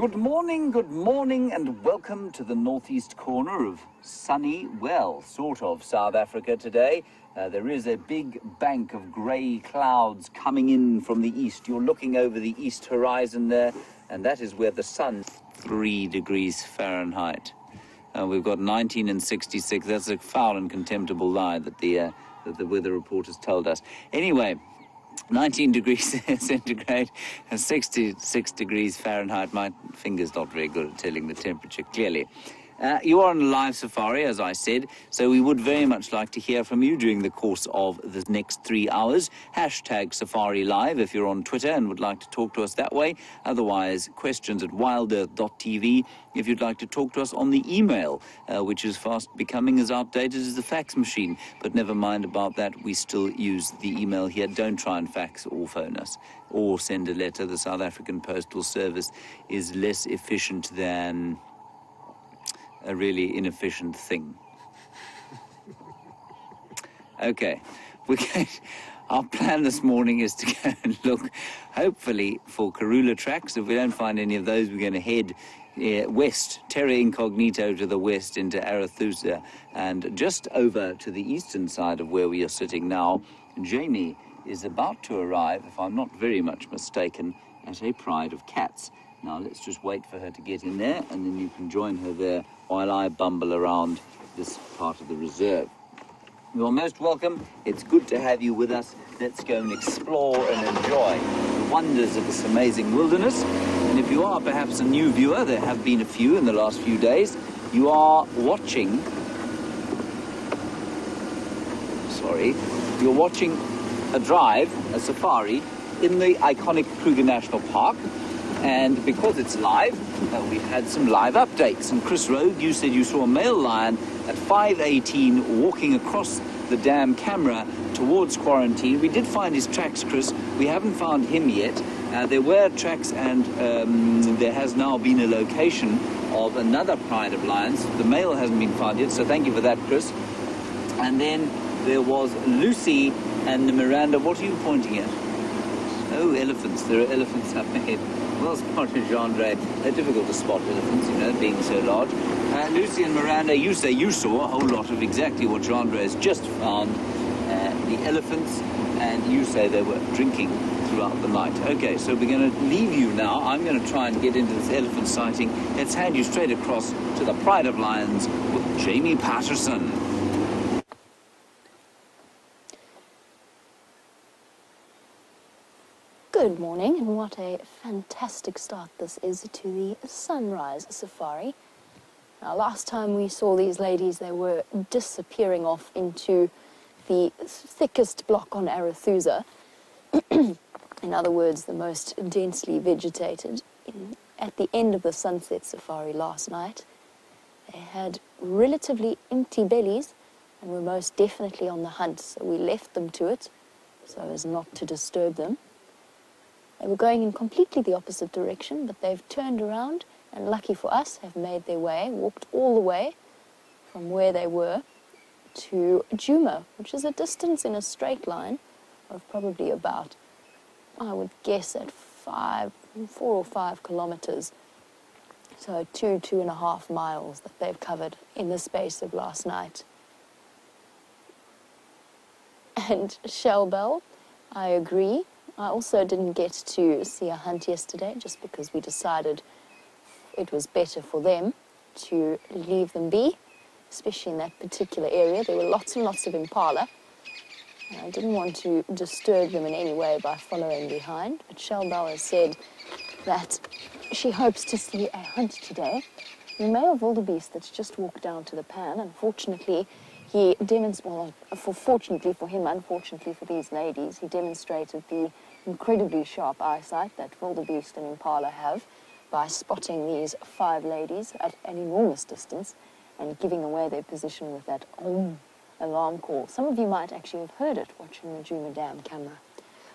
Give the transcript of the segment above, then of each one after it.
Good morning, and welcome to the northeast corner of sunny, well, sort of South Africa today. There is a big bank of grey clouds coming in from the east. You're looking over the east horizon there, and that is where the sun, 3 degrees Fahrenheit. We've got 19 and 66. That's a foul and contemptible lie that the weather reporters told us. Anyway, 19 degrees centigrade and 66 degrees Fahrenheit. My finger's not very good at telling the temperature clearly. You are on a live safari, as I said, so we would very much like to hear from you during the course of the next 3 hours. Hashtag SafariLIVE if you're on Twitter and would like to talk to us that way. Otherwise, questions at WildEarth.tv if you'd like to talk to us on the email, which is fast becoming as outdated as the fax machine. But never mind about that, we still use the email here. Don't try and fax or phone us or send a letter. The South African Postal Service is less efficient than a really inefficient thing. Okay, our plan this morning is to go and look, hopefully, for Karula tracks. If we don't find any of those, we're going to head west, terra incognito to the west into Arethusa, and just over to the eastern side of where we are sitting now. Jamie is about to arrive, if I'm not very much mistaken, at a pride of cats. Now, let's just wait for her to get in there, and then you can join her there while I bumble around this part of the reserve. You're most welcome. It's good to have you with us. Let's go and explore and enjoy the wonders of this amazing wilderness. And if you are perhaps a new viewer, there have been a few in the last few days, you are watching... You're watching a drive, a safari, in the iconic Kruger National Park. And because it's live, we've had some live updates. And Chris Rogue, you said you saw a male lion at 5:18 walking across the dam camera towards quarantine. We did find his tracks, Chris. We haven't found him yet. There were tracks, and there has now been a location of another pride of lions. The male hasn't been found yet, so thank you for that, Chris. And then there was Lucy and Miranda. What are you pointing at? Oh, elephants. There are elephants up ahead. Well spotted, Jeandre. They're difficult to spot elephants, you know, being so large. Lucy and Miranda, you say you saw a whole lot of exactly what Jeandre has just found, the elephants, and you say they were drinking throughout the night. Okay, so we're going to leave you now. I'm going to try and get into this elephant sighting. Let's hand you straight across to the Pride of Lions with Jamie Patterson. Good morning, and what a fantastic start this is to the sunrise safari. Now, last time we saw these ladies, they were disappearing off into the thickest block on Arethusa. In other words, the most densely vegetated. At the end of the sunset safari last night, they had relatively empty bellies and were most definitely on the hunt, so we left them to it so as not to disturb them. They were going in completely the opposite direction, but they've turned around and, lucky for us, have made their way, walked all the way from where they were to Djuma, which is a distance in a straight line of probably about, I would guess, at 4 or 5 kilometers. So 2.5 miles that they've covered in the space of last night. And Shellbell, I agree. I also didn't get to see a hunt yesterday just because we decided it was better for them to leave them be, especially in that particular area. There were lots and lots of impala, and I didn't want to disturb them in any way by following behind. But Shellbell has said that she hopes to see a hunt today. The male wildebeest that's just walked down to the pan, unfortunately, he demonstrated, fortunately for him, unfortunately for these ladies, he demonstrated the incredibly sharp eyesight that wildebeest and impala have by spotting these 5 ladies at an enormous distance and giving away their position with that alarm call. Some of you might actually have heard it watching the Djuma Dam camera.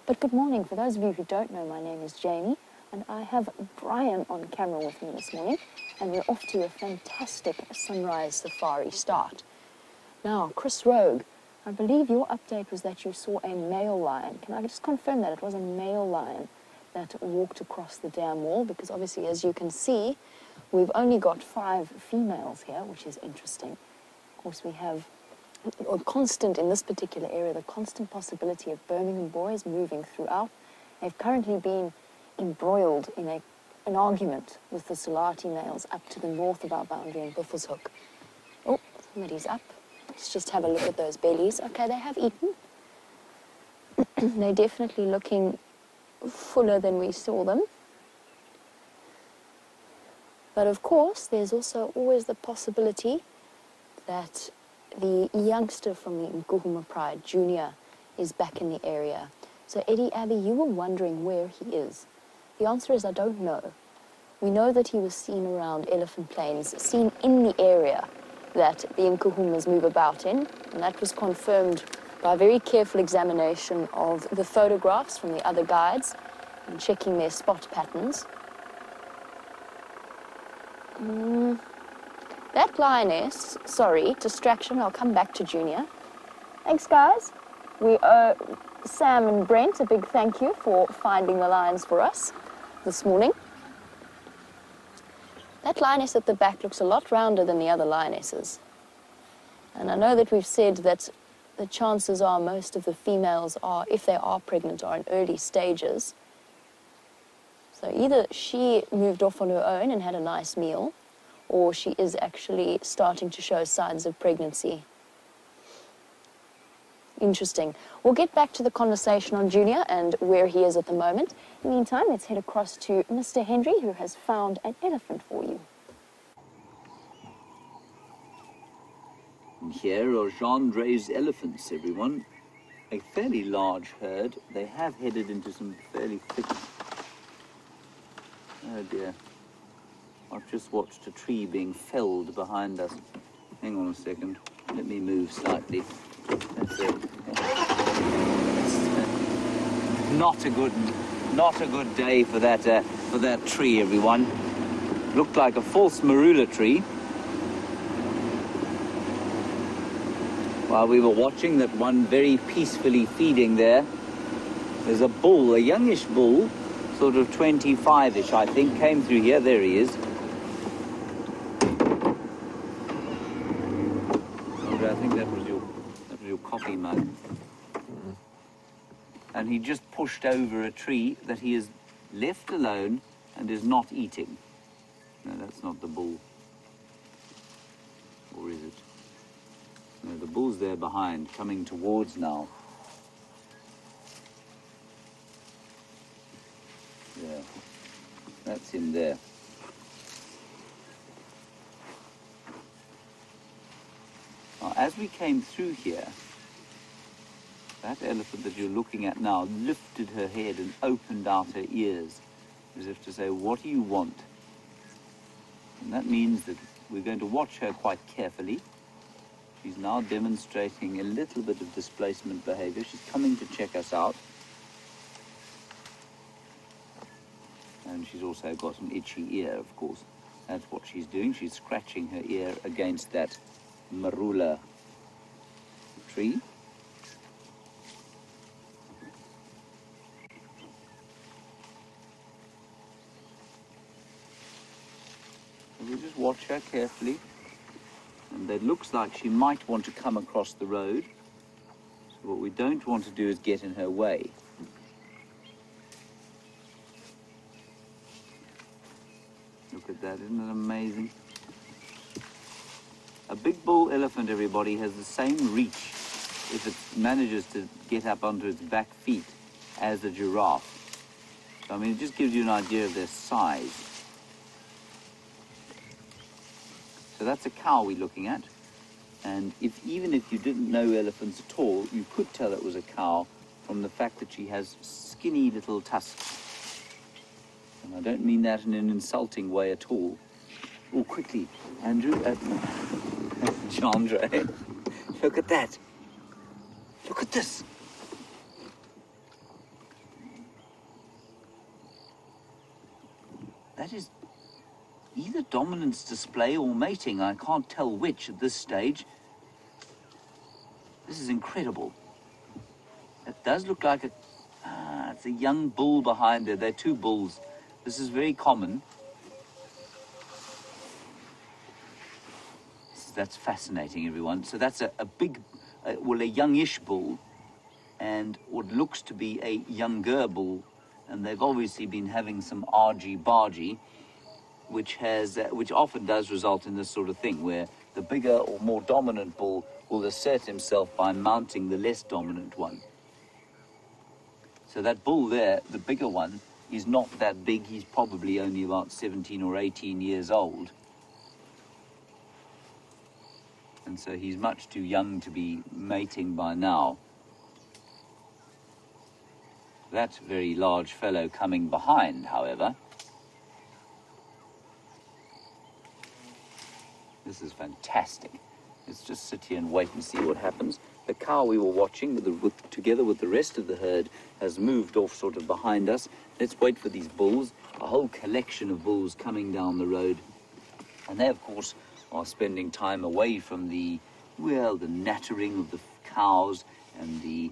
But good morning. For those of you who don't know, my name is Jamie, and I have Bryan on camera with me this morning, and we're off to a fantastic sunrise safari start. Now, Chris Rogue, I believe your update was that you saw a male lion. Can I just confirm that it was a male lion that walked across the dam wall, because obviously, as you can see, we've only got 5 females here, which is interesting. Of course, we have a constant, in this particular area, the constant possibility of Birmingham boys moving throughout. They've currently been embroiled in an argument with the Salati males up to the north of our boundary in Buffelshoek. Oh, somebody's up. Let's just have a look at those bellies. Okay, they have eaten. They're definitely looking fuller than we saw them. But of course, there's also always the possibility that the youngster from the Nkuhumas pride, Junior, is back in the area. So Eddie, Abby, you were wondering where he is. The answer is I don't know. We know that he was seen around Elephant Plains, seen in the area that the Nkuhumas move about in, and that was confirmed by a very careful examination of the photographs from the other guides and checking their spot patterns. That lioness, sorry, distraction, I'll come back to Junior. Thanks, guys. We owe Sam and Brent a big thank you for finding the lions for us this morning. That lioness at the back looks a lot rounder than the other lionesses. And I know that we've said that the chances are most of the females are, if they are pregnant, are in early stages. So either she moved off on her own and had a nice meal, or she is actually starting to show signs of pregnancy. Interesting. We'll get back to the conversation on Junior and where he is at the moment. In the meantime, let's head across to Mr. Henry, who has found an elephant for you. And here are Jeandre's elephants, everyone. A fairly large herd. They have headed into some fairly thick... Oh dear. I've just watched a tree being felled behind us. Hang on a second. Let me move slightly. That's it. Not a good day for that tree, everyone. Looked like a false marula tree. While we were watching that one very peacefully feeding there, there's a bull, a youngish bull, sort of 25-ish, I think, came through here. There he is. I think that was your coffee mug. And he just pushed over a tree that he has left alone and is not eating. No, that's not the bull. Or is it? No, the bull's there behind, coming towards now. Yeah, that's him there. Now, as we came through here, that elephant that you're looking at now lifted her head and opened out her ears, as if to say, what do you want? And that means that we're going to watch her quite carefully. She's now demonstrating a little bit of displacement behavior. She's coming to check us out. And she's also got an itchy ear, of course. That's what she's doing. She's scratching her ear against that marula tree. So we'll just watch her carefully. And it looks like she might want to come across the road. So what we don't want to do is get in her way. Look at that, isn't it amazing? A big bull elephant, everybody, has the same reach if it manages to get up onto its back feet as a giraffe. So, I mean, it just gives you an idea of their size. So that's a cow we're looking at. And even if you didn't know elephants at all, you could tell it was a cow from the fact that she has skinny little tusks. And I don't mean that in an insulting way at all. Oh, quickly, Andrew. Jeandre, look at that. Look at this. That is either dominance display or mating. I can't tell which at this stage. This is incredible. It does look like a... a young bull behind there. They're two bulls. This is very common. That's fascinating, everyone. So that's a big, well, a youngish bull, and what looks to be a younger bull, and they've obviously been having some argy-bargy, which often does result in this sort of thing, where the bigger or more dominant bull will assert himself by mounting the less dominant one. So that bull there, the bigger one, is not that big. He's probably only about 17 or 18 years old. And so he's much too young to be mating by now. That very large fellow coming behind, however, this is fantastic. Let's just sit here and wait and see what happens. The cow we were watching, together with the rest of the herd, has moved off sort of behind us. Let's wait for these bulls, a whole collection of bulls coming down the road. And they, of course, are spending time away from the nattering of the cows and the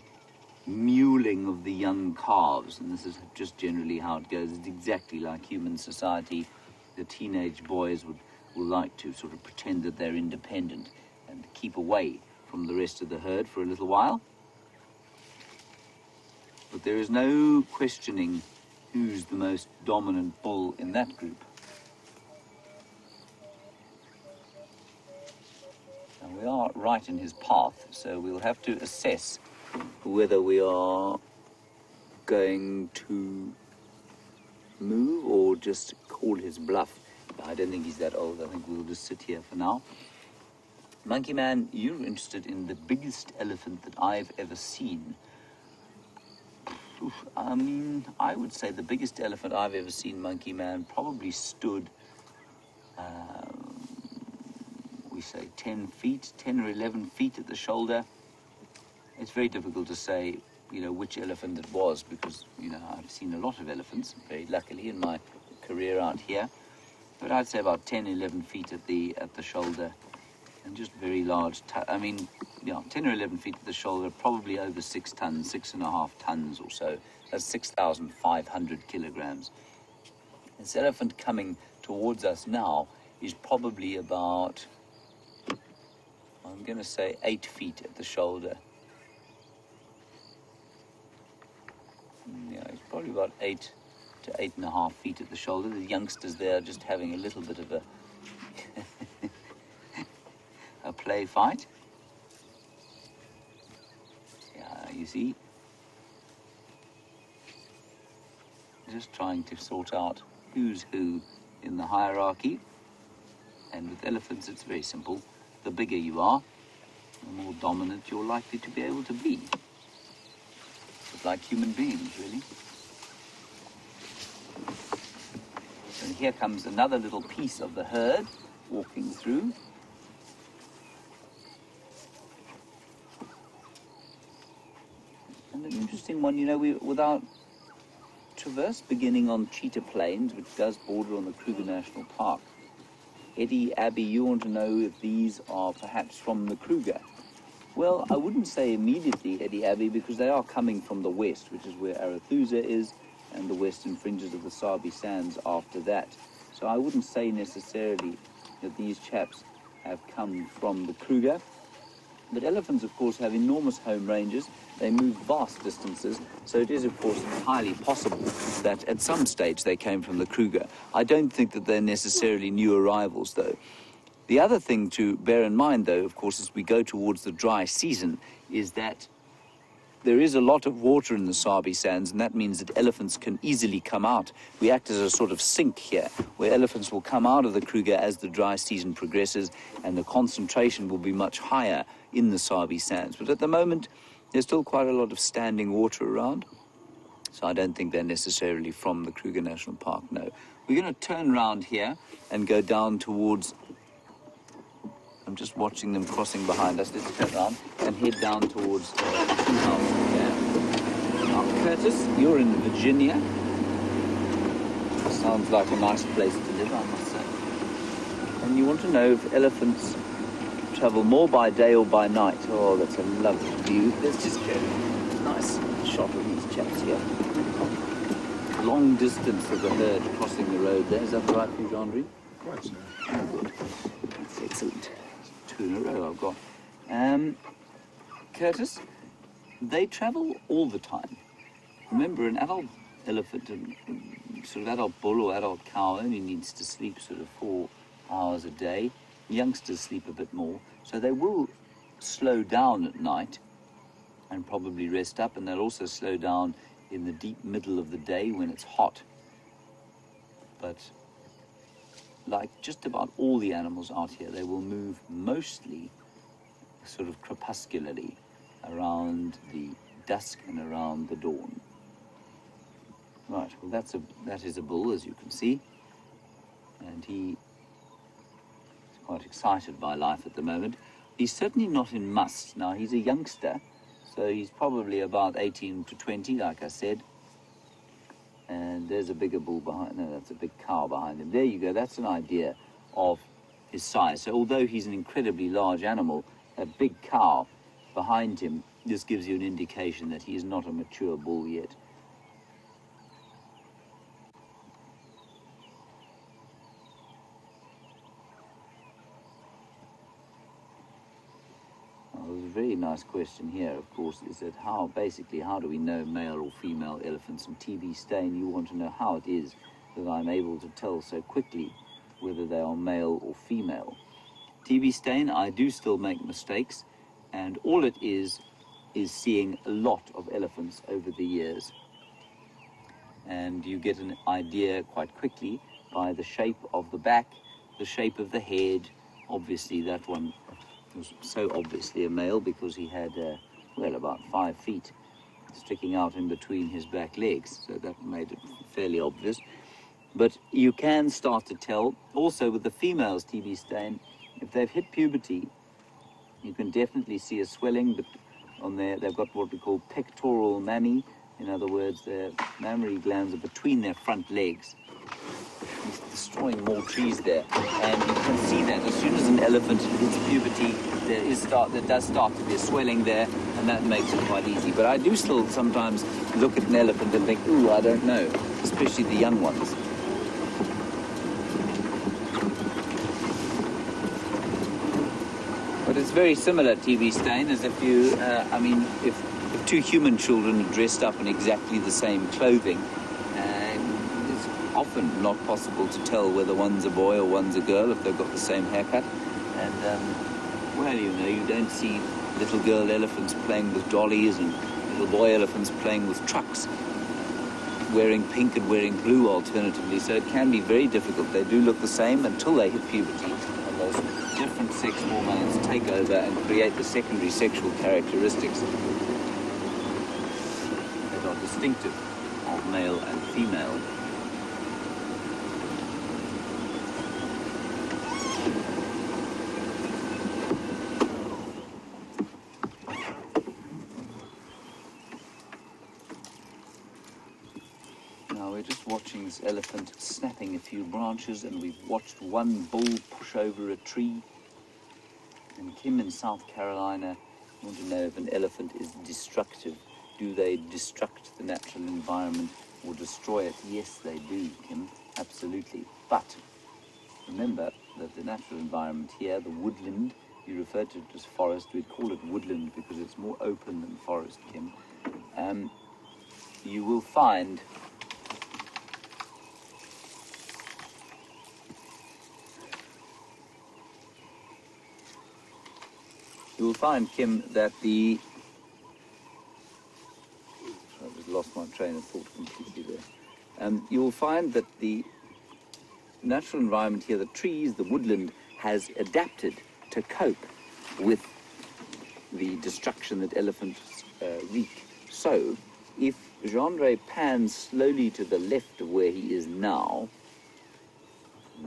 mewling of the young calves. And this is just generally how it goes. It's exactly like human society. The teenage boys will like to sort of pretend that they're independent and keep away from the rest of the herd for a little while. But there is no questioning who's the most dominant bull in that group. And we are right in his path, so we'll have to assess whether we are going to move or just call his bluff. I don't think he's that old. I think we'll just sit here for now. Monkey Man, you're interested in the biggest elephant that I've ever seen. I mean, I would say the biggest elephant I've ever seen, Monkey Man, probably stood, we say 10 feet, 10 or 11 feet at the shoulder. It's very difficult to say, which elephant it was, because, I've seen a lot of elephants, very luckily, in my career out here. But I'd say about 10, 11 feet at the shoulder, and just very large. 10 or 11 feet at the shoulder, probably over 6 tons, 6.5 tons or so. That's 6,500 kilograms. This elephant coming towards us now is probably about, I'm going to say 8 feet at the shoulder. Yeah, it's probably about 8 to 8.5 feet at the shoulder. The youngsters there are just having a little bit of a a play fight. Yeah, you see, just trying to sort out who's who in the hierarchy. And with elephants, it's very simple. The bigger you are, the more dominant you're likely to be able to be. It's like human beings, really. And here comes another little piece of the herd walking through. And an interesting one, with our traverse beginning on Cheetah Plains, which does border on the Kruger National Park. Eddie, Abby, you want to know if these are perhaps from the Kruger? Well, I wouldn't say immediately, Eddie, Abby, because they are coming from the west, which is where Arathusa is, and the western fringes of the Sabi Sands after that. So I wouldn't say necessarily that these chaps have come from the Kruger. But elephants, of course, have enormous home ranges. They move vast distances, so it is, of course, entirely possible that at some stage they came from the Kruger. I don't think that they're necessarily new arrivals, though. The other thing to bear in mind, though, of course, as we go towards the dry season, is that there is a lot of water in the Sabi Sands, and that means that elephants can easily come out. We act as a sort of sink here, where elephants will come out of the Kruger as the dry season progresses, and the concentration will be much higher in the Sabi Sands. But at the moment, there's still quite a lot of standing water around, so I don't think they're necessarily from the Kruger National Park, no. We're going to turn around here and go down towards... I'm just watching them crossing behind us. Let's turn around and head down towards the house there. Now, Curtis, you're in Virginia. Sounds like a nice place to live, I must say. And you want to know if elephants travel more by day or by night. Oh, that's a lovely view. Let's just get a nice shot of these chaps here. long distance of the herd crossing the road there. Is that right for you, Jeandre? Quite so. Good. That's excellent. 2 in a row I've got. Curtis, they travel all the time. Remember, an adult elephant, sort of adult bull or adult cow only needs to sleep sort of 4 hours a day. Youngsters sleep a bit more. So they will slow down at night and probably rest up, and they'll also slow down in the deep middle of the day when it's hot. But like just about all the animals out here, they will move mostly sort of crepuscularly around the dusk and around the dawn. Right, well that is a bull, as you can see, and he is quite excited by life at the moment. He's certainly not in must. Now, he's a youngster, so he's probably about 18 to 20, like I said. And there's a bigger bull behind, no, that's a big cow behind him. There you go, that's an idea of his size. So although he's an incredibly large animal, a big cow behind him, this gives you an indication that he is not a mature bull yet. There's a very nice question here, of course, is that how do we know male or female elephants? And TV Stain, you want to know how it is that I'm able to tell so quickly whether they are male or female. TV Stain, I do still make mistakes, and all it is seeing a lot of elephants over the years. And you get an idea quite quickly by the shape of the back, the shape of the head. Obviously that one was so obviously a male because he had, well, about 5 feet sticking out in between his back legs, so that made it fairly obvious. But you can start to tell, also with the females, TV Stain, if they've hit puberty, you can definitely see a swelling on there. They've got what we call pectoral mammae. In other words, their mammary glands are between their front legs. He's destroying more trees there, and you can see that as soon as an elephant hits puberty, there does start to be a swelling there, and that makes it quite easy. But I do still sometimes look at an elephant and think, ooh, I don't know, especially the young ones. But it's very similar, TV Stain, as if you, if 2 human children are dressed up in exactly the same clothing, it's often not possible to tell whether one's a boy or one's a girl if they've got the same haircut. And, well, you know, you don't see little girl elephants playing with dollies and little boy elephants playing with trucks, wearing pink and wearing blue alternatively, so it can be very difficult. They do look the same until they hit puberty, and those different sex hormones take over and create the secondary sexual characteristics that are distinctive of male and female. Watching this elephant snapping a few branches, and we've watched one bull push over a tree. And Kim in South Carolina want to know if an elephant is destructive. Do they destruct the natural environment or destroy it? Yes, they do, Kim, absolutely. But remember that the natural environment here, the woodland, you refer to it as forest, we'd call it woodland because it's more open than forest, Kim. You will find Kim, that I just lost my train of thought completely there. You will find that the natural environment here, the trees, the woodland, has adapted to cope with the destruction that elephants wreak. So, if Jeandre pans slowly to the left of where he is now,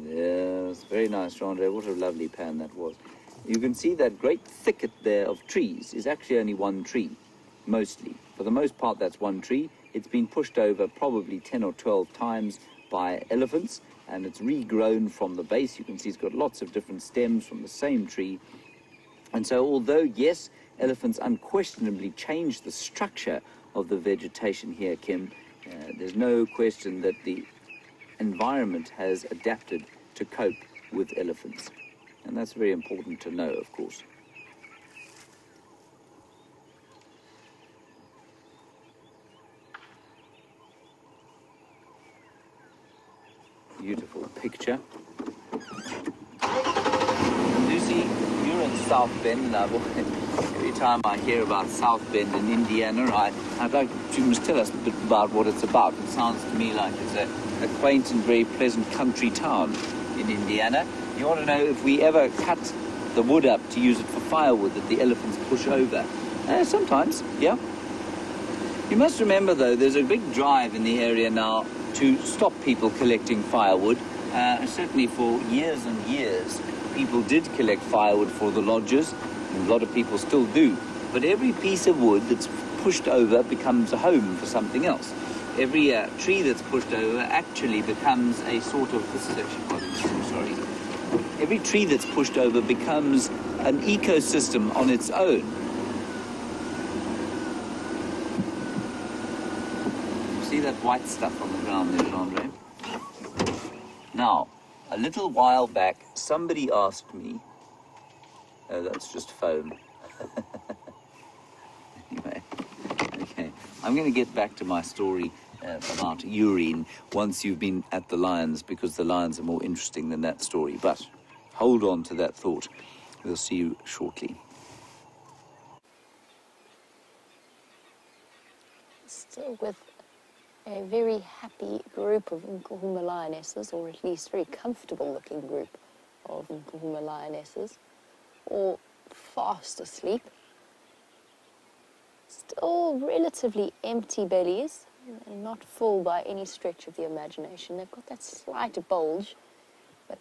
yes, very nice, Jeandre, what a lovely pan that was. You can see that great thicket there of trees is actually only one tree, mostly. For the most part, that's one tree. It's been pushed over probably 10 or 12 times by elephants, and it's regrown from the base. You can see it's got lots of different stems from the same tree. And so, although, yes, elephants unquestionably change the structure of the vegetation here, Kim, There's no question that the environment has adapted to cope with elephants. And that's very important to know, of course. Beautiful picture. Lucy, you're in South Bend, and every time I hear about South Bend in Indiana, I'd like you must tell us a bit about what it's about. It sounds to me like it's a quaint and very pleasant country town in Indiana. You want to know if we ever cut the wood up to use it for firewood that the elephants push over? Sometimes, yeah. You must remember, though, there's a big drive in the area now to stop people collecting firewood. Certainly for years and years, people did collect firewood for the lodges, and a lot of people still do. But every piece of wood that's pushed over becomes a home for something else. Every tree that's pushed over actually becomes a sort of... This is actually quite interesting, sorry. Every tree that's pushed over becomes an ecosystem on its own. See that white stuff on the ground there, Jeandre? Now, a little while back, somebody asked me... Oh, that's just foam. Anyway, okay. I'm going to get back to my story about urine once you've been at the lions, because the lions are more interesting than that story. But hold on to that thought. We'll see you shortly. Still with a very happy group of Nkuhuma lionesses, or at least very comfortable looking group of Nkuhuma lionesses, all fast asleep. Still relatively empty bellies, and not full by any stretch of the imagination. They've got that slight bulge, but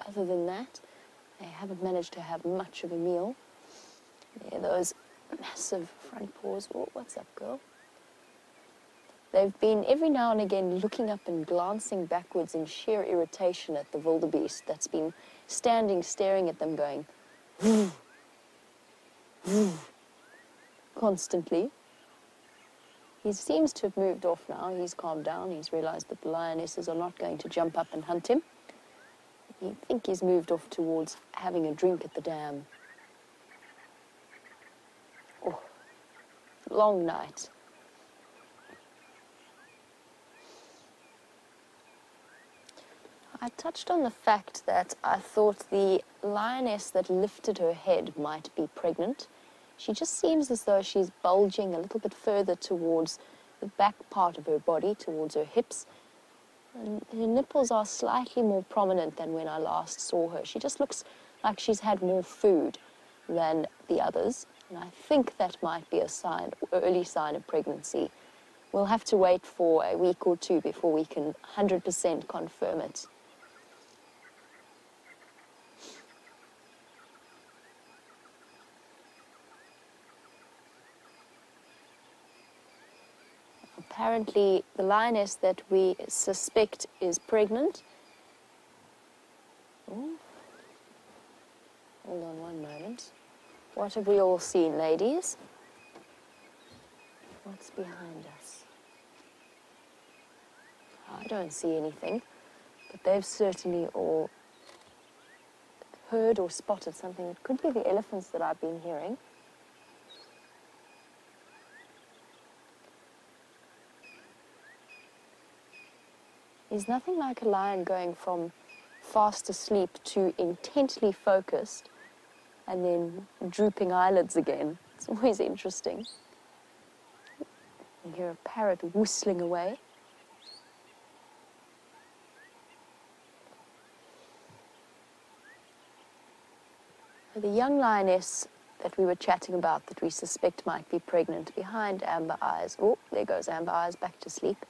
other than that, they haven't managed to have much of a meal. They're those massive front paws. Oh, what's up, girl? They've been every now and again looking up and glancing backwards in sheer irritation at the wildebeest that's been standing staring at them going woof, woof, constantly. He seems to have moved off now. He's calmed down. He's realized that the lionesses are not going to jump up and hunt him. I think he's moved off towards having a drink at the dam. Oh, long night. I touched on the fact that I thought the lioness that lifted her head might be pregnant. She just seems as though she's bulging a little bit further towards the back part of her body, towards her hips. And her nipples are slightly more prominent than when I last saw her. She just looks like she's had more food than the others. And I think that might be a sign, early sign of pregnancy. We'll have to wait for a week or two before we can 100% confirm it. Apparently, the lioness that we suspect is pregnant. Oh. Hold on one moment. What have we all seen, ladies? What's behind us? I don't see anything, but they've certainly all heard or spotted something. It could be the elephants that I've been hearing. There's nothing like a lion going from fast asleep to intently focused and then drooping eyelids again. It's always interesting. You hear a parrot whistling away. The young lioness that we were chatting about, that we suspect might be pregnant, behind Amber Eyes. Oh, there goes Amber Eyes back to sleep.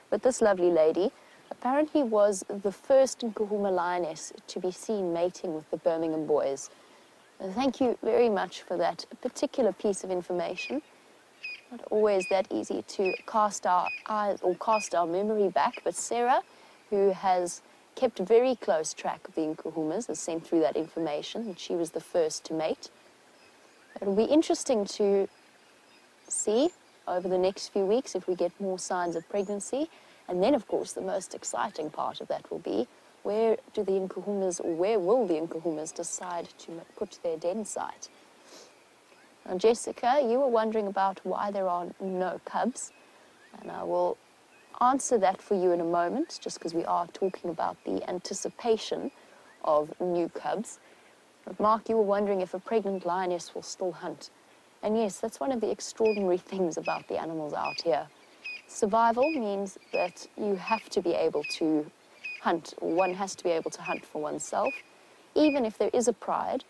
But this lovely lady apparently was the first Nkuhuma lioness to be seen mating with the Birmingham boys. And thank you very much for that particular piece of information. Not always that easy to cast our eyes or cast our memory back, but Sarah, who has kept very close track of the Nkuhumas, has sent through that information, that she was the first to mate. It'll be interesting to see over the next few weeks if we get more signs of pregnancy. And then, of course, the most exciting part of that will be, where do the Nkuhumas, or where will the Nkuhumas decide to put their den site? Now, Jessica, you were wondering about why there are no cubs, and I will answer that for you in a moment, just because we are talking about the anticipation of new cubs. But Mark, you were wondering if a pregnant lioness will still hunt. And yes, that's one of the extraordinary things about the animals out here. Survival means that you have to be able to hunt, or one has to be able to hunt for oneself, even if there is a pride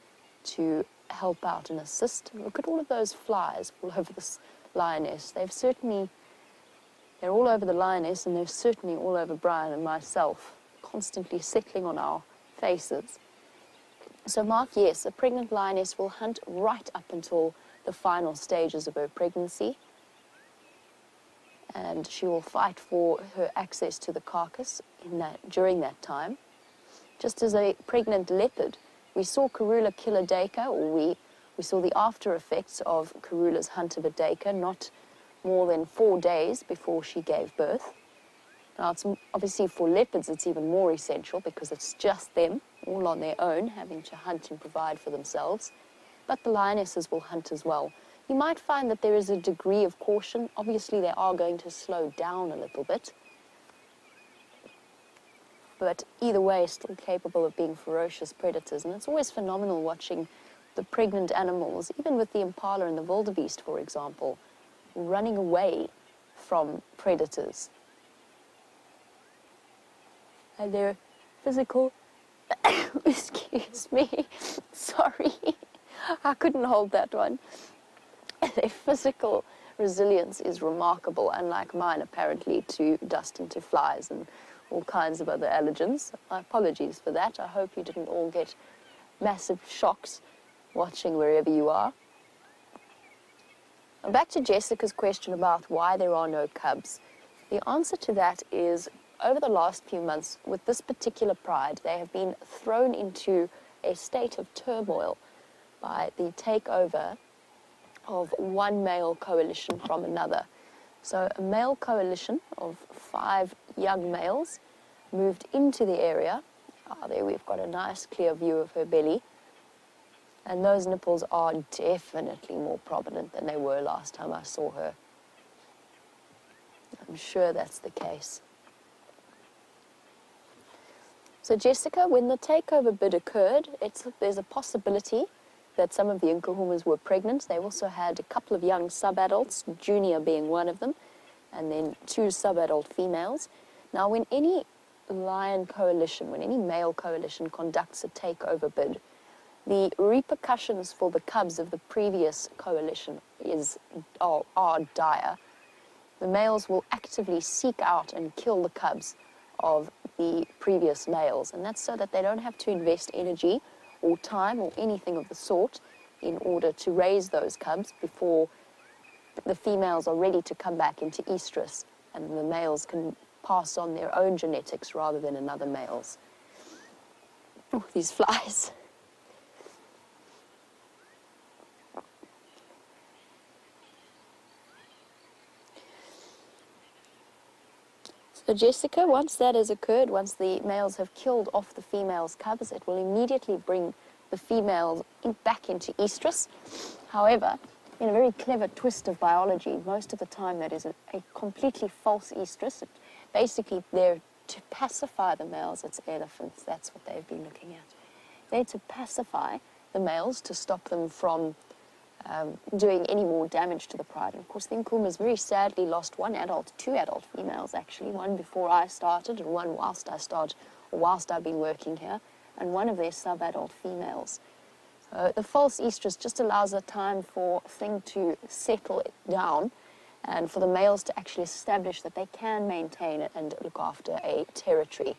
to help out and assist. Look at all of those flies all over this lioness. They're all over the lioness, and they're certainly all over Bryan and myself, constantly settling on our faces. So Mark, yes, a pregnant lioness will hunt right up until the final stages of her pregnancy, and she will fight for her access to the carcass during that time. Just as a pregnant leopard, we saw Karula kill a duiker, or we saw the after effects of Karula's hunt of a duiker not more than 4 days before she gave birth. Now, it's obviously for leopards, it's even more essential because it's just them, all on their own, having to hunt and provide for themselves. But the lionesses will hunt as well. You might find that there is a degree of caution. Obviously, they are going to slow down a little bit. But either way, still capable of being ferocious predators. And it's always phenomenal watching the pregnant animals, even with the impala and the wildebeest, for example, running away from predators. And their physical, excuse me, sorry, I couldn't hold that one. Their physical resilience is remarkable, unlike mine apparently, to dust and to flies and all kinds of other allergens. My apologies for that. I hope you didn't all get massive shocks watching wherever you are. And back to Jessica's question about why there are no cubs. The answer to that is, over the last few months, with this particular pride, they have been thrown into a state of turmoil by the takeover of one male coalition from another. So a male coalition of 5 young males moved into the area. There we've got a nice clear view of her belly. And those nipples are definitely more prominent than they were last time I saw her. I'm sure that's the case. So Jessica, when the takeover bid occurred, there's a possibility that some of the Nkuhumas were pregnant. They also had a couple of young sub-adults, Junior being one of them, and then 2 sub-adult females. Now, when any lion coalition, when any male coalition conducts a takeover bid, the repercussions for the cubs of the previous coalition are dire. The males will actively seek out and kill the cubs of the previous males, and that's so that they don't have to invest energy or time or anything of the sort in order to raise those cubs before the females are ready to come back into estrus, and the males can pass on their own genetics rather than another male's. Oh, these flies. So Jessica, once that has occurred, once the males have killed off the females' cubs, it will immediately bring the females back into estrus. However, in a very clever twist of biology, most of the time that is a completely false estrus. Basically, they're to pacify the males. It's elephants, that's what they've been looking at. They're to pacify the males to stop them from doing any more damage to the pride. And of course, the Nkuhumas very sadly lost 2 adult females actually, one before I started and one whilst I've been working here, and one of their sub-adult females. So the false estrus just allows a time for things to settle it down and for the males to actually establish that they can maintain it and look after a territory.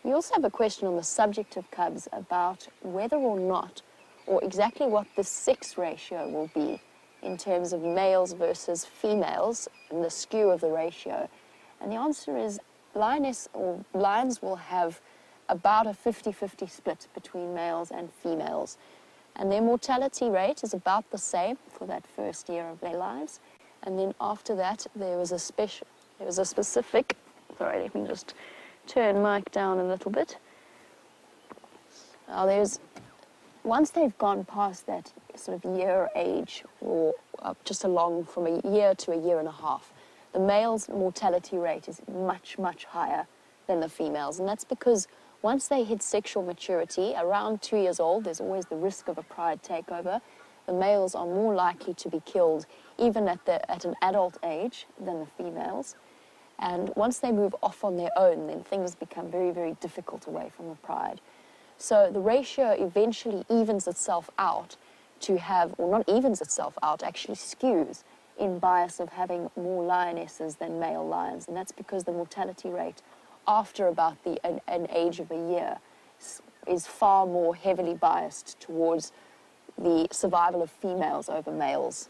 We also have a question on the subject of cubs about whether or not, or exactly what the sex ratio will be in terms of males versus females and the skew of the ratio. And the answer is lions will have about a 50-50 split between males and females. And their mortality rate is about the same for that first year of their lives. And then after that, there was a specific, sorry, let me just turn Mike down a little bit. Now once they've gone past that sort of year age, or just along from a year to a year and a half, the male's mortality rate is much, much higher than the females. And that's because once they hit sexual maturity, around 2 years old, there's always the risk of a pride takeover. The males are more likely to be killed even at an adult age than the females. And once they move off on their own, then things become very, very difficult away from the pride. So the ratio eventually evens itself out to have, or not evens itself out, actually skews in bias of having more lionesses than male lions. And that's because the mortality rate after about an age of a year is far more heavily biased towards the survival of females over males.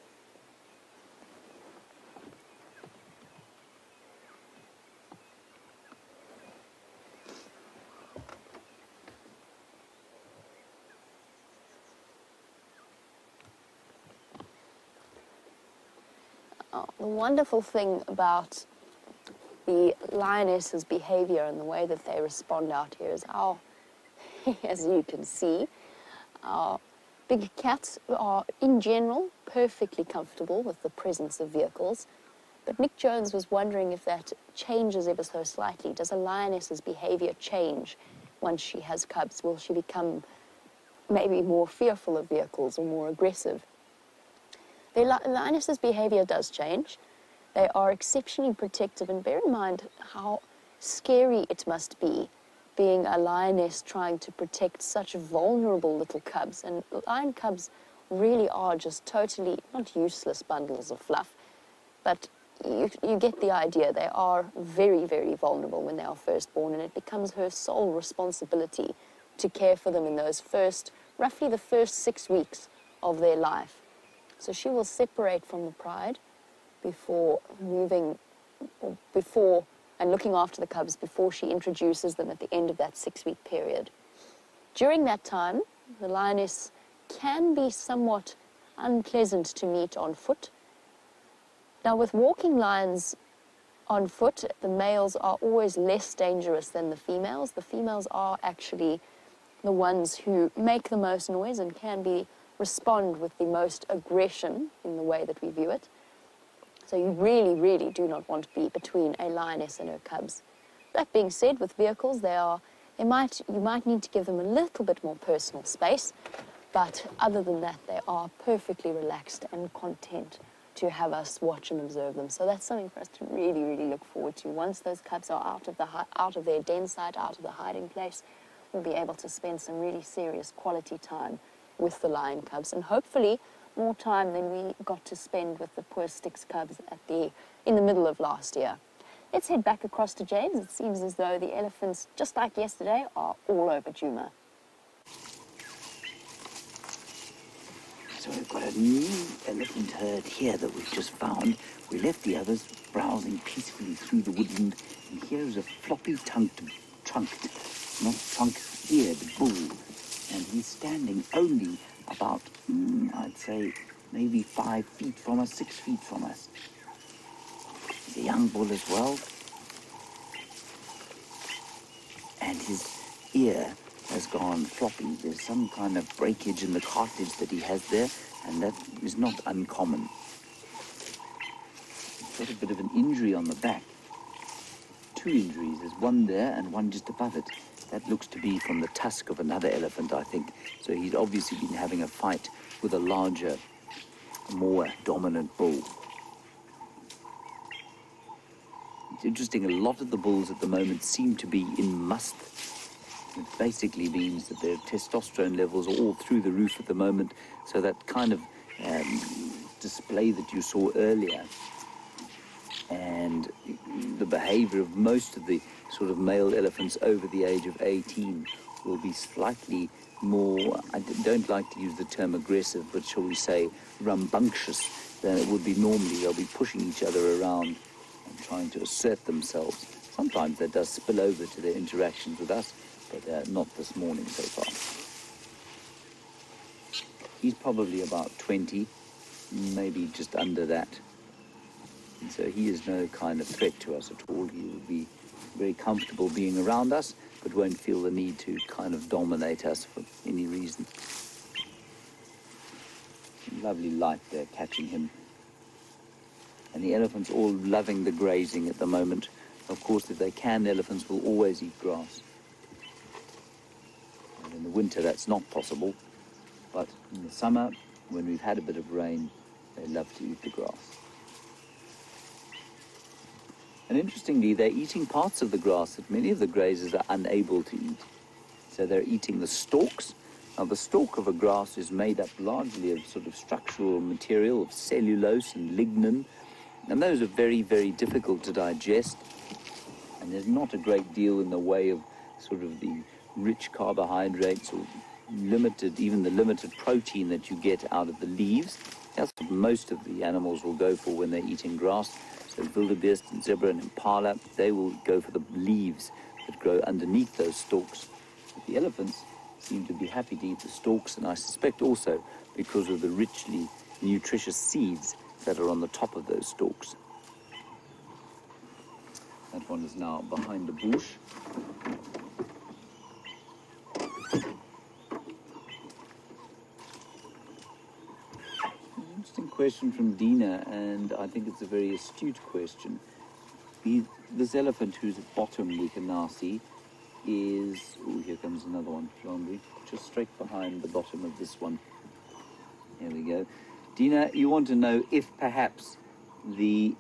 The wonderful thing about the lioness's behavior and the way that they respond out here is how, as you can see, our big cats are, in general, perfectly comfortable with the presence of vehicles. But Nick Jones was wondering if that changes ever so slightly. Does a lioness's behavior change once she has cubs? Will she become maybe more fearful of vehicles or more aggressive? The lioness's behavior does change. They are exceptionally protective, and bear in mind how scary it must be being a lioness trying to protect such vulnerable little cubs. And lion cubs really are just totally, not useless bundles of fluff, but you get the idea. They are very, very vulnerable when they are first born, and it becomes her sole responsibility to care for them in those roughly the first 6 weeks of their life. So she will separate from the pride before and looking after the cubs before she introduces them at the end of that 6-week period. During that time, the lioness can be somewhat unpleasant to meet on foot. Now, with walking lions on foot, the males are always less dangerous than the females. The females are actually the ones who make the most noise and can respond with the most aggression in the way that we view it. So you really, really do not want to be between a lioness and her cubs. That being said, with vehicles, you might need to give them a little bit more personal space, but other than that, they are perfectly relaxed and content to have us watch and observe them. So that's something for us to really, really look forward to. Once those cubs are out of their den site, out of the hiding place, we'll be able to spend some really serious quality time with the lion cubs, and hopefully more time than we got to spend with the poor Styx cubs in the middle of last year. Let's head back across to James. It seems as though the elephants, just like yesterday, are all over Djuma. So we've got a new elephant herd here that we've just found. We left the others browsing peacefully through the woodland, and here is a trunked, not trunk-eared bull. And he's standing only about, I'd say, maybe 5 feet from us, 6 feet from us. He's a young bull as well. And his ear has gone floppy. There's some kind of breakage in the cartilage that he has there, and that is not uncommon. He's got a bit of an injury on the back. 2 injuries. There's one there and one just above it. That looks to be from the tusk of another elephant, I think. So he's obviously been having a fight with a larger, more dominant bull. It's interesting, a lot of the bulls at the moment seem to be in must. It basically means that their testosterone levels are all through the roof at the moment. So that kind of display that you saw earlier, and the behavior of most of the sort of male elephants over the age of 18 will be slightly more, I don't like to use the term aggressive, but shall we say rambunctious than it would be normally. They'll be pushing each other around and trying to assert themselves. Sometimes that does spill over to their interactions with us, but not this morning so far. He's probably about 20, maybe just under that. And so he is no kind of threat to us at all. He will be very comfortable being around us, but won't feel the need to kind of dominate us for any reason. Lovely light there catching him. And the elephants all loving the grazing at the moment. Of course, if they can, elephants will always eat grass. And in the winter, that's not possible. But in the summer, when we've had a bit of rain, they love to eat the grass. And interestingly, they're eating parts of the grass that many of the grazers are unable to eat. So they're eating the stalks. Now, the stalk of a grass is made up largely of sort of structural material, of cellulose and lignin, and those are very, very difficult to digest. And there's not a great deal in the way of sort of the rich carbohydrates or limited, even the limited protein that you get out of the leaves. That's what most of the animals will go for when they're eating grass. So wildebeest and zebra and impala, they will go for the leaves that grow underneath those stalks. But the elephants seem to be happy to eat the stalks, and I suspect also because of the richly nutritious seeds that are on the top of those stalks. That one is now behind the bush. Interesting question from Dina, and I think it's a very astute question. This elephant who's at bottom, we can now see, is... Oh, here comes another one, Jeandre, just straight behind the bottom of this one. Here we go. Dina, you want to know if perhaps the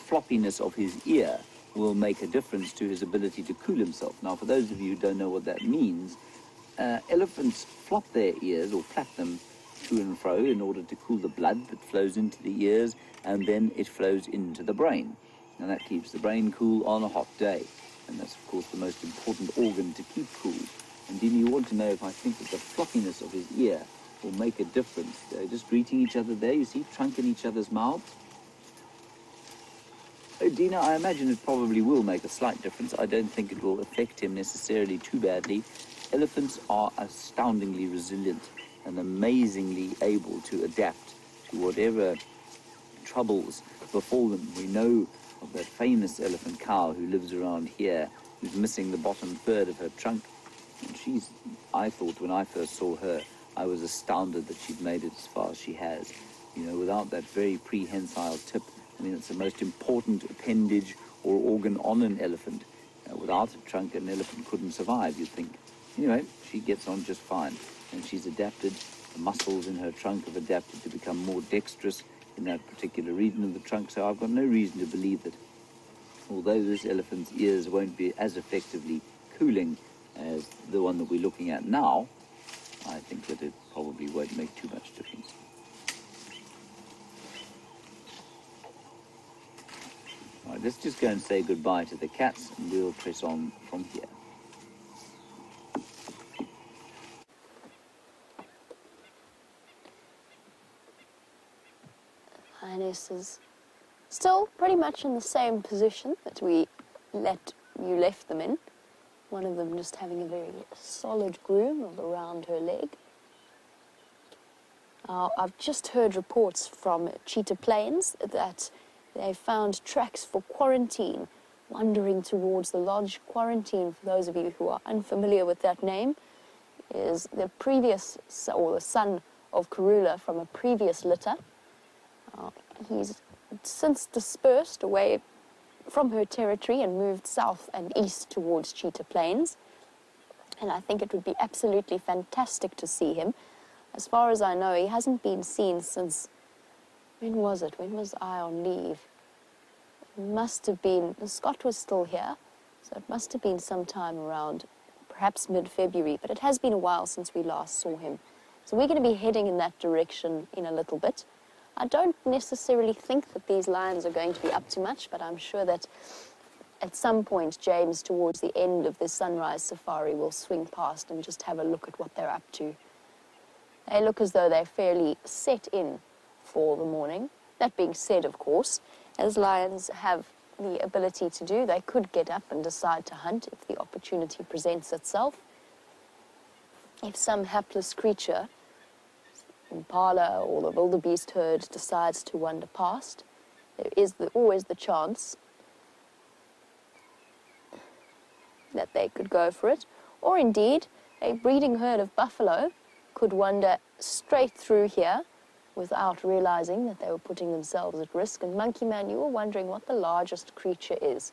floppiness of his ear will make a difference to his ability to cool himself. Now, for those of you who don't know what that means, elephants flop their ears or plait them to and fro in order to cool the blood that flows into the ears, and then it flows into the brain. And that keeps the brain cool on a hot day. And that's, of course, the most important organ to keep cool. And Dina, you want to know if I think that the floppiness of his ear will make a difference. They're just greeting each other there, you see, trunk in each other's mouths. Dina, I imagine it probably will make a slight difference. I don't think it will affect him necessarily too badly. Elephants are astoundingly resilient and amazingly able to adapt to whatever troubles befall them. We know of that famous elephant cow who lives around here, who's missing the bottom third of her trunk. And she's, I thought when I first saw her, I was astounded that she'd made it as far as she has. You know, without that very prehensile tip, I mean, it's the most important appendage or organ on an elephant. Without a trunk, an elephant couldn't survive, you'd think. Anyway, she gets on just fine. And she's adapted. The muscles in her trunk have adapted to become more dexterous in that particular region of the trunk. So I've got no reason to believe that, although this elephant's ears won't be as effectively cooling as the one that we're looking at now, I think that it probably won't make too much difference. All right, let's just go and say goodbye to the cats, and we'll press on from here. Lioness is still pretty much in the same position that you left them in. One of them just having a very solid groom around her leg. I've just heard reports from Cheetah Plains that they found tracks for quarantine wandering towards the lodge. Quarantine, for those of you who are unfamiliar with that name, is the previous, or the son of Karula from a previous litter. He's since dispersed away from her territory and moved south and east towards Cheetah Plains. And I think it would be absolutely fantastic to see him. As far as I know, he hasn't been seen since, when was it? When was I on leave? It must have been, Scott was still here, so it must have been sometime around perhaps mid-February, but it has been a while since we last saw him. So we're going to be heading in that direction in a little bit. I don't necessarily think that these lions are going to be up to much, but I'm sure that at some point, James, towards the end of this sunrise safari, will swing past and just have a look at what they're up to. They look as though they're fairly set in for the morning. That being said, of course, as lions have the ability to do, they could get up and decide to hunt if the opportunity presents itself. If some hapless creature, impala or the wildebeest herd, decides to wander past, there is always the chance that they could go for it. Or indeed, a breeding herd of buffalo could wander straight through here without realizing that they were putting themselves at risk. And Monkey Man, you were wondering what the largest creature is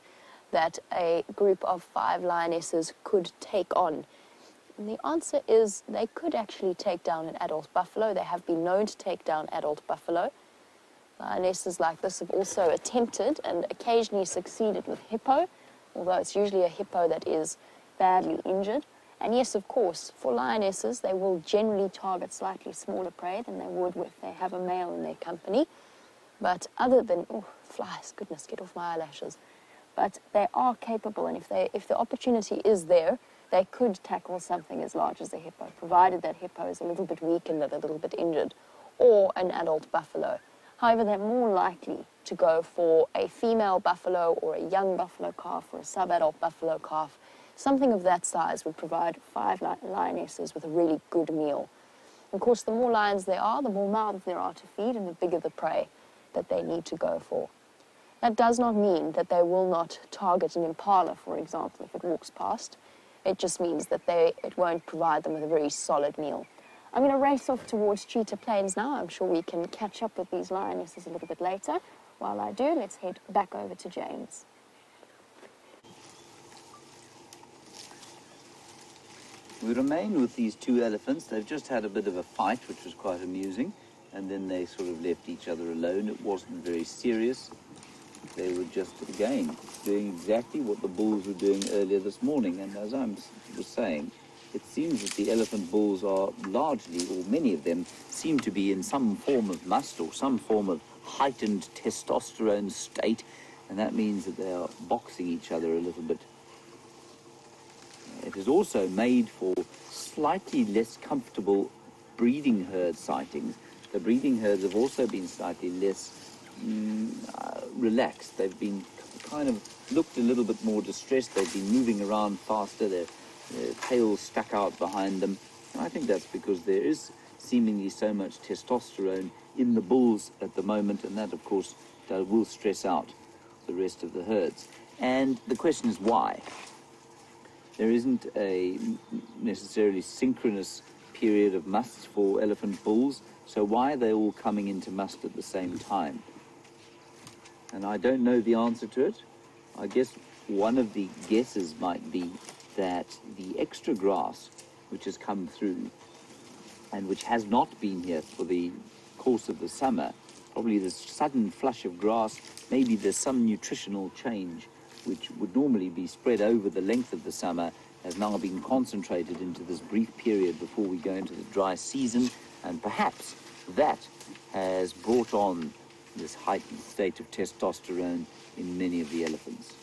that a group of 5 lionesses could take on. And the answer is they could actually take down an adult buffalo. They have been known to take down adult buffalo. Lionesses like this have also attempted and occasionally succeeded with hippo, although it's usually a hippo that is badly injured. And yes, of course, for lionesses, they will generally target slightly smaller prey than they would if they have a male in their company. But other than, oh, flies, goodness, get off my eyelashes. But they are capable, and if the opportunity is there, they could tackle something as large as a hippo, provided that hippo is a little bit weak and a little bit injured, or an adult buffalo. However, they're more likely to go for a female buffalo or a young buffalo calf or a sub-adult buffalo calf. Something of that size would provide 5 lionesses with a really good meal. Of course, the more lions there are, the more mouths there are to feed, and the bigger the prey that they need to go for. That does not mean that they will not target an impala, for example, if it walks past. It just means that it won't provide them with a very solid meal. I'm going to race off towards Cheetah Plains now. I'm sure we can catch up with these lionesses a little bit later. While I do, let's head back over to James. We remain with these 2 elephants. They've just had a bit of a fight, which was quite amusing, and then they sort of left each other alone. It wasn't very serious. They were just, again, doing exactly what the bulls were doing earlier this morning. And as I was saying, it seems that the elephant bulls are largely, or many of them, seem to be in some form of must or some form of heightened testosterone state, and that means that they are boxing each other a little bit. It is also made for slightly less comfortable breeding herd sightings. The breeding herds have also been slightly less relaxed. They've been kind of looked a little bit more distressed. They've been moving around faster. Their tails stuck out behind them. And I think that's because there is seemingly so much testosterone in the bulls at the moment, and that, of course, will stress out the rest of the herds. And the question is why? There isn't a necessarily synchronous period of musts for elephant bulls, so why are they all coming into must at the same time? And I don't know the answer to it. I guess one of the guesses might be that the extra grass which has come through and which has not been here for the course of the summer, probably this sudden flush of grass, maybe there's some nutritional change which would normally be spread over the length of the summer, has now been concentrated into this brief period before we go into the dry season, and perhaps that has brought on this heightened state of testosterone in many of the elephants.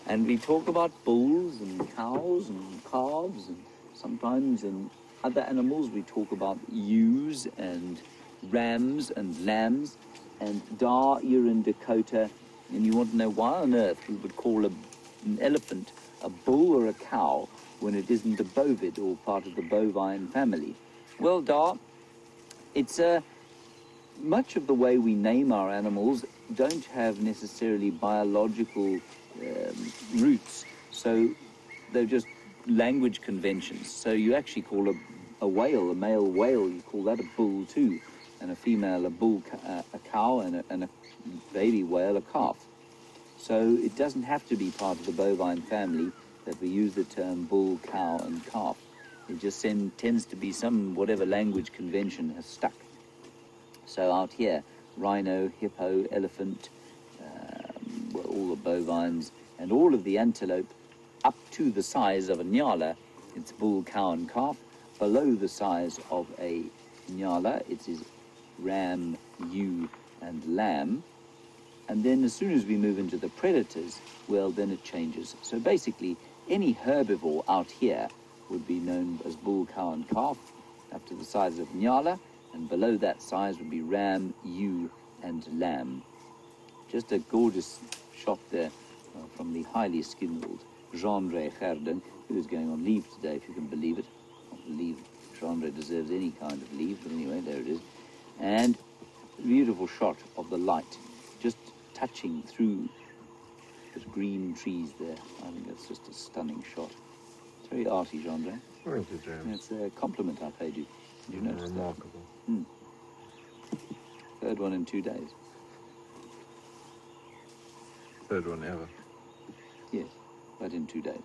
And we talk about bulls and cows and calves, and sometimes in other animals we talk about ewes and rams and lambs. And you're in Dakota, and you want to know why on earth we would call an elephant a bull or a cow when it isn't a bovid or part of the bovine family. Well, it's much of the way we name our animals don't have necessarily biological roots, so they're just language conventions. So you actually call a whale, a male whale, you call that a bull too, and a female a bull, a cow, and a baby whale a calf. So it doesn't have to be part of the bovine family that we use the term bull, cow, and calf. It just tends to be some whatever language convention has stuck. So out here, rhino, hippo, elephant, all the bovines, and all of the antelope up to the size of a nyala, it's bull, cow, and calf. Below the size of a nyala, it is ram, ewe, and lamb. And then as soon as we move into the predators, well, then it changes. So basically, any herbivore out here would be known as bull, cow, and calf, up to the size of nyala, and below that size would be ram, ewe, and lamb. Just a gorgeous shot there from the highly skilled Jeandre, who is going on leave today, if you can believe it. I don't believe Jeandre deserves any kind of leave, but anyway, there it is. And a beautiful shot of the light just touching through those green trees there. I think that's just a stunning shot. It's very arty, Jeandre. Thank you, James. It's a compliment I paid you. Did you notice Remarkable. that? Third one in 2 days. Third one ever. Yes, but in 2 days.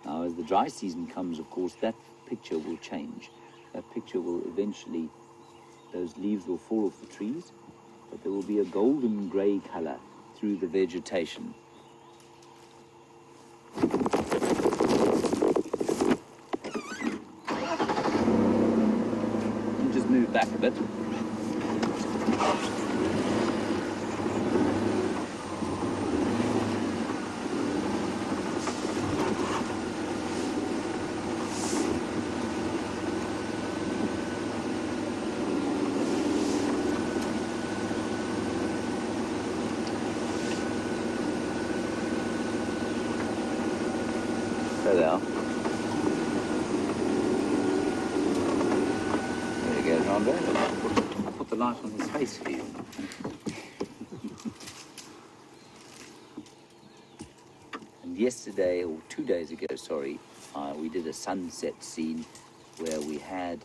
Now, as the dry season comes, of course, that picture will change. That picture will eventually, those leaves will fall off the trees, but there will be a golden grey colour through the vegetation. And just move back a bit. There they are. There you go, Jeandre. I put the light on his face for you. And yesterday, or 2 days ago, sorry, we did a sunset scene where we had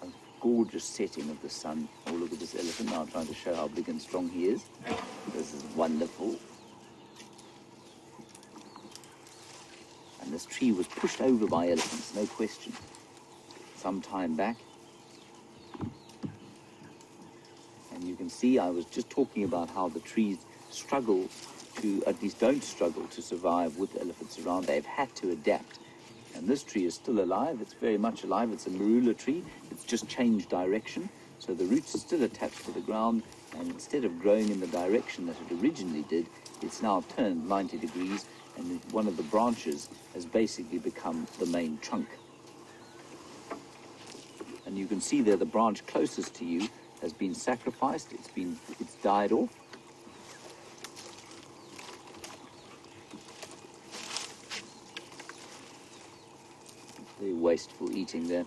a gorgeous setting of the sun. Oh, look at this elephant now, trying to show how big and strong he is. This is wonderful. And this tree was pushed over by elephants, no question, some time back. And you can see I was just talking about how the trees struggle to, at least don't struggle to survive with elephants around. They've had to adapt. And this tree is still alive. It's very much alive. It's a marula tree. It's just changed direction. So the roots are still attached to the ground. And instead of growing in the direction that it originally did, it's now turned 90 degrees. And one of the branches has basically become the main trunk. And you can see there the branch closest to you has been sacrificed. It's died off. Very wasteful eating there.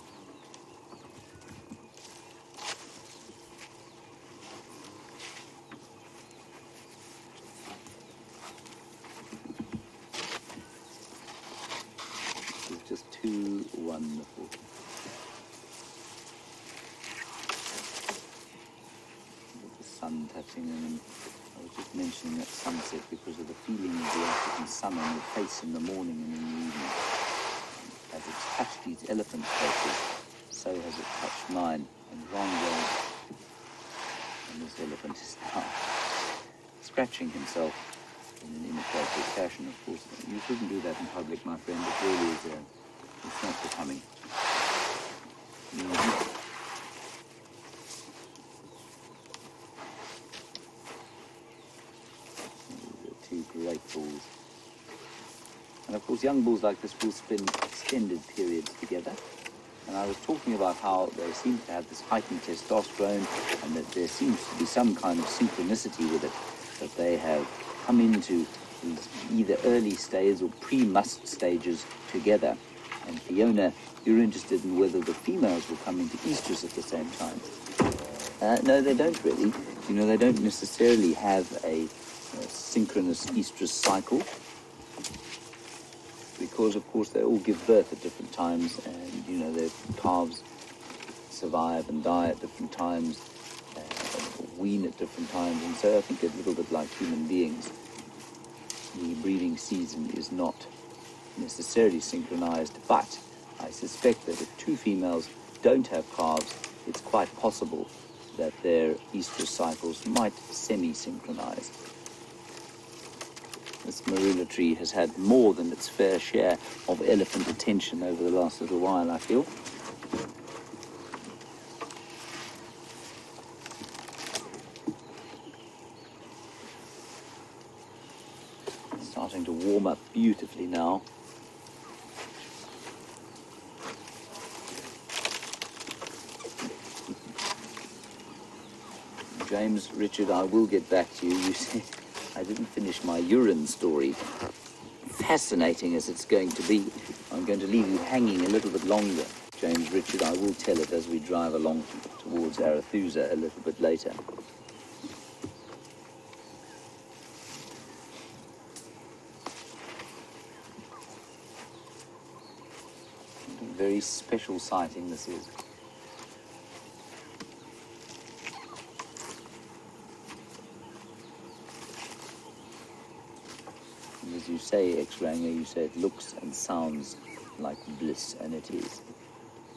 Just too wonderful. With the sun touching them. I was just mentioning that sunset because of the feeling of the African sun on your face in the morning and in the evening. As it's touched these elephant faces, so has it touched mine. And Jeandre, and this elephant is now scratching himself in an inappropriate fashion, of course. You shouldn't do that in public, my friend. It really is it's not becoming. Mm-hmm. These are two great bulls. And of course, young bulls like this will spend extended periods together. And I was talking about how they seem to have this heightened testosterone and that there seems to be some kind of synchronicity with it, that they have come into these either early stages or pre-must stages together. And Fiona, you're interested in whether the females will come into estrus at the same time. No, they don't really. You know, they don't necessarily have a synchronous estrus cycle because, of course, they all give birth at different times and, you know, their calves survive and die at different times, wean at different times. And so I think a little bit like human beings, the breeding season is not necessarily synchronized, but I suspect that if two females don't have calves, it's quite possible that their estrus cycles might semi-synchronize. This marula tree has had more than its fair share of elephant attention over the last little while, I feel. It's starting to warm up beautifully now. James, Richard, I will get back to you. You said I didn't finish my urine story. Fascinating as it's going to be. I'm going to leave you hanging a little bit longer. James, Richard, I will tell it as we drive along towards Arathusa a little bit later. A very special sighting this is. And as you say, X-Ranger, you say it looks and sounds like bliss, and it is.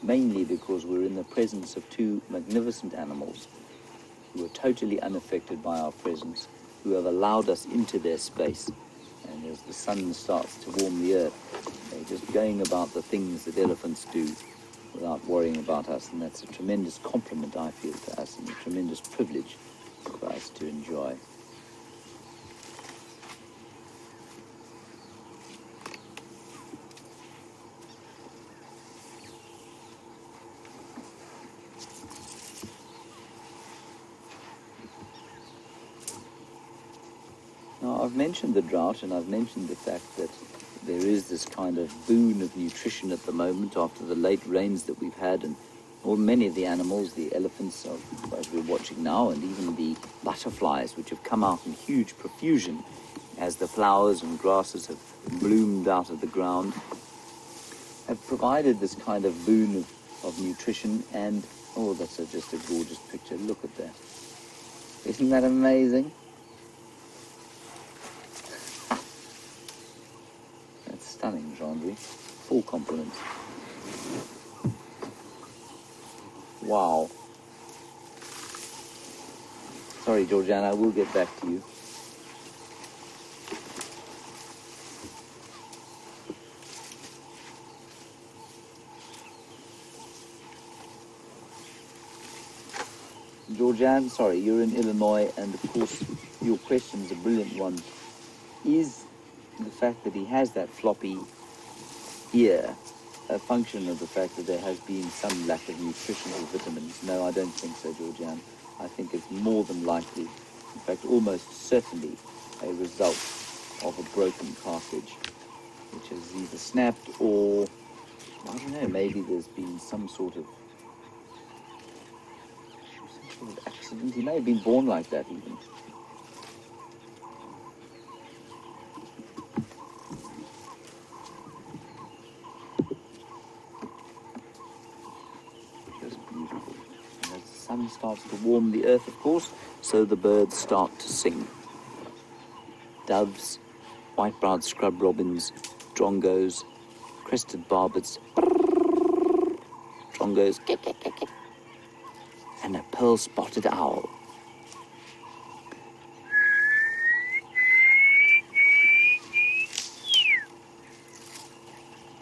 Mainly because we're in the presence of two magnificent animals who are totally unaffected by our presence, who have allowed us into their space. And as the sun starts to warm the earth, they're just going about the things that elephants do without worrying about us. And that's a tremendous compliment, I feel, to us, and a tremendous privilege for us to enjoy. Now, I've mentioned the drought, and I've mentioned the fact that there is this kind of boon of nutrition at the moment after the late rains that we've had, and many of the animals, the elephants, as we're watching now, and even the butterflies, which have come out in huge profusion as the flowers and grasses have bloomed out of the ground, have provided this kind of boon of nutrition. And, oh, that's just a gorgeous picture. Look at that. Isn't that amazing? Stunning, Jeandre. Full compliments. Wow. Sorry, Georgiana, I will get back to you. Georgiana, sorry, you're in Illinois, and of course your question's a brilliant one. Is the fact that he has that floppy ear a function of the fact that there has been some lack of nutritional vitamins? No, I don't think so, Georgiana. I think it's more than likely, in fact almost certainly, a result of a broken cartilage, which has either snapped or, I don't know, maybe there's been some sort of accident. He may have been born like that even. Sun starts to warm the earth, of course, so the birds start to sing. Doves, white-browed scrub robins, drongos, crested barbets, drongos, and a pearl-spotted owl.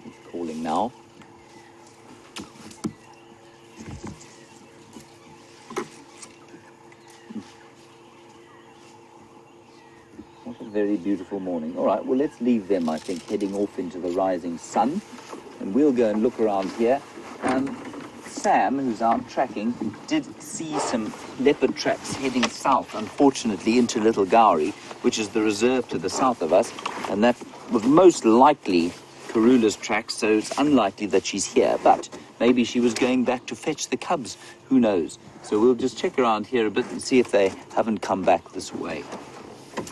He's calling now. Very beautiful morning. All right, well, let's leave them, I think, heading off into the rising sun, and we'll go and look around here. Sam, who's out tracking, did see some leopard tracks heading south, unfortunately, into Little Gowrie, which is the reserve to the south of us, and that was most likely Karula's tracks, so it's unlikely that she's here, but maybe she was going back to fetch the cubs. Who knows? So we'll just check around here a bit and see if they haven't come back this way.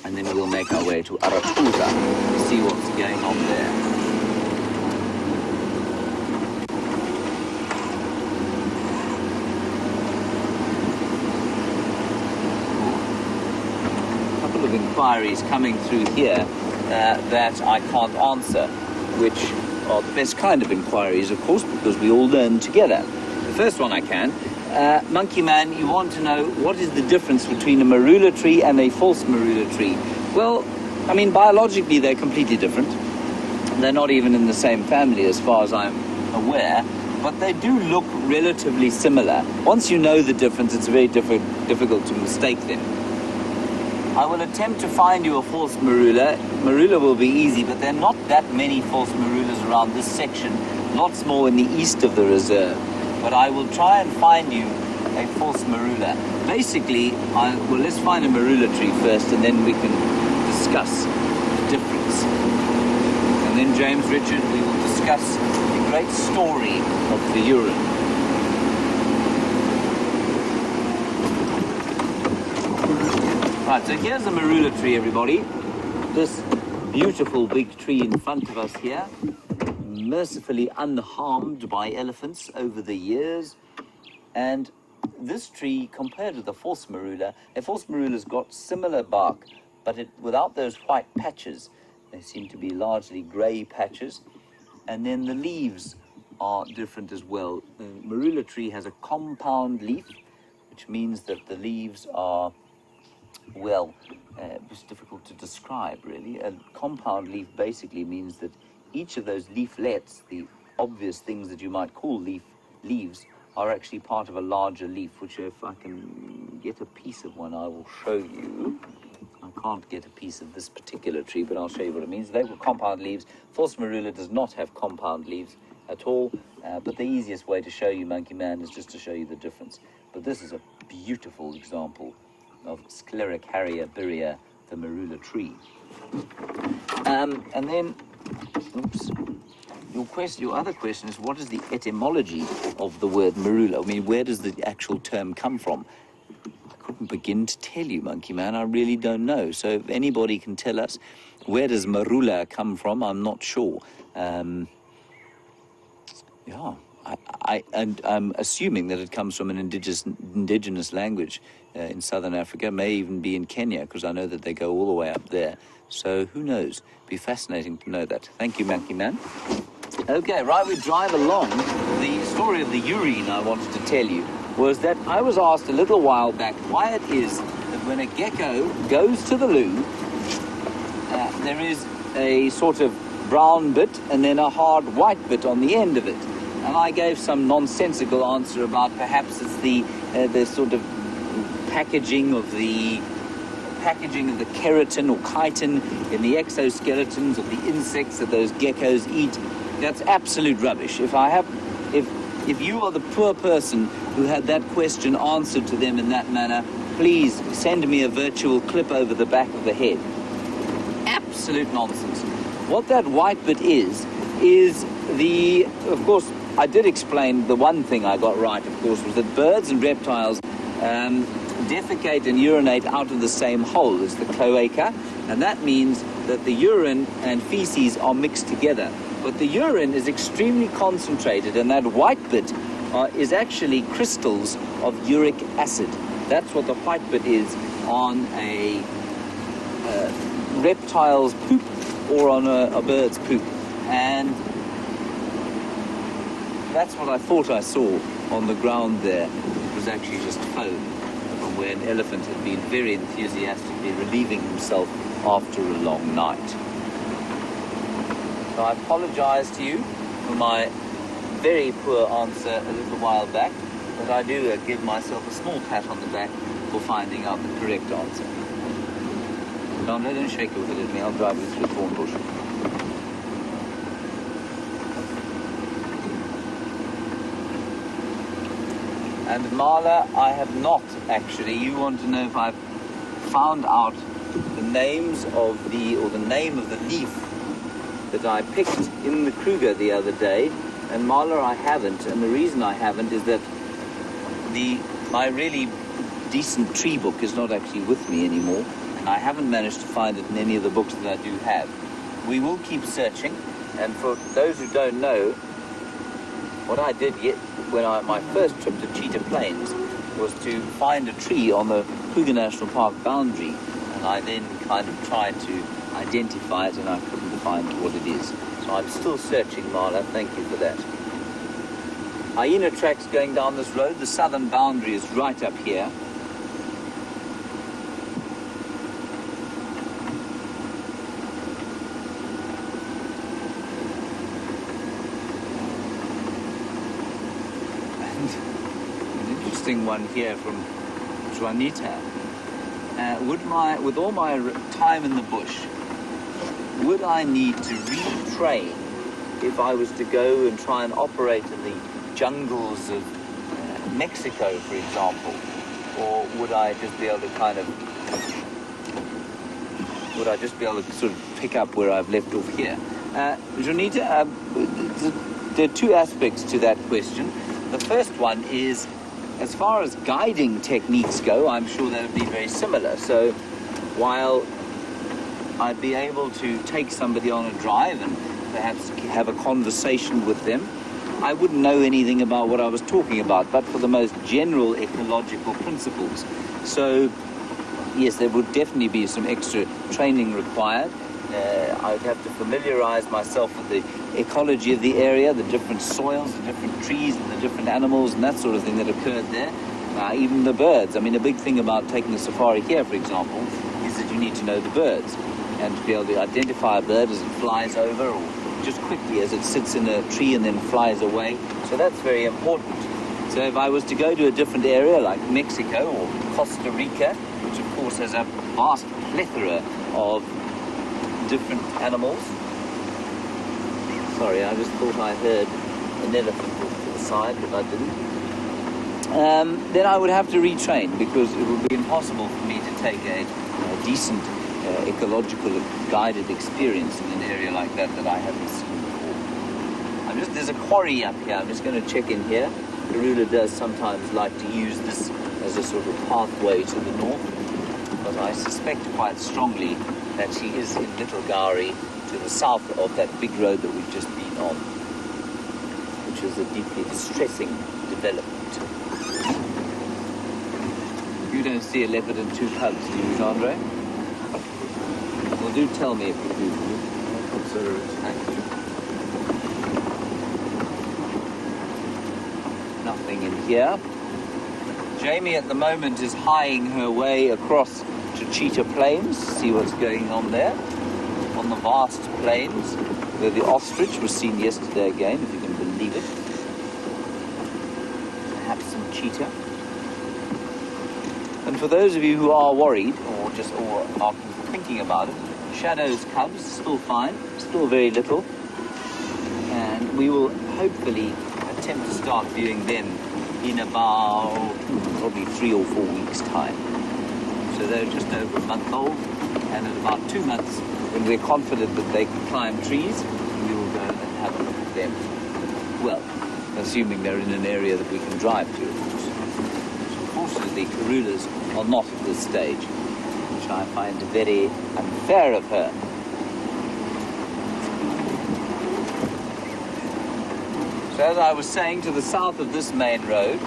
And then we'll make our way to Arathusa to see what's going on there. A couple of inquiries coming through here that I can't answer, which are the best kind of inquiries, of course, because we all learn together. The first one I can. Monkey Man, you want to know what is the difference between a marula tree and a false marula tree? Well, I mean, biologically they're completely different. They're not even in the same family as far as I'm aware, but they do look relatively similar. Once you know the difference, it's very difficult to mistake them. I will attempt to find you a false marula. Marula will be easy, but there are not that many false marulas around this section. Lots more in the east of the reserve. But I will try and find you a false marula. Basically, well, let's find a marula tree first, and then we can discuss the difference. And then, James Richard, we will discuss the great story of the urine. Right, so here's a marula tree, everybody. This beautiful big tree in front of us here, mercifully unharmed by elephants over the years. And this tree, compared to the false marula, a false marula's got similar bark, but without those white patches. They seem to be largely grey patches. And then the leaves are different as well. The marula tree has a compound leaf, which means that the leaves are, well, it's difficult to describe, really. A compound leaf basically means that each of those leaflets, the obvious things that you might call leaves, are actually part of a larger leaf, which if I can get a piece of one, I will show you. I can't get a piece of this particular tree, but I'll show you what it means. They've got compound leaves. False marula does not have compound leaves at all, but the easiest way to show you, Monkey Man, is just to show you the difference. But this is a beautiful example of Scleracariae birrea, the marula tree. And then, oops, your other question is, what is the etymology of the word marula? I mean, where does the actual term come from? I couldn't begin to tell you, Monkey Man. I really don't know. So if anybody can tell us, where does marula come from? I'm not sure. Yeah. And I'm assuming that it comes from an indigenous language in southern Africa, may even be in Kenya, because I know that they go all the way up there. So who knows? Be fascinating to know that. Thank you, Monkey Man. Okay, right, we drive along. The story of the urine I wanted to tell you was that I was asked a little while back why it is that when a gecko goes to the loo, there is a sort of brown bit and then a hard white bit on the end of it. And I gave some nonsensical answer about perhaps it's the sort of packaging of the keratin or chitin in the exoskeletons of the insects that those geckos eat. That's absolute rubbish. If you are the poor person who had that question answered to them in that manner, please send me a virtual clip over the back of the head. Absolute nonsense. What that white bit is the, of course, I did explain the one thing I got right, of course, was that birds and reptiles defecate and urinate out of the same hole as the cloaca, and that means that the urine and feces are mixed together. But the urine is extremely concentrated, and that white bit is actually crystals of uric acid. That's what the white bit is on a reptile's poop or on a bird's poop. And that's what I thought I saw on the ground there. It was actually just foam from where an elephant had been very enthusiastically relieving himself after a long night. So I apologize to you for my very poor answer a little while back, but I do give myself a small pat on the back for finding out the correct answer. Jeandre, don't shake your head at me, I'll drive you through the thorn bush. And Marla, I have not actually. You want to know if I've found out the names of the name of the leaf that I picked in the Kruger the other day. And Marla, I haven't. And the reason I haven't is that my really decent tree book is not actually with me anymore. And I haven't managed to find it in any of the books that I do have. We will keep searching. And for those who don't know, what I did when my first trip to Cheetah Plains was to find a tree on the Kruger National Park boundary, and I then kind of tried to identify it, and I couldn't find what it is. So I'm still searching, Marla. Thank you for that. Hyena tracks going down this road. The southern boundary is right up here. One here from Juanita. With all my time in the bush, would I need to retrain if I was to go and try and operate in the jungles of Mexico, for example? Or would I just be able to sort of pick up where I've left off here? Jeandre, there are two aspects to that question. The first one is, as far as guiding techniques go, I'm sure that would be very similar. So while I'd be able to take somebody on a drive and perhaps have a conversation with them, I wouldn't know anything about what I was talking about, but for the most general ecological principles. So yes, there would definitely be some extra training required. I would have to familiarize myself with the ecology of the area, the different soils, the different trees, and the different animals, and that sort of thing that occurred there. Even the birds. I mean, a big thing about taking a safari here, for example, is that you need to know the birds and to be able to identify a bird as it flies over or just quickly as it sits in a tree and then flies away. So that's very important. So if I was to go to a different area like Mexico or Costa Rica, which of course has a vast plethora of different animals. Sorry, I just thought I heard an elephant off to the side, but I didn't. Then I would have to retrain, because it would be impossible for me to take a decent ecological guided experience in an area like that I haven't seen before. There's a quarry up here. I'm just going to check in here. Karula does sometimes like to use this as a sort of pathway to the north, but I suspect quite strongly that she is in Little Gowrie to the south of that big road that we've just been on, which is a deeply distressing development. You don't see a leopard and two cubs, do you, Jeandre? Well, do tell me if you do. I'll consider it. Thank you. Nothing in here. Jamie at the moment is hieing her way across to Cheetah Plains, see what's going on there, on the vast plains, where the ostrich was seen yesterday again, if you can believe it. Perhaps some cheetah. And for those of you who are worried, or are thinking about it, Shadow's cubs, still fine, still very little, and we will hopefully attempt to start viewing them in about probably 3 or 4 weeks' time. So they're just over a month old, and in about 2 months, when we're confident that they can climb trees, we will go and have a look at them. Well, assuming they're in an area that we can drive to, of course. Unfortunately, Karulas are not at this stage, which I find very unfair of her. So as I was saying, to the south of this main road,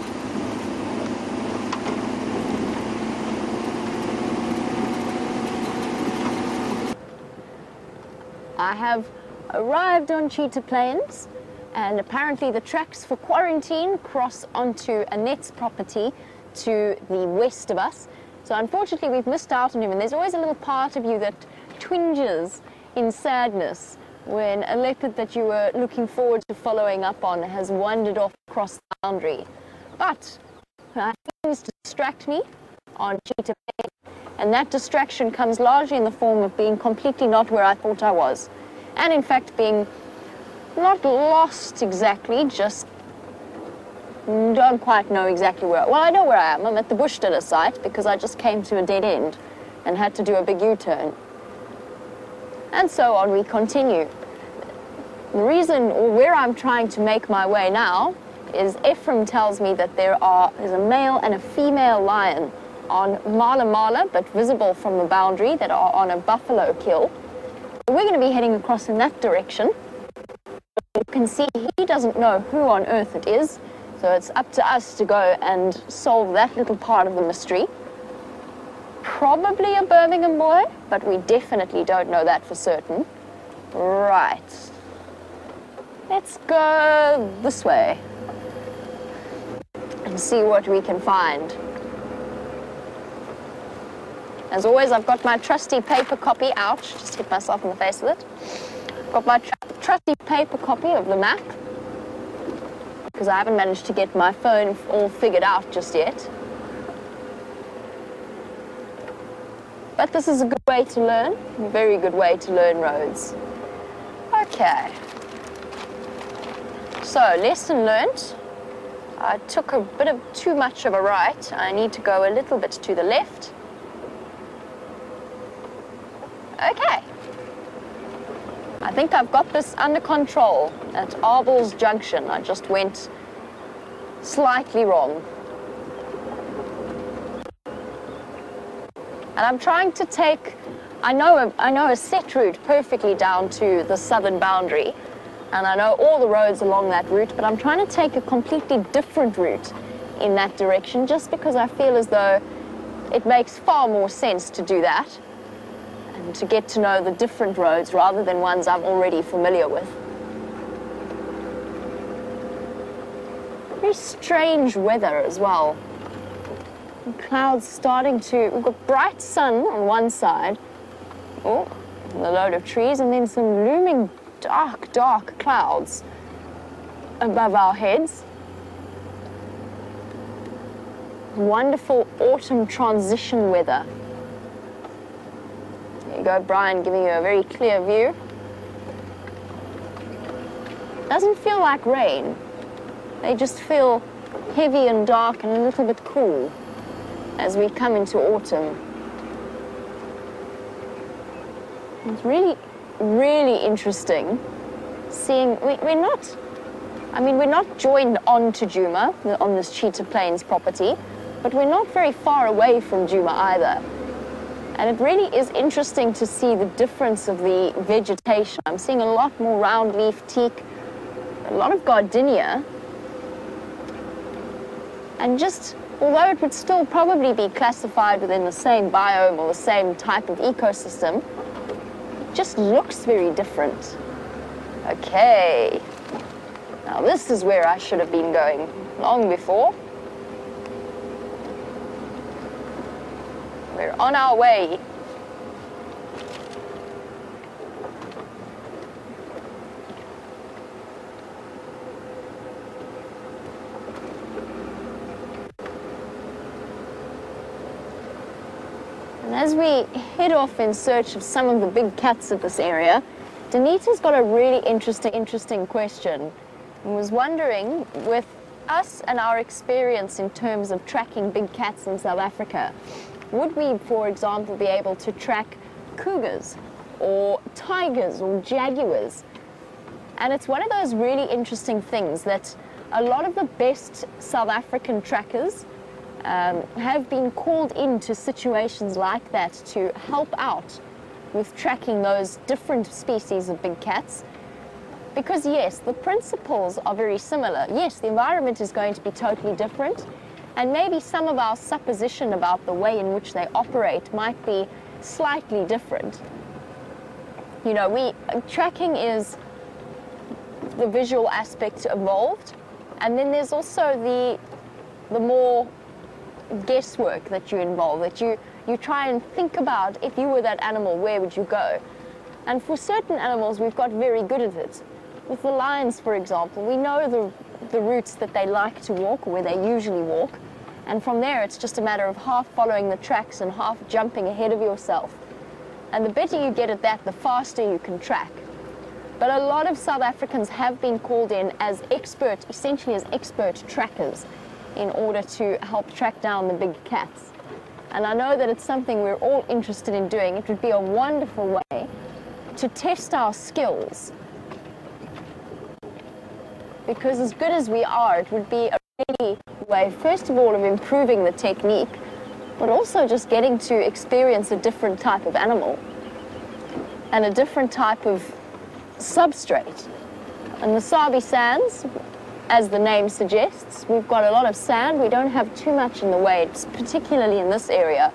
I have arrived on Cheetah Plains, and apparently the tracks for quarantine cross onto Annette's property to the west of us. So unfortunately we've missed out on him, and there's always a little part of you that twinges in sadness when a leopard that you were looking forward to following up on has wandered off across the boundary. But things distract me on Cheetah Plains, and that distraction comes largely in the form of being completely not where I thought I was. And in fact being not lost exactly, just don't quite know exactly where. Well, I know where I am. I'm at the Bushstiller site because I just came to a dead end and had to do a big U-turn. And so on we continue. The reason, or where I'm trying to make my way now, is Ephraim tells me that there's a male and a female lion on Mala Mala, but visible from the boundary, that are on a buffalo kill. We're going to be heading across in that direction. You can see he doesn't know who on earth it is, so it's up to us to go and solve that little part of the mystery. Probably a Birmingham boy, but we definitely don't know that for certain. Right. Let's go this way and see what we can find. As always, I've got my trusty paper copy. Ouch, just hit myself in the face with it. Got my trusty paper copy of the map, because I haven't managed to get my phone all figured out just yet. But this is a good way to learn, a very good way to learn roads. Okay. So, lesson learnt. I took a bit of too much of a right. I need to go a little bit to the left. Okay. I think I've got this under control at Arbel's Junction. I just went slightly wrong. And I'm trying to take, I know a set route perfectly down to the southern boundary, and I know all the roads along that route, but I'm trying to take a completely different route in that direction just because I feel as though it makes far more sense to do that and to get to know the different roads rather than ones I'm already familiar with. Very strange weather as well. The clouds starting to, we've got bright sun on one side, oh, and a load of trees, and then some looming dark, dark clouds above our heads. Wonderful autumn transition weather. There you go, Bryan, giving you a very clear view. Doesn't feel like rain. They just feel heavy and dark and a little bit cool as we come into autumn. It's really, really interesting seeing, we're not joined on to Djuma, on this Cheetah Plains property, but we're not very far away from Djuma either. And it really is interesting to see the difference of the vegetation. I'm seeing a lot more round leaf teak, a lot of gardenia, and just, although it would still probably be classified within the same biome or the same type of ecosystem, it just looks very different. Okay, now this is where I should have been going long before. We're on our way. And as we head off in search of some of the big cats of this area, Danita's got a really interesting question and was wondering, with us and our experience in terms of tracking big cats in South Africa, would we, for example, be able to track cougars or tigers or jaguars? And it's one of those really interesting things that a lot of the best South African trackers have been called into situations like that to help out with tracking those different species of big cats. Because yes, the principles are very similar. Yes, the environment is going to be totally different, and maybe some of our supposition about the way in which they operate might be slightly different. You know, tracking is the visual aspect involved, and then there's also the more guesswork that you involve, that you try and think about, if you were that animal, where would you go? And for certain animals, we've got very good at it. With the lions, for example, we know the routes that they like to walk, or where they usually walk, and from there it's just a matter of half following the tracks and half jumping ahead of yourself. And the better you get at that, the faster you can track. But a lot of South Africans have been called in as essentially as expert trackers, in order to help track down the big cats. And I know that it's something we're all interested in doing. It would be a wonderful way to test our skills. Because as good as we are, it would be a really way, first of all, of improving the technique, but also just getting to experience a different type of animal and a different type of substrate. And the Sabi Sands, as the name suggests, we've got a lot of sand. We don't have too much in the way, particularly in this area,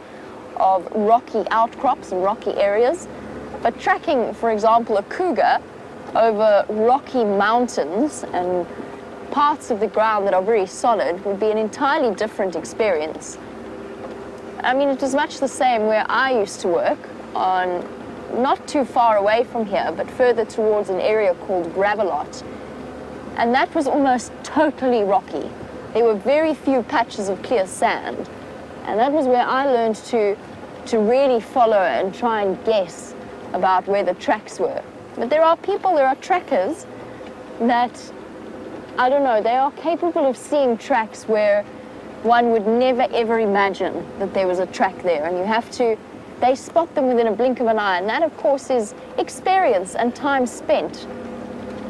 of rocky outcrops and rocky areas. But tracking, for example, a cougar over rocky mountains and parts of the ground that are very solid would be an entirely different experience. I mean, it was much the same where I used to work on, not too far away from here, but further towards an area called Gravelot. And that was almost totally rocky. There were very few patches of clear sand. And that was where I learned to really follow and try and guess about where the tracks were. But there are trackers that I don't know, they are capable of seeing tracks where one would never ever imagine that there was a track there, and you have to, they spot them within a blink of an eye, and that of course is experience and time spent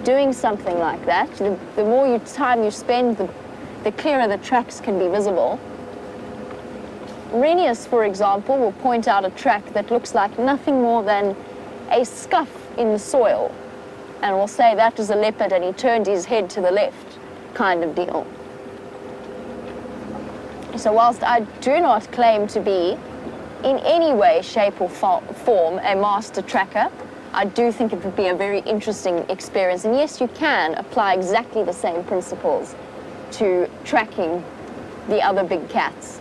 doing something like that. The more time you spend, the clearer the tracks can be visible. Renius, for example, will point out a track that looks like nothing more than a scuff in the soil, and will say that was a leopard and he turned his head to the left, kind of deal. So whilst I do not claim to be in any way, shape or form a master tracker, I do think it would be a very interesting experience. And yes, you can apply exactly the same principles to tracking the other big cats.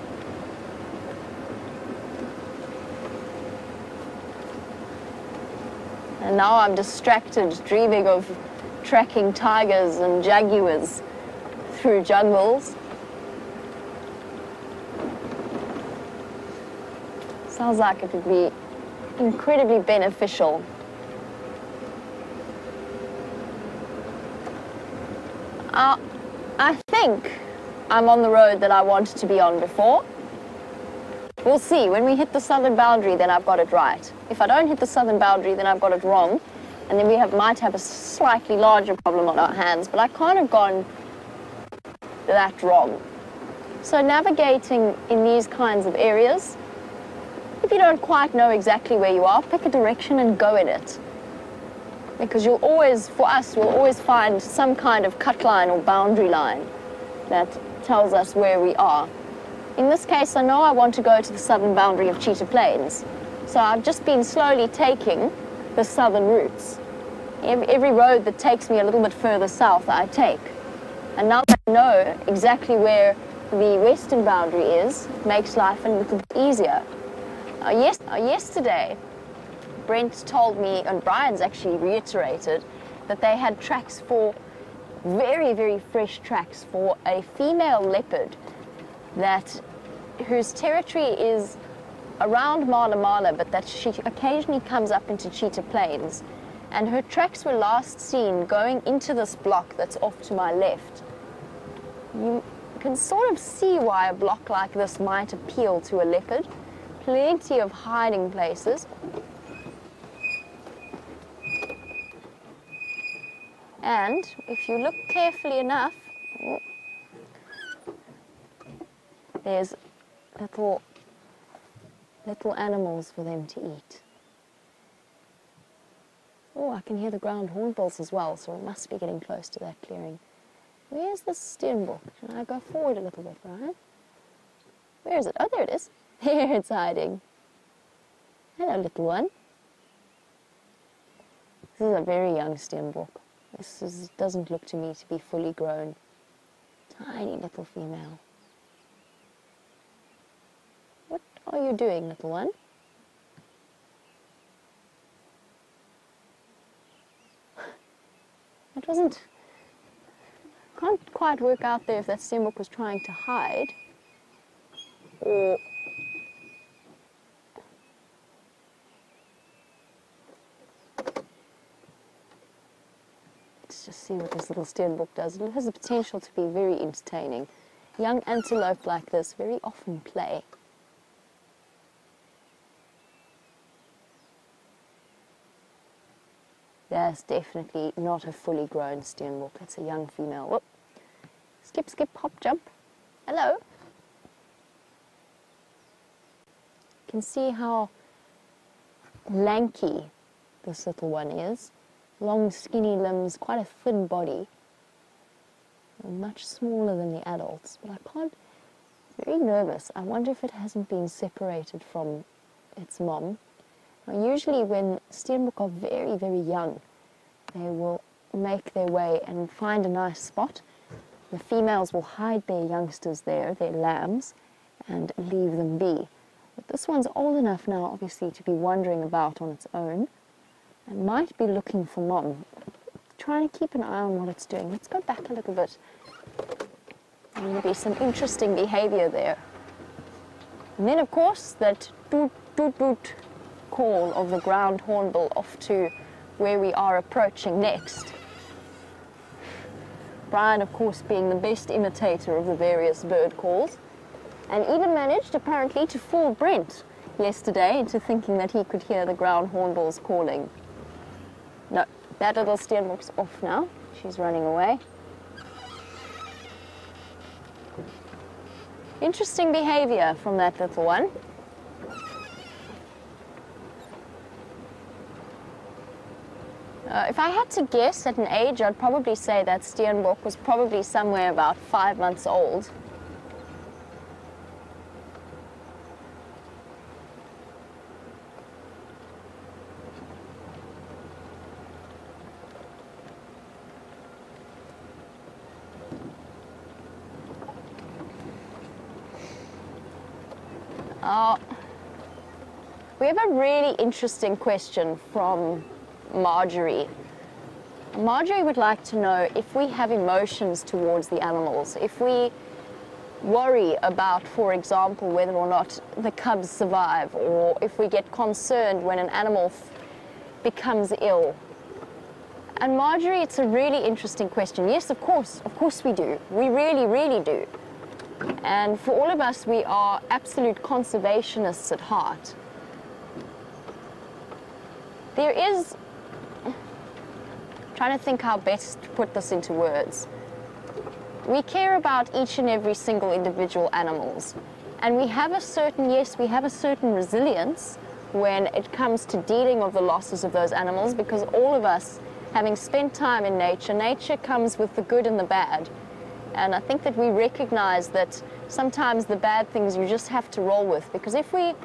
And now I'm distracted, dreaming of tracking tigers and jaguars through jungles. Sounds like it would be incredibly beneficial. I think I'm on the road that I wanted to be on before. We'll see. When we hit the southern boundary, then I've got it right. If I don't hit the southern boundary, then I've got it wrong. And then we might have a slightly larger problem on our hands, but I can't have gone that wrong. So navigating in these kinds of areas, if you don't quite know exactly where you are, pick a direction and go in it. Because you'll always, for us, we'll always find some kind of cut line or boundary line that tells us where we are. In this case, I know I want to go to the southern boundary of Cheetah Plains. So I've just been slowly taking the southern routes. Every road that takes me a little bit further south, I take. And now that I know exactly where the western boundary is, it makes life a little bit easier. Yesterday, Brent told me, and Bryan's actually reiterated, that they had tracks for, very, very fresh tracks for a female leopard whose territory is around Mala Mala, but that she occasionally comes up into Cheetah Plains. And her tracks were last seen going into this block that's off to my left. You can sort of see why a block like this might appeal to a leopard. Plenty of hiding places. And if you look carefully enough, there's little animals for them to eat. Oh, I can hear the ground hornbills as well, so we must be getting close to that clearing. Where's the steenbok? Can I go forward a little bit, Bryan? Where is it? Oh, there it is. There it's hiding. Hello, little one. This is a very young steenbok. This doesn't look to me to be fully grown. Tiny little female. What are you doing, little one? It wasn't... Can't quite work out there if that steenbok was trying to hide or... Let's just see what this little steenbok does. It has the potential to be very entertaining. Young antelope like this very often play. That's definitely not a fully grown steenbok. That's a young female. Whoop. Skip, skip, hop, jump. Hello. You can see how lanky this little one is. Long, skinny limbs, quite a thin body. Much smaller than the adults, but I can't... Very nervous. I wonder if it hasn't been separated from its mom. Now, usually when steenbok are very, very young, they will make their way and find a nice spot. The females will hide their youngsters there, their lambs, and leave them be. But this one's old enough now, obviously, to be wandering about on its own, and might be looking for mom. Trying to keep an eye on what it's doing. Let's go back a little bit. There will be some interesting behavior there. And then, of course, that doot, doot, doot call of the ground hornbill off to where we are approaching next. Bryan, of course, being the best imitator of the various bird calls, and even managed, apparently, to fool Brent yesterday into thinking that he could hear the ground hornbills calling. No, that little steenbok's off now. She's running away. Interesting behavior from that little one. If I had to guess at an age, I'd probably say that steenbok was probably somewhere about 5 months old. We have a really interesting question from Marjorie. Marjorie would like to know if we have emotions towards the animals, if we worry about, for example, whether or not the cubs survive, or if we get concerned when an animal becomes ill. And Marjorie, it's a really interesting question. Yes, of course we do. We really, really do. And for all of us, we are absolute conservationists at heart. There is, trying to think how best to put this into words. We care about each and every single individual animals. And we have a certain, yes, we have a certain resilience when it comes to dealing with the losses of those animals, because all of us, having spent time in nature, nature comes with the good and the bad. And I think that we recognize that sometimes the bad things you just have to roll with, because if we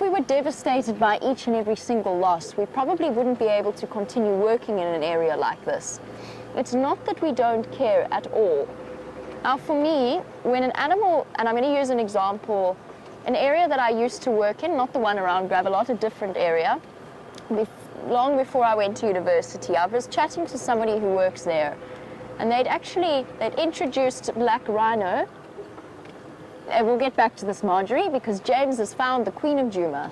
were devastated by each and every single loss, we probably wouldn't be able to continue working in an area like this. It's not that we don't care at all. Now for me, when an animal, and I'm going to use an example, an area that I used to work in, not the one around Gravelot, a different area, long before I went to university, I was chatting to somebody who works there, and they'd introduced black rhino. We'll get back to this, Marjorie, because James has found the Queen of Jeandre.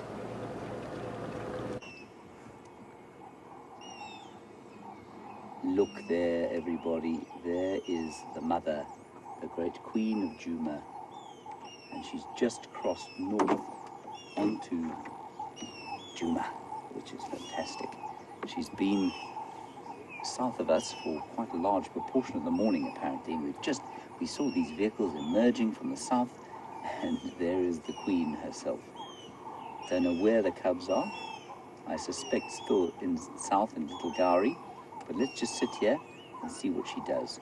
Look there, everybody. There is the mother, the great Queen of Jeandre. And she's just crossed north onto Jeandre, which is fantastic. She's been south of us for quite a large proportion of the morning, apparently, and we saw these vehicles emerging from the south, and there is the Queen herself. Don't know where the cubs are. I suspect still in south in Little Gowrie, but let's just sit here and see what she does.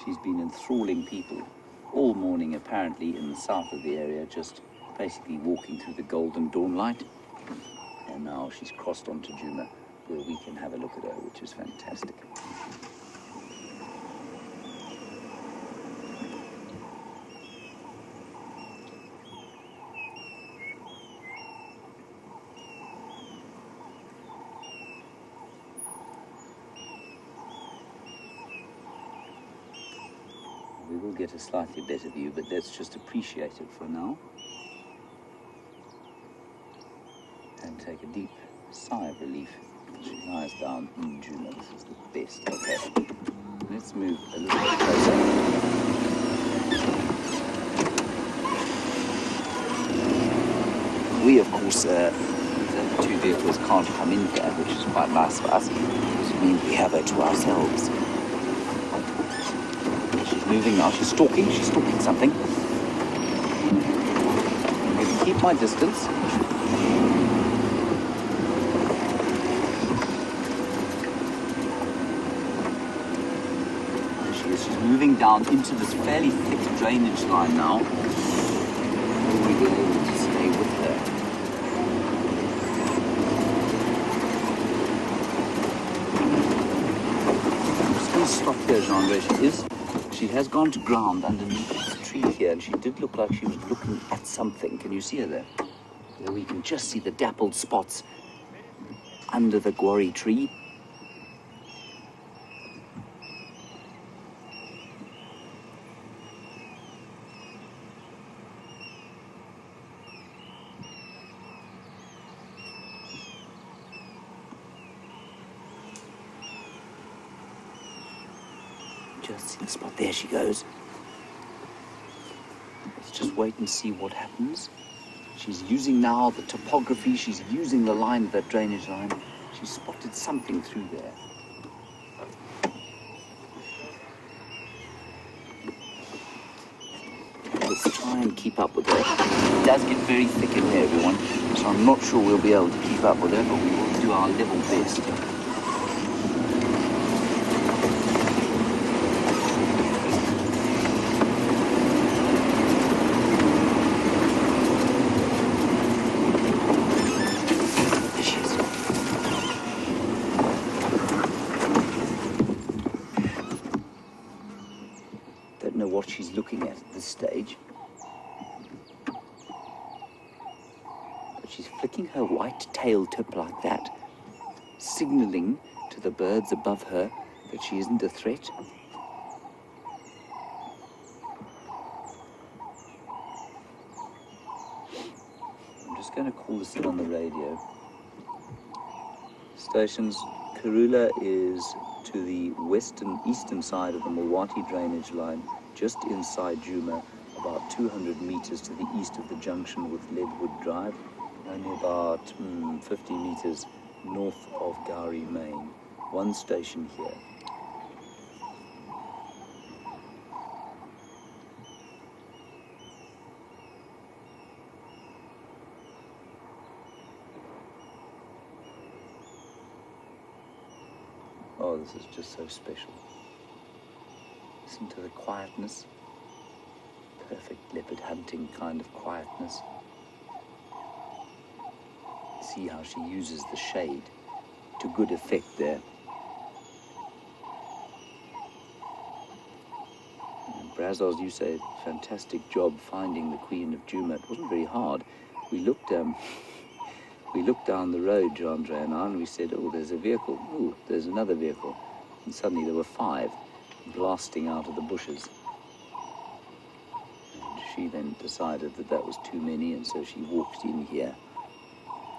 She's been enthralling people all morning, apparently, in the south of the area, just basically walking through the golden dawn light, and now she's crossed onto Jeandre, where we can have a look at her, which is fantastic. We will get a slightly better view, but let's just appreciate it for now. And take a deep sigh of relief. She lies down in Jeandre. This is the best. Okay. Let's move a little bit closer. We, of course, the two vehicles can't come in here, which is quite nice for us. It means we have her to ourselves. She's moving now. She's stalking something. I'm going to keep my distance. She's moving down into this fairly thick drainage line now. We'll be able to stay with her. I'm just going to stop here, Jeandre. She has gone to ground underneath the tree here, and she did look like she was looking at something. Can you see her there? There we can just see the dappled spots under the guarri tree. just see the spot. There she goes. Let's just wait and see what happens. She's using now the topography. She's using the line, that drainage line. She's spotted something through there. Let's try and keep up with her. It does get very thick in here, everyone, so I'm not sure we'll be able to keep up with her, but we will do our level best. There she is. Don't know what she's looking at this stage. She's flicking her white tail tip like that, signaling to the birds above her that she isn't a threat. I'm just going to call this in on the radio. Stations, Karula is to the eastern side of the Mulwati drainage line, just inside Jeandre, about 200 meters to the east of the junction with Leadwood Drive. Only about 50 meters north of Gowrie, Main. One station here. Oh, this is just so special. Listen to the quietness. Perfect leopard hunting kind of quietness. See how she uses the shade to good effect there. And Brazos, you say, fantastic job finding the Queen of Jeandre. It wasn't very hard. We looked down the road, Jeandre and I, and we said, oh, there's a vehicle. Oh, there's another vehicle. And suddenly there were 5 blasting out of the bushes. And she then decided that that was too many, and so she walked in here.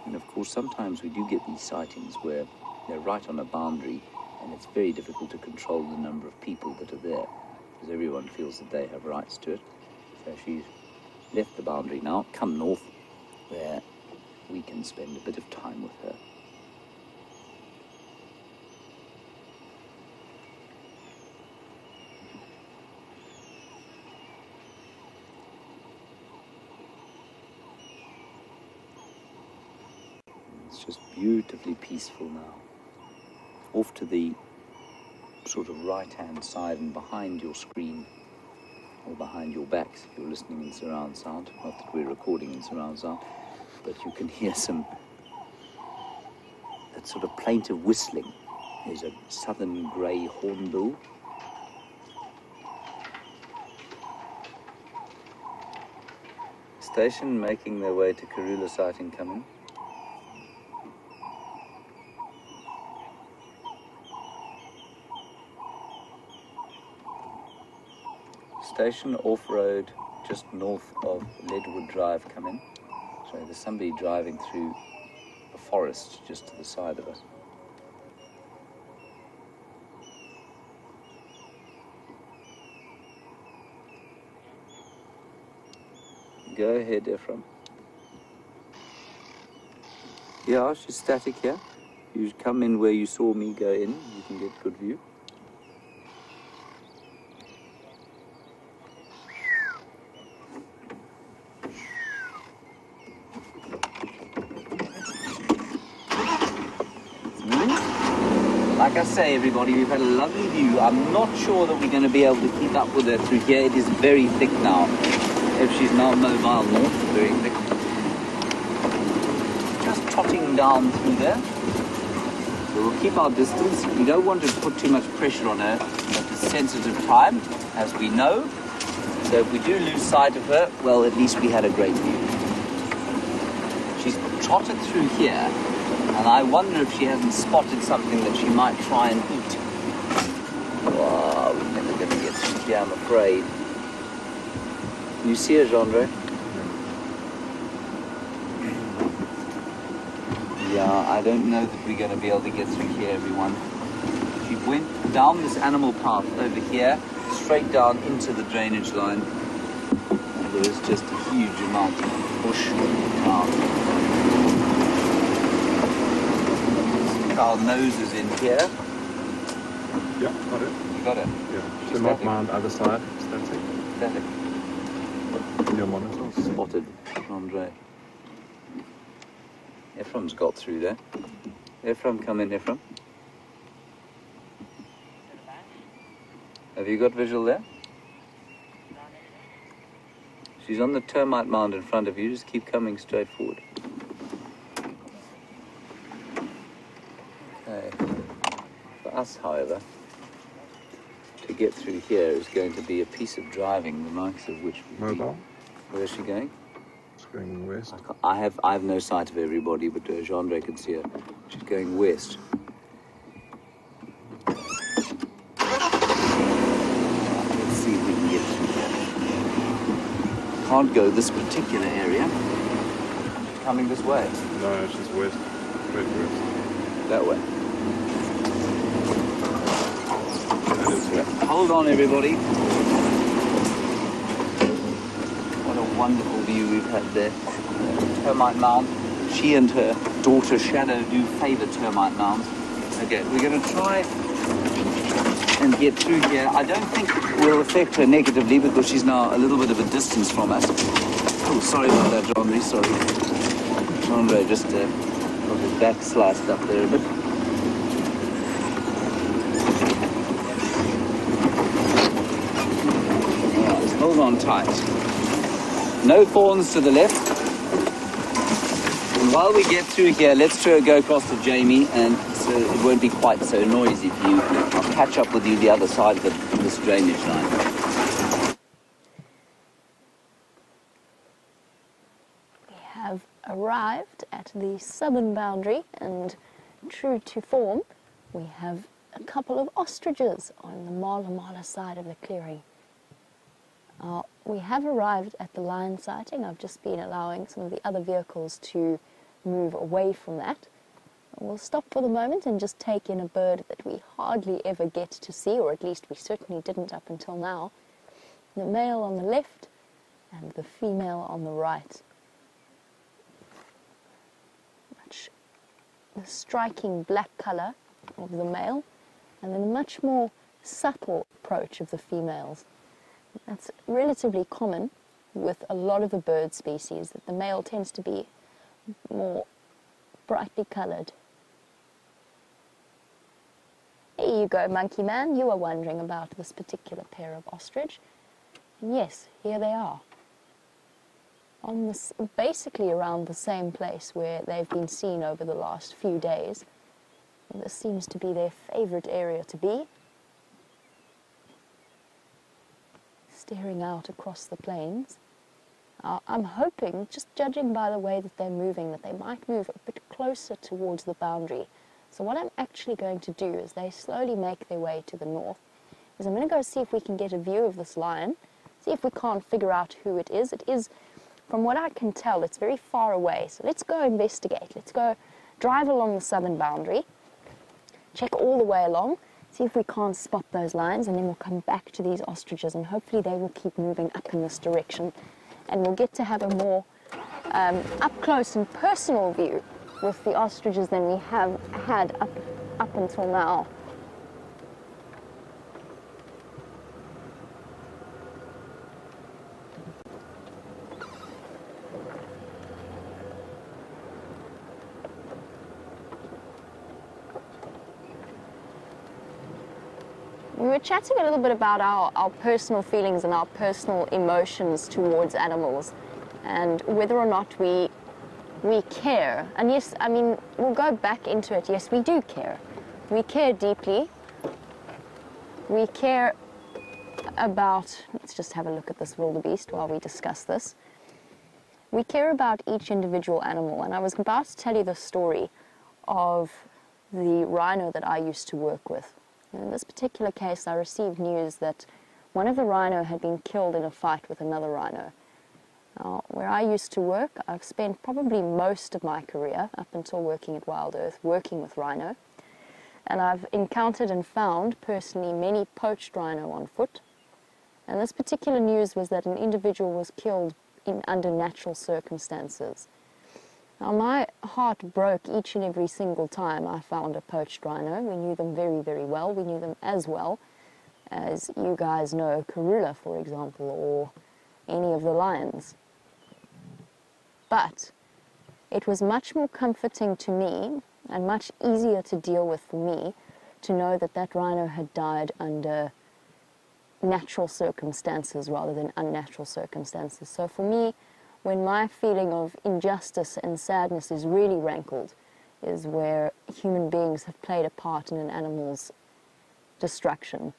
And of course, sometimes we do get these sightings where they're right on a boundary, and it's very difficult to control the number of people that are there, because everyone feels that they have rights to it. So she's left the boundary now, come north, where we can spend a bit of time with her. It's just beautifully peaceful now. Off to the sort of right-hand side and behind your screen, or behind your backs if you're listening in surround sound. Not that we're recording in surround sound, but you can hear that sort of plaintive whistling. There's a southern grey hornbill. Station making their way to Karula sighting coming. Station off-road just north of Leadwood Drive coming. So there's somebody driving through a forest just to the side of us. Go ahead, Ephraim. Yeah, she's static here. You come in where you saw me go in, you can get good view. Like I say, everybody, we've had a lovely view. I'm not sure that we're going to be able to keep up with her through here. It is very thick now. If she's now mobile north, very thick. Just trotting down through there. So we'll keep our distance. We don't want to put too much pressure on her at a sensitive time, as we know. So if we do lose sight of her, well, at least we had a great view. She's trotted through here. And I wonder if she hasn't spotted something that she might try and eat. Wow, we're never going to get through here, I'm afraid. You see her, Jeandre? Yeah, I don't know that we're going to be able to get through here, everyone. She went down this animal path over here, straight down into the drainage line. And there was just a huge amount of bush now. Some cow noses in here. Yeah, got it. You got it? Yeah. The mob mound other side. Static. Static. Your monitor. Spotted, Jeandre. Ephraim's got through there. Ephraim, come in, Ephraim. Have you got visual there? She's on the termite mound in front of you. Just keep coming straight forward. Okay. For us, however, to get through here is going to be a piece of driving, the likes of which... Mobile. Where is she going? It's going west. I have no sight of everybody, but Jeandre can see her. She's going west. Let's see if we can get through here. Can't go this particular area. She's coming this way. No, she's west. Straight west. That way. That is west. Hold on, everybody. What a wonderful view we've had there. Termite mound. She and her daughter Shadow do favour termite mounds. Okay, we're going to try and get through here. I don't think it will affect her negatively because she's now a little bit of a distance from us. Oh, sorry about that, Jeandre. Sorry. Jeandre just got his back sliced up there a bit. Alright, hold on tight. No thorns to the left. And while we get through here, let's go across to Jamie, and so it won't be quite so noisy for you. I'll catch up with you the other side of this drainage line. We have arrived at the southern boundary, and true to form, we have a couple of ostriches on the Mala side of the clearing. We have arrived at the lion sighting. I've just been allowing some of the other vehicles to move away from that. We'll stop for the moment and just take in a bird that we hardly ever get to see, or at least we certainly didn't up until now. The male on the left and the female on the right. The striking black colour of the male, and then a much more subtle approach of the females. That's relatively common with a lot of the bird species, that the male tends to be more brightly coloured. Here you go, monkey man. You are wondering about this particular pair of ostrich. And yes, here they are. On this, basically around the same place where they've been seen over the last few days. And this seems to be their favourite area to be. Staring out across the plains. I'm hoping, just judging by the way that they're moving, that they might move a bit closer towards the boundary. So what I'm actually going to do as they slowly make their way to the north is I'm going to go see if we can get a view of this lion, see if we can't figure out who it is. It is, from what I can tell, it's very far away. So let's go investigate. Let's go drive along the southern boundary, check all the way along, see if we can't spot those lions, and then we'll come back to these ostriches, and hopefully they will keep moving up in this direction, and we'll get to have a more up-close and personal view with the ostriches than we have had up until now. We were chatting a little bit about our personal feelings and our personal emotions towards animals, and whether or not we care. And yes, I mean, we'll go back into it. Yes, we do care. We care deeply. We care about, let's just have a look at this wildebeest while we discuss this. We care about each individual animal, and I was about to tell you the story of the rhino that I used to work with. In this particular case, I received news that one of the rhino had been killed in a fight with another rhino. Now, where I used to work, I've spent probably most of my career, up until working at WildEarth, working with rhino. And I've encountered and found, personally, many poached rhino on foot. And this particular news was that an individual was killed under natural circumstances. Now, my heart broke each and every single time I found a poached rhino. We knew them very, very well. We knew them as well as you guys know Karula, for example, or any of the lions. But it was much more comforting to me and much easier to deal with for me to know that that rhino had died under natural circumstances rather than unnatural circumstances. So for me, when my feeling of injustice and sadness is really rankled, is where human beings have played a part in an animal's destruction.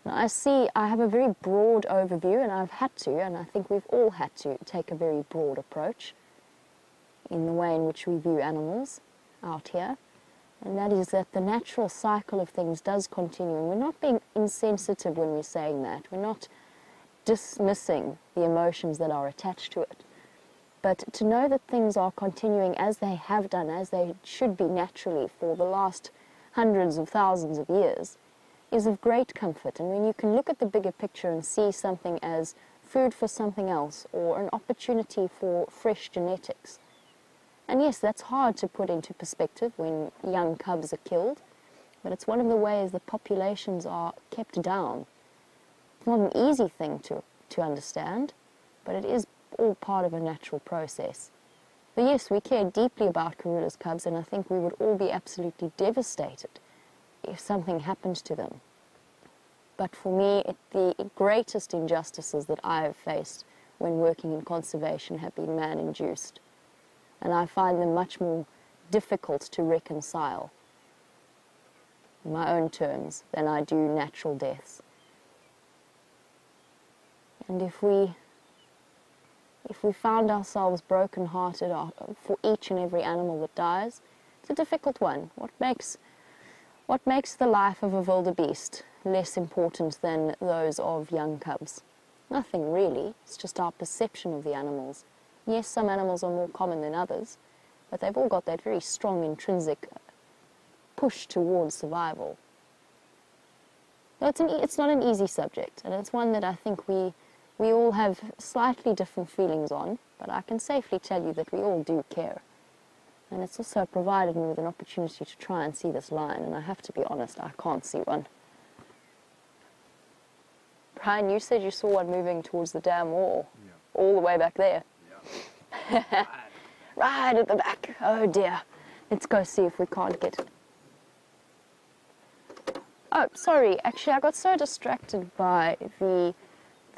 Now I have a very broad overview, and I've had to, and I think we've all had to take a very broad approach in the way in which we view animals out here. And that is that the natural cycle of things does continue. And we're not being insensitive when we're saying that. We're not dismissing the emotions that are attached to it. But to know that things are continuing as they have done, as they should be naturally for the last hundreds of thousands of years, is of great comfort. And when you can look at the bigger picture and see something as food for something else or an opportunity for fresh genetics. And yes, that's hard to put into perspective when young cubs are killed, but it's one of the ways the populations are kept down. It's not an easy thing to understand, but it is all part of a natural process. But yes, we care deeply about Karula's cubs, and I think we would all be absolutely devastated if something happened to them. But for me, the greatest injustices that I have faced when working in conservation have been man-induced. And I find them much more difficult to reconcile in my own terms than I do natural deaths. And if we found ourselves broken-hearted for each and every animal that dies, it's a difficult one. What makes the life of a wildebeest less important than those of young cubs? Nothing really. It's just our perception of the animals. Yes, some animals are more common than others, but they've all got that very strong intrinsic push towards survival. So it's not an easy subject, and it's one that I think we all have slightly different feelings on, but I can safely tell you that we all do care. And it's also provided me with an opportunity to try and see this lion, and I have to be honest, I can't see one. Bryan, you said you saw one moving towards the dam wall, all the way back there. Yeah. Right at the back. Oh dear. Let's go see if we can't get it. Oh, sorry. Actually, I got so distracted by the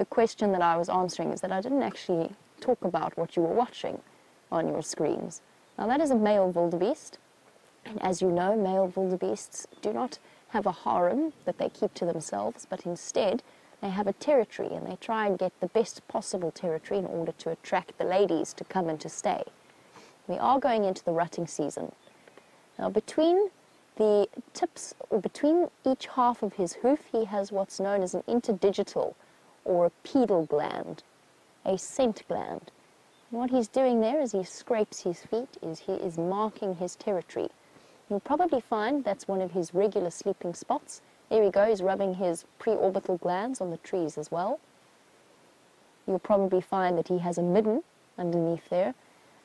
question that I was answering is that I didn't actually talk about what you were watching on your screens. Now, that is a male wildebeest. And as you know, male wildebeests do not have a harem that they keep to themselves, but instead they have a territory, and they try and get the best possible territory in order to attract the ladies to come and to stay. We are going into the rutting season. Now, between the tips, or between each half of his hoof, he has what's known as an interdigital, or a pedal gland, a scent gland. And what he's doing there as he scrapes his feet is he is marking his territory. You'll probably find that's one of his regular sleeping spots. There he goes, rubbing his preorbital glands on the trees as well. You'll probably find that he has a midden underneath there.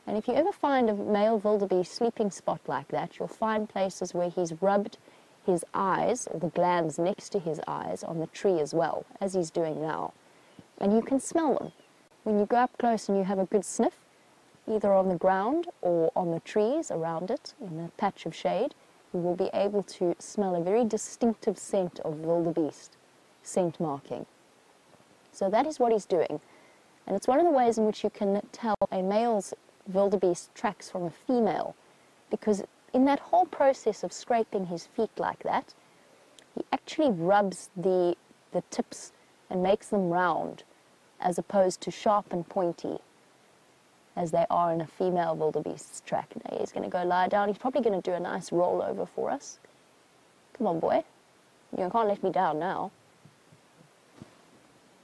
And if you ever find a male wildebeest sleeping spot like that, you'll find places where he's rubbed his eyes, or the glands next to his eyes, on the tree as well, as he's doing now. And you can smell them. When you go up close and you have a good sniff, either on the ground or on the trees around it, in a patch of shade, you will be able to smell a very distinctive scent of wildebeest, scent marking. So that is what he's doing. And it's one of the ways in which you can tell a male's wildebeest tracks from a female, because in that whole process of scraping his feet like that, he actually rubs the tips and makes them round, as opposed to sharp and pointy, as they are in a female wildebeest's track. Now he's going to go lie down. He's probably going to do a nice rollover for us. Come on, boy. You can't let me down now.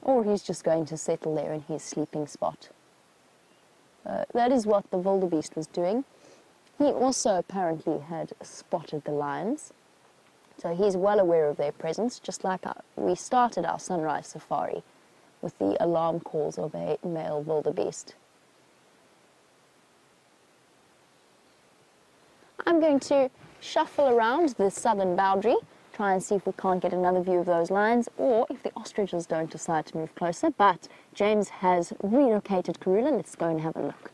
Or he's just going to settle there in his sleeping spot. That is what the wildebeest was doing. He also apparently had spotted the lions. So he's well aware of their presence, just like we started our sunrise safari with the alarm calls of a male wildebeest. I'm going to shuffle around the southern boundary, try and see if we can't get another view of those lines, or if the ostriches don't decide to move closer. But James has relocated Karula. Let's go and have a look.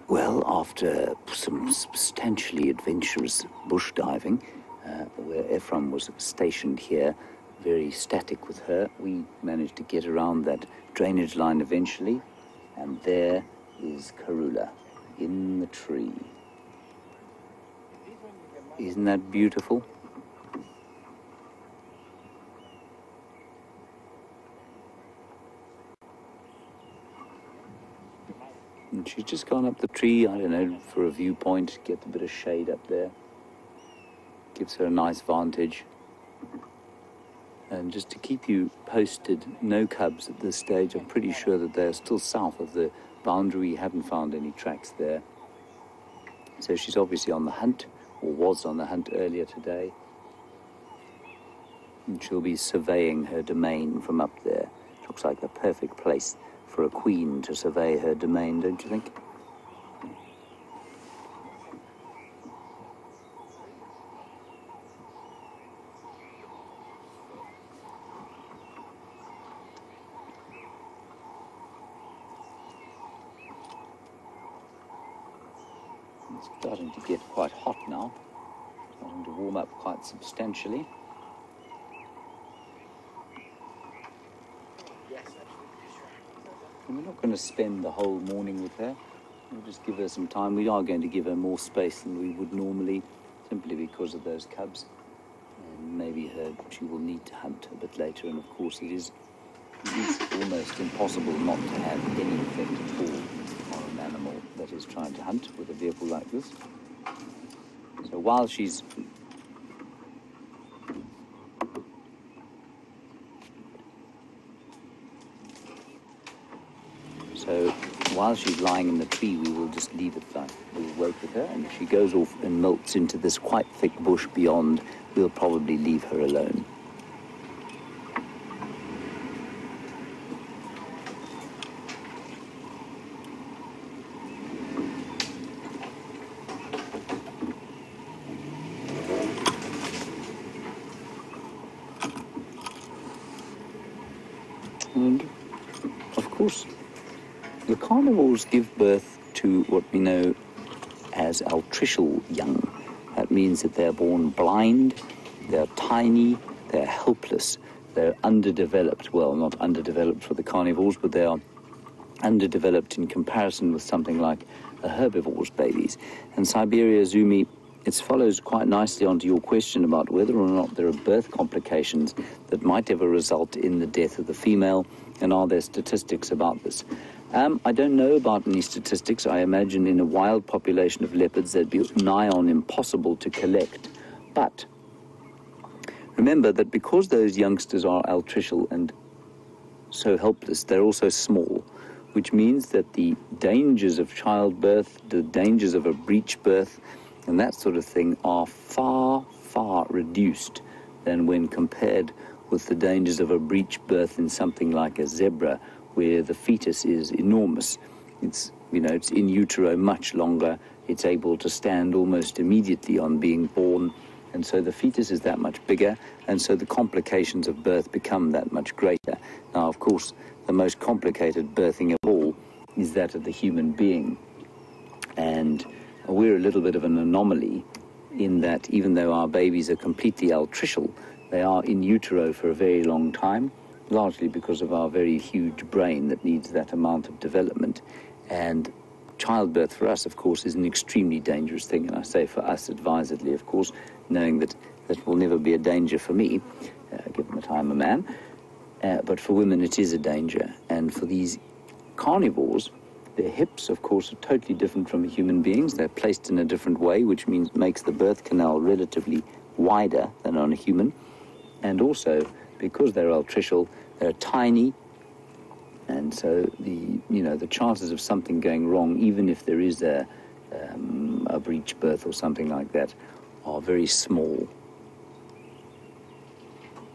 Well, after some substantially adventurous bush diving, where Ephraim was stationed here, very static with her, we managed to get around that drainage line eventually, and there is Karula in the tree. Isn't that beautiful? And she's just gone up the tree, I don't know, for a viewpoint, get a bit of shade up there. Gives her a nice vantage. And just to keep you posted, no cubs at this stage. I'm pretty sure that they're still south of the boundary. We haven't found any tracks there. So she's obviously on the hunt, or was on the hunt earlier today. And she'll be surveying her domain from up there. Looks like the perfect place for a queen to survey her domain, don't you think? It's starting to get quite hot now. Starting to warm up quite substantially. And we're not going to spend the whole morning with her. We'll just give her some time. We are going to give her more space than we would normally, simply because of those cubs. And maybe she will need to hunt a bit later. And of course it is almost impossible not to have any effect at all on an animal that is trying to hunt with a vehicle like this. So while she's lying in the tree, we will just leave it like we'll wait with her, and if she goes off and melts into this quite thick bush beyond, we'll probably leave her alone. And of course, the carnivores give birth to what we know as altricial young. That means that they're born blind, they're tiny, they're helpless, they're underdeveloped. Well, not underdeveloped for the carnivores, but they are underdeveloped in comparison with something like a herbivore's babies. And Siberia Zumi, it follows quite nicely onto your question about whether or not there are birth complications that might ever result in the death of the female, and are there statistics about this? I don't know about any statistics. I imagine in a wild population of leopards they'd be nigh on impossible to collect. But remember that because those youngsters are altricial and so helpless, they're also small, which means that the dangers of childbirth, the dangers of a breech birth, and that sort of thing are far, far reduced than when compared with the dangers of a breech birth in something like a zebra, where the fetus is enormous. It's in utero much longer. It's able to stand almost immediately on being born. And so the fetus is that much bigger, and so the complications of birth become that much greater. Now, of course, the most complicated birthing of all is that of the human being. And we're a little bit of an anomaly in that even though our babies are completely altricial, they are in utero for a very long time, largely because of our very huge brain that needs that amount of development. And childbirth for us, of course, is an extremely dangerous thing, and I say for us advisedly, of course, knowing that that will never be a danger for me, given that I'm a man, but for women it is a danger. And for these carnivores, their hips, of course, are totally different from human beings. They're placed in a different way, which makes the birth canal relatively wider than on a human. And also, because they're altricial, they're tiny, and so the chances of something going wrong, even if there is a a breech birth or something like that, are very small.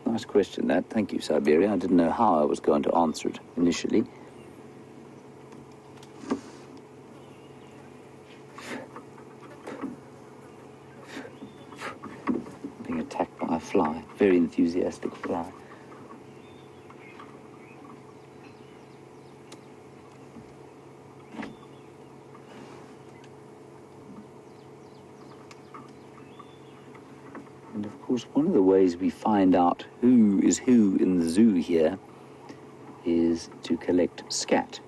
Nice question, that. Thank you, Siberia. I didn't know how I was going to answer it initially. Being attacked by a fly, very enthusiastic fly. And of course, one of the ways we find out who is who in the zoo here is to collect scat.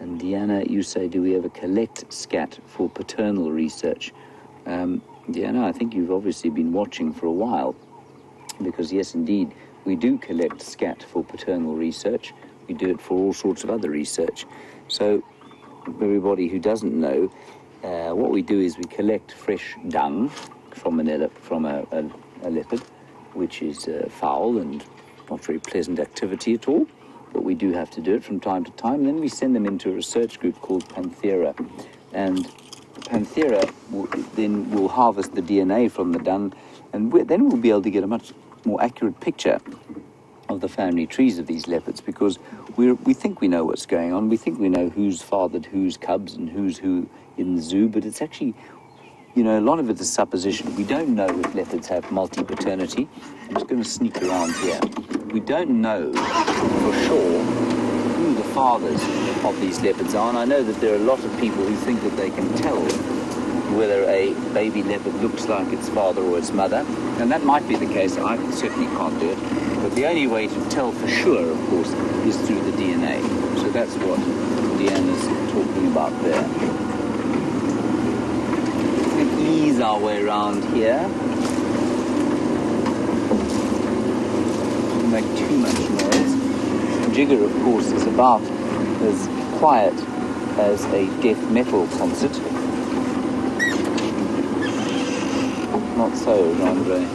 And Deanna, you say, do we ever collect scat for paternal research? Deanna, I think you've obviously been watching for a while, because yes, indeed, we do collect scat for paternal research. We do it for all sorts of other research. So, everybody who doesn't know, what we do is we collect fresh dung from a leopard, which is foul and not very pleasant activity at all, but we do have to do it from time to time. And then we send them into a research group called Panthera, and Panthera will harvest the DNA from the dung, and then we'll be able to get a much more accurate picture of the family trees of these leopards, because we think we know what's going on. We think we know who's fathered whose cubs and who's who in the zoo, but it's actually, you know, a lot of it is supposition. We don't know if leopards have multi-paternity. I'm just going to sneak around here. We don't know for sure who the fathers of these leopards are, and I know that there are a lot of people who think that they can tell whether a baby leopard looks like its father or its mother, and that might be the case. I certainly can't do it, but the only way to tell for sure, of course, is through the DNA. So that's what Deanna's talking about there. Ease our way around here. Don't make too much noise. Jigger, of course, is about as quiet as a death metal concert. Not so, Jeandre.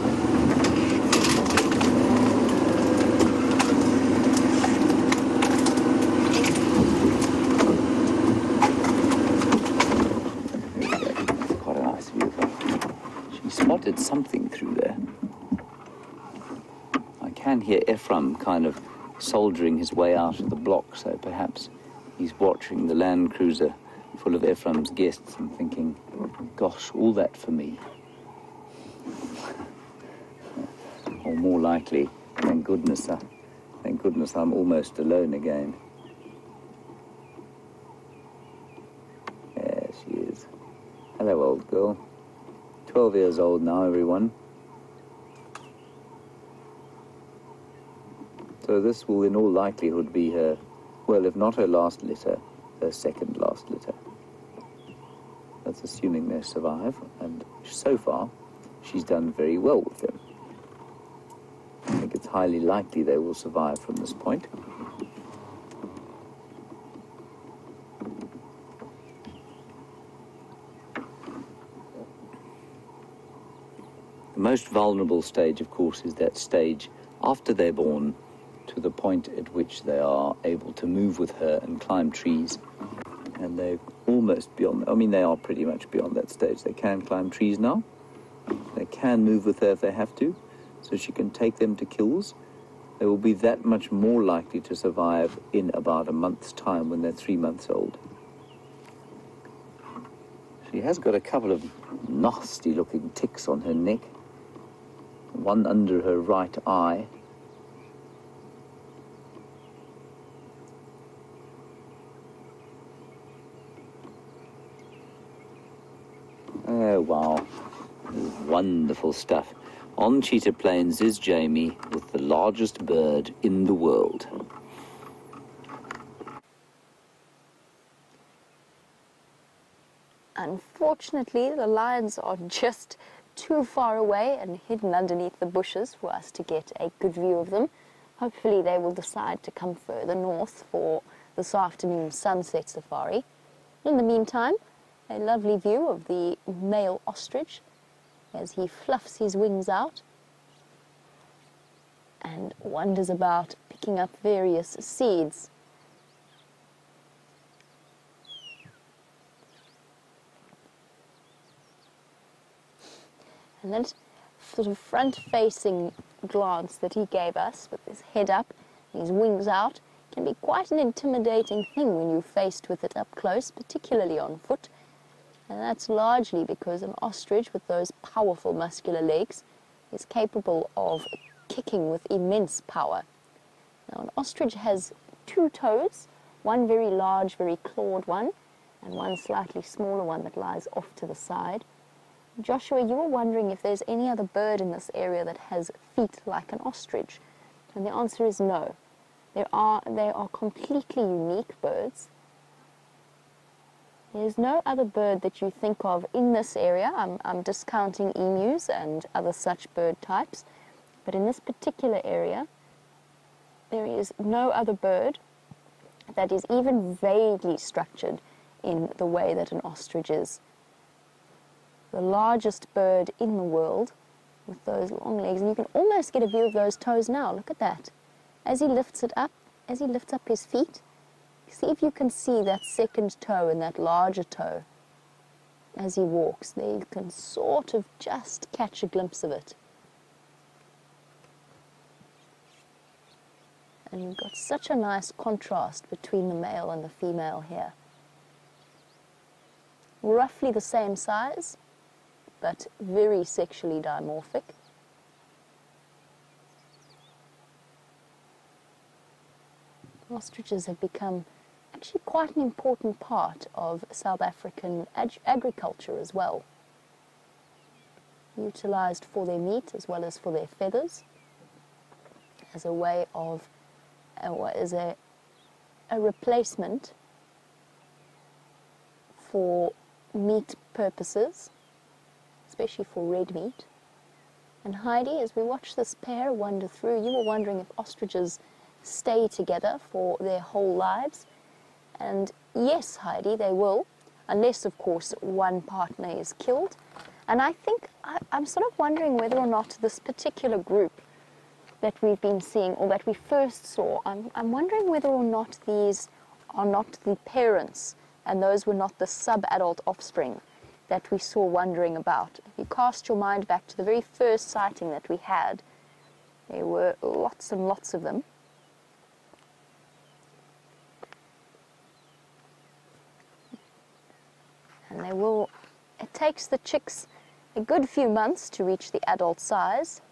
Spotted something through there. I can hear Ephraim kind of soldiering his way out of the block, so perhaps he's watching the Land Cruiser full of Ephraim's guests and thinking, gosh, all that for me. Or more likely, thank goodness I'm almost alone again. There she is. Hello, old girl. 12 years old now, everyone. So this will in all likelihood be her, well, if not her last litter, her second last litter. That's assuming they survive, and so far, she's done very well with them. I think it's highly likely they will survive from this point. The most vulnerable stage, of course, is that stage after they're born, to the point at which they are able to move with her and climb trees. And they're almost beyond, I mean, they are pretty much beyond that stage. They can climb trees now. They can move with her if they have to, so she can take them to kills. They will be that much more likely to survive in about a month's time when they're 3 months old. She has got a couple of nasty-looking ticks on her neck. One under her right eye. Oh, wow. Wonderful stuff. On Cheetah Plains is Jamie with the largest bird in the world. Unfortunately, the lions are just too far away and hidden underneath the bushes for us to get a good view of them. Hopefully they will decide to come further north for this afternoon's sunset safari. In the meantime, a lovely view of the male ostrich as he fluffs his wings out and wanders about picking up various seeds. And that sort of front-facing glance that he gave us, with his head up and his wings out, can be quite an intimidating thing when you're faced with it up close, particularly on foot. And that's largely because an ostrich with those powerful muscular legs is capable of kicking with immense power. Now, an ostrich has two toes, one very large, very clawed one, and one slightly smaller one that lies off to the side. Joshua, you were wondering if there's any other bird in this area that has feet like an ostrich, and the answer is no. They are completely unique birds. There's no other bird that you think of in this area. I'm discounting emus and other such bird types, but in this particular area, there is no other bird that is even vaguely structured in the way that an ostrich is. The largest bird in the world with those long legs, and you can almost get a view of those toes now. Look at that. As he lifts it up, as he lifts up his feet, see if you can see that second toe and that larger toe as he walks. There you can sort of just catch a glimpse of it. And you've got such a nice contrast between the male and the female here. Roughly the same size, but very sexually dimorphic. Ostriches have become actually quite an important part of South African agriculture as well. Utilized for their meat as well as for their feathers, as a way of, as a replacement for meat purposes, especially for red meat. And Heidi, as we watch this pair wander through, you were wondering if ostriches stay together for their whole lives. And yes, Heidi, they will, unless, of course, one partner is killed. And I think, I'm sort of wondering whether or not this particular group that we've been seeing, or that we first saw, I'm wondering whether or not these are not the parents, and those were not the sub-adult offspring that we saw wandering about. If you cast your mind back to the very first sighting that we had, there were lots and lots of them. And it takes the chicks a good few months to reach the adult size.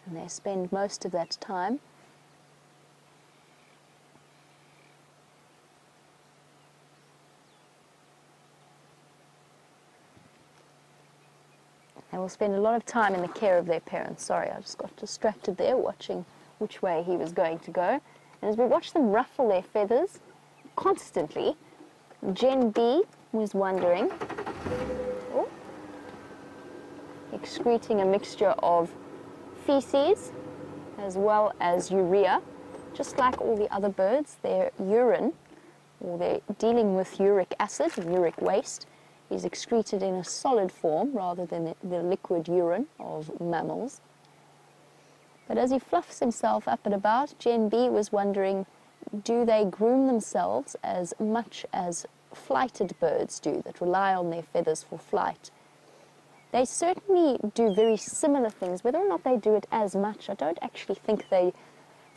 And they spend most of that time they will spend a lot of time in the care of their parents. Sorry, I just got distracted there watching which way he was going to go. And as we watch them ruffle their feathers constantly, Jeandre was wondering, excreting a mixture of feces as well as urea. Just like all the other birds, their urine, or they're dealing with uric acid and uric waste, is excreted in a solid form rather than the liquid urine of mammals. But as he fluffs himself up and about, Jeandre was wondering, do they groom themselves as much as flighted birds do, that rely on their feathers for flight? They certainly do very similar things. Whether or not they do it as much, I don't actually think they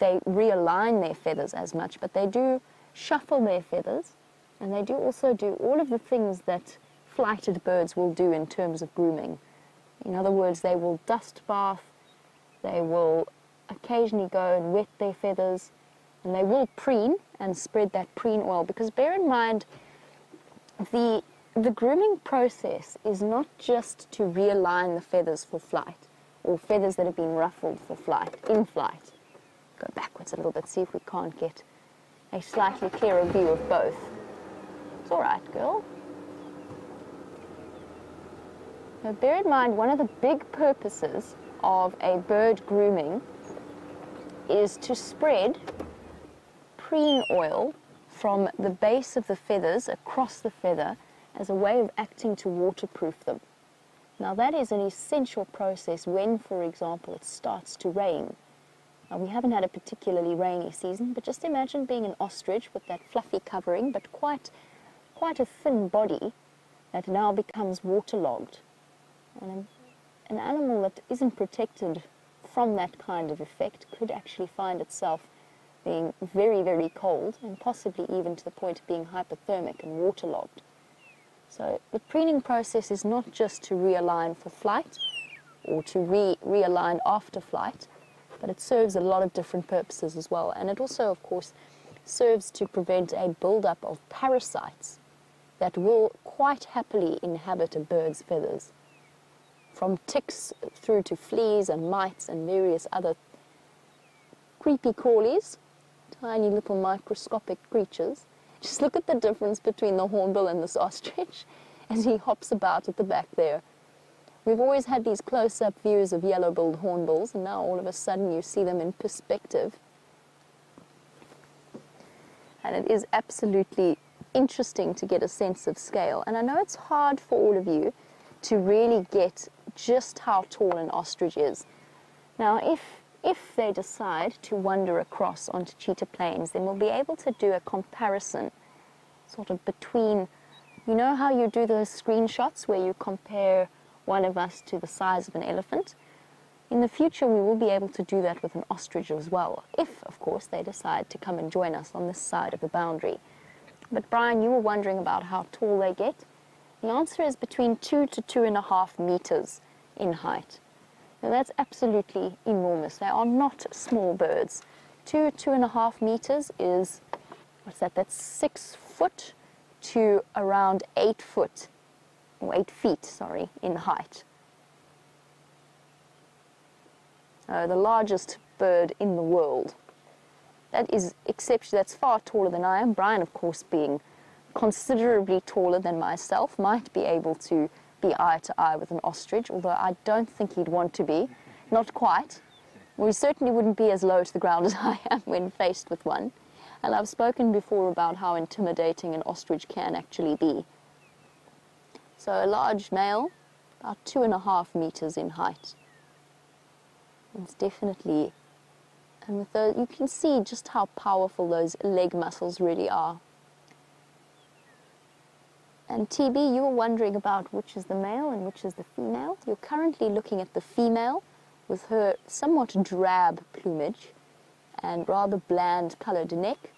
realign their feathers as much, but they do shuffle their feathers, and they do also do all of the things that flighted birds will do in terms of grooming. In other words, they will dust bath, they will occasionally go and wet their feathers, and they will preen and spread that preen oil, because bear in mind, the grooming process is not just to realign the feathers for flight, or feathers that have been ruffled for flight, in flight. Go backwards a little bit, see if we can't get a slightly clearer view of both. It's all right, girl. Now bear in mind, one of the big purposes of a bird grooming is to spread preen oil from the base of the feathers across the feather as a way of acting to waterproof them. Now that is an essential process when, for example, it starts to rain. Now we haven't had a particularly rainy season, but just imagine being an ostrich with that fluffy covering, but quite quite a thin body that now becomes waterlogged. And an animal that isn't protected from that kind of effect could actually find itself being very, very cold, and possibly even to the point of being hypothermic and waterlogged. So the preening process is not just to realign for flight or to realign after flight, but it serves a lot of different purposes as well. And it also, of course, serves to prevent a buildup of parasites that will quite happily inhabit a bird's feathers, from ticks through to fleas and mites and various other creepy crawlies, tiny little microscopic creatures. Just look at the difference between the hornbill and this ostrich as he hops about at the back there. We've always had these close-up views of yellow-billed hornbills, and now all of a sudden you see them in perspective. And it is absolutely interesting to get a sense of scale. And I know it's hard for all of you to really get just how tall an ostrich is. Now, if they decide to wander across onto cheetah plains, then we'll be able to do a comparison sort of between, you know how you do those screenshots where you compare one of us to the size of an elephant? In the future, we will be able to do that with an ostrich as well, if, of course, they decide to come and join us on this side of the boundary. But Brian, you were wondering about how tall they get. The answer is between 2 to 2.5 meters in height. Now that's absolutely enormous. They are not small birds. 2.5 meters is, what's that? That's 6 foot to around 8 foot, or 8 feet, sorry, in height. The largest bird in the world. That is exceptional. That's far taller than I am. Brian, of course, being considerably taller than myself, might be able to be eye to eye with an ostrich, although I don't think he'd want to be. Not quite. We certainly wouldn't be as low to the ground as I am when faced with one. And I've spoken before about how intimidating an ostrich can actually be. So a large male, about 2.5 meters in height. It's definitely, and with those, you can see just how powerful those leg muscles really are. And TB, you were wondering about which is the male and which is the female. You're currently looking at the female with her somewhat drab plumage and rather bland coloured neck.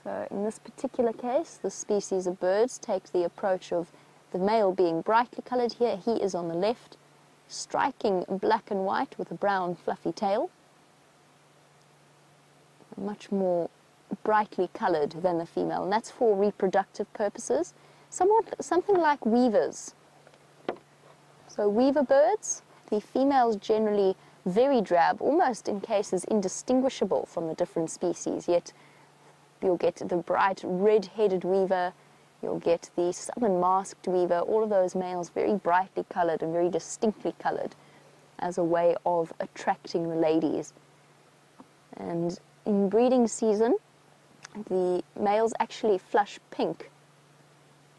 So in this particular case, the species of birds takes the approach of the male being brightly coloured here. He is on the left, striking black and white with a brown fluffy tail. Much more brightly coloured than the female, and that's for reproductive purposes. Something like weavers. So weaver birds, the females generally very drab, almost in cases indistinguishable from the different species, yet you'll get the bright red-headed weaver, you'll get the southern masked weaver, all of those males very brightly coloured and very distinctly coloured as a way of attracting the ladies. And in breeding season, the males actually flush pink.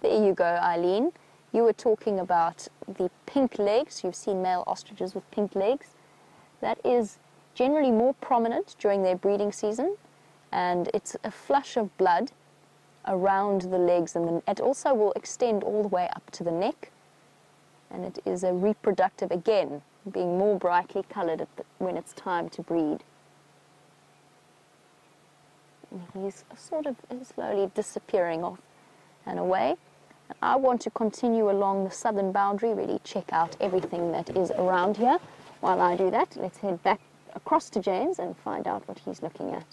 There you go, Eileen. You were talking about the pink legs. You've seen male ostriches with pink legs. That is generally more prominent during their breeding season, and it's a flush of blood around the legs, and it also will extend all the way up to the neck, and it is a reproductive, again, being more brightly coloured when it's time to breed. And he's sort of slowly disappearing off and away. And I want to continue along the southern boundary, really check out everything that is around here. While I do that, let's head back across to James and find out what he's looking at.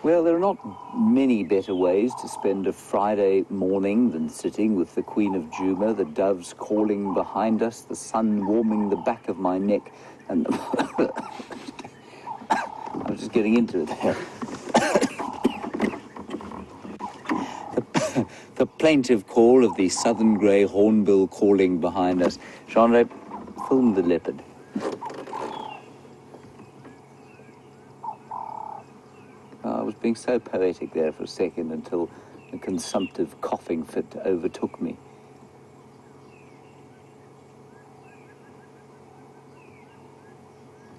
Well, there are not many better ways to spend a Friday morning than sitting with the Queen of Juba, the doves calling behind us, the sun warming the back of my neck, and I was just getting into it there. The plaintive call of the southern grey hornbill calling behind us. Jeandre, film the leopard. I was being so poetic there for a second until a consumptive coughing fit overtook me.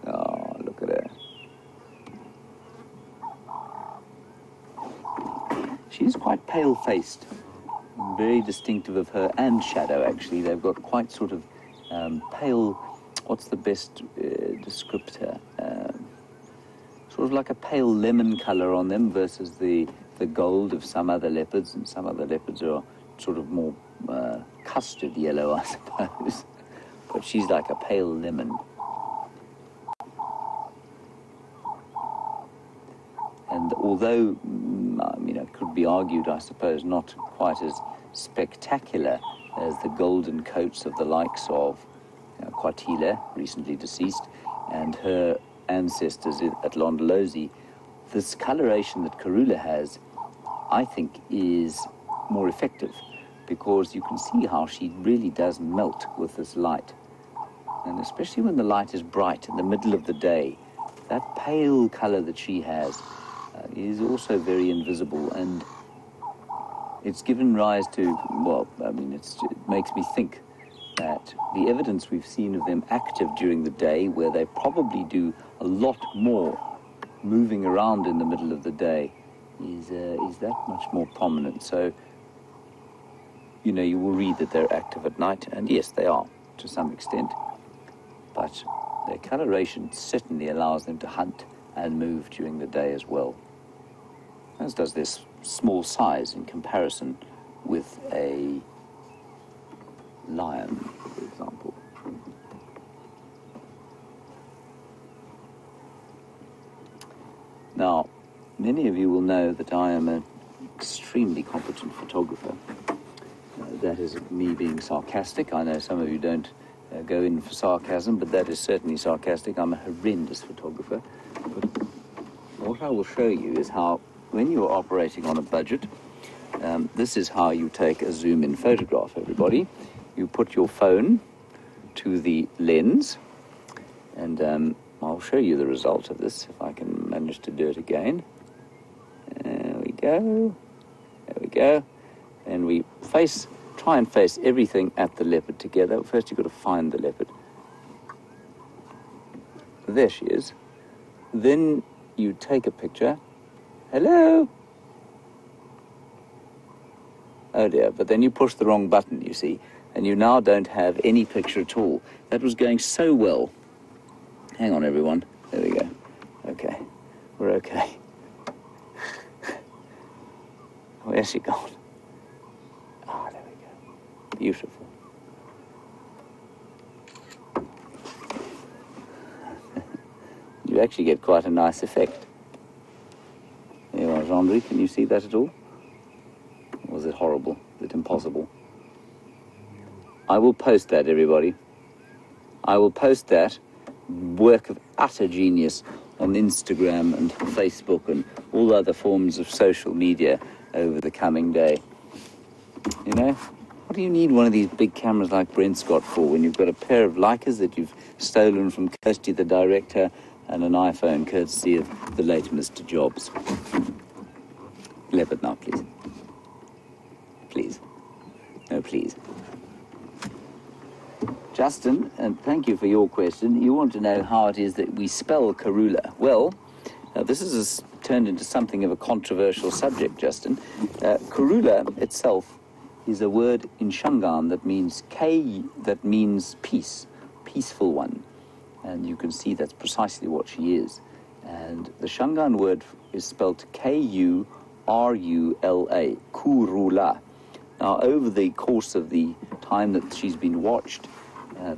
Oh, look at her. She's quite pale-faced, very distinctive of her and Shadow, actually. They've got quite sort of pale, what's the best descriptor? Sort of like a pale lemon color on them versus the gold of some other leopards, and some other leopards are sort of more custard yellow, I suppose. But she's like a pale lemon. And although, it could be argued, I suppose, not quite as spectacular as the golden coats of the likes of Kwatile, recently deceased, and her ancestors at Londolozi, this coloration that Karula has, I think, is more effective, because you can see how she really does melt with this light. And especially when the light is bright in the middle of the day, that pale color that she has is also very invisible, and it's given rise to, it makes me think that the evidence we've seen of them active during the day, where they probably do a lot more moving around in the middle of the day, is that much more prominent. So, you will read that they're active at night, and yes, they are, to some extent, but their coloration certainly allows them to hunt and move during the day as well, as does this small size in comparison with a lion, for example. Now, many of you will know that I am an extremely competent photographer. That is me being sarcastic. I know some of you don't go in for sarcasm, but that is certainly sarcastic. I'm a horrendous photographer. But what I will show you is how, when you're operating on a budget, this is how you take a zoom-in photograph, everybody. You put your phone to the lens, and I'll show you the result of this, if I can manage to do it again. There we go. There we go. And we try and face everything at the leopard together. First, you've got to find the leopard. There she is. Then you take a picture. Hello? Oh dear, but then you push the wrong button, you see, and you now don't have any picture at all. That was going so well. Hang on, everyone. There we go. Okay. We're okay. Where's she gone? Ah, there we go. Beautiful. You actually get quite a nice effect. There you are, Jeandre. Can you see that at all? Or was it horrible? Is it impossible? I will post that, everybody. I will post that work of utter genius on Instagram and Facebook and all other forms of social media over the coming day. What do you need one of these big cameras like Brent Scott for when you've got a pair of Leicas that you've stolen from Kirsty the director and an iPhone courtesy of the late Mr. Jobs? Leopard now, please. Please. No, please. Justin, and thank you for your question. You want to know how it is that we spell Karula. Well, this has turned into something of a controversial subject, Justin. Karula itself is a word in Shangaan that means that means peace, peaceful one. And you can see that's precisely what she is. And the Shangaan word is spelled Kurula, Karula. Now, over the course of the time that she's been watched,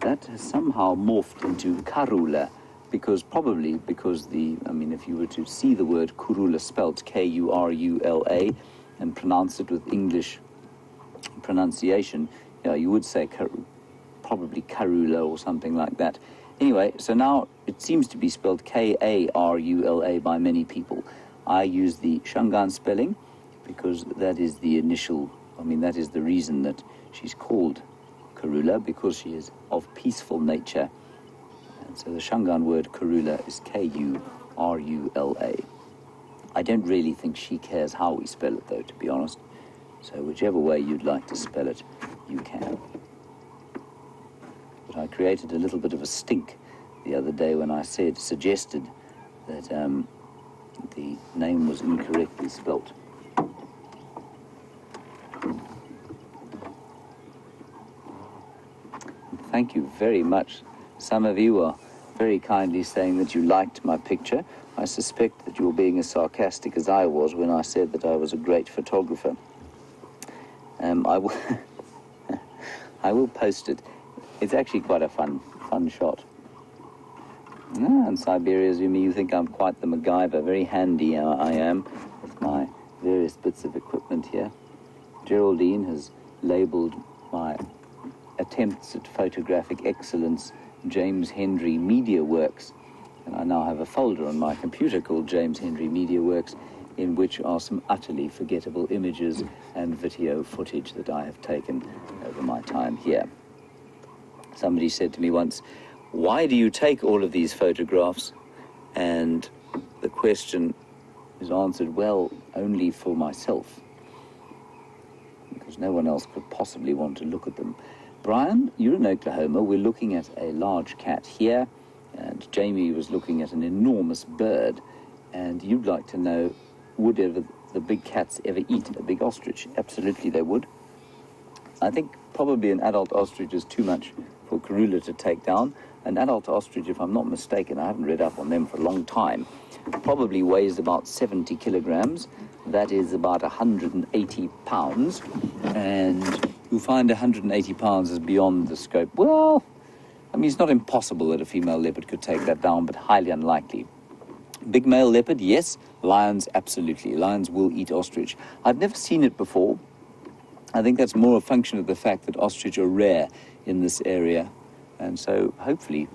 that has somehow morphed into Karula, probably because if you were to see the word Karula spelled Kurula and pronounce it with English pronunciation, you would say probably Karula or something like that. Anyway, so now it seems to be spelled Karula by many people. I use the Shangaan spelling because that is the initial, that is the reason that she's called Karula, because she is of peaceful nature. And so the Shangaan word Karula is Kurula. I don't really think she cares how we spell it, though, to be honest. So whichever way you'd like to spell it, you can. But I created a little bit of a stink the other day when I suggested that the name was incorrectly spelt. very much. Some of you are very kindly saying that you liked my picture. I suspect that you're being as sarcastic as I was when I said that I was a great photographer. I will I will post it. It's actually quite a fun shot. In Siberia, Zumi, you think I'm quite the MacGyver. Very handy I am with my various bits of equipment here. Geraldine has labelled my attempts at photographic excellence James Henry Media Works, and I now have a folder on my computer called James Henry Media Works, in which are some utterly forgettable images and video footage that I have taken over my time here. Somebody said to me once, why do you take all of these photographs? And the question is answered, well, only for myself, because no one else could possibly want to look at them. Bryan, you're in Oklahoma. We're looking at a large cat here, and Jamie was looking at an enormous bird, and you'd like to know, would the big cats ever eat a big ostrich? Absolutely they would. I think probably an adult ostrich is too much for Karula to take down. An adult ostrich, if I'm not mistaken, I haven't read up on them for a long time, probably weighs about 70 kilograms. That is about 180 pounds. And you find 180 pounds is beyond the scope. Well, I mean, it's not impossible that a female leopard could take that down, but highly unlikely. Big male leopard, yes. Lions, absolutely. Lions will eat ostrich. I've never seen it before. I think that's more a function of the fact that ostrich are rare in this area. And so hopefully,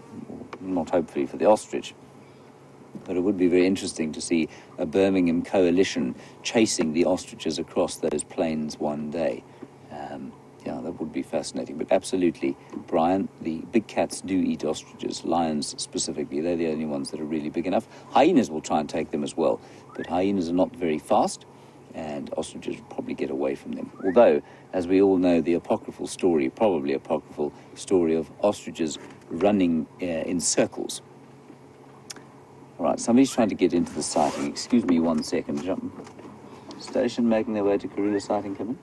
not hopefully for the ostrich, but it would be very interesting to see a Birmingham coalition chasing the ostriches across those plains one day. Yeah, that would be fascinating. But absolutely, Bryan, the big cats do eat ostriches, lions specifically. They're the only ones that are really big enough. Hyenas will try and take them as well, but hyenas are not very fast, and ostriches will probably get away from them. Although, as we all know, the apocryphal story, probably apocryphal story of ostriches running in circles. All right, somebody's trying to get into the sighting. Excuse me 1 second. Station making their way to Karula sighting coming.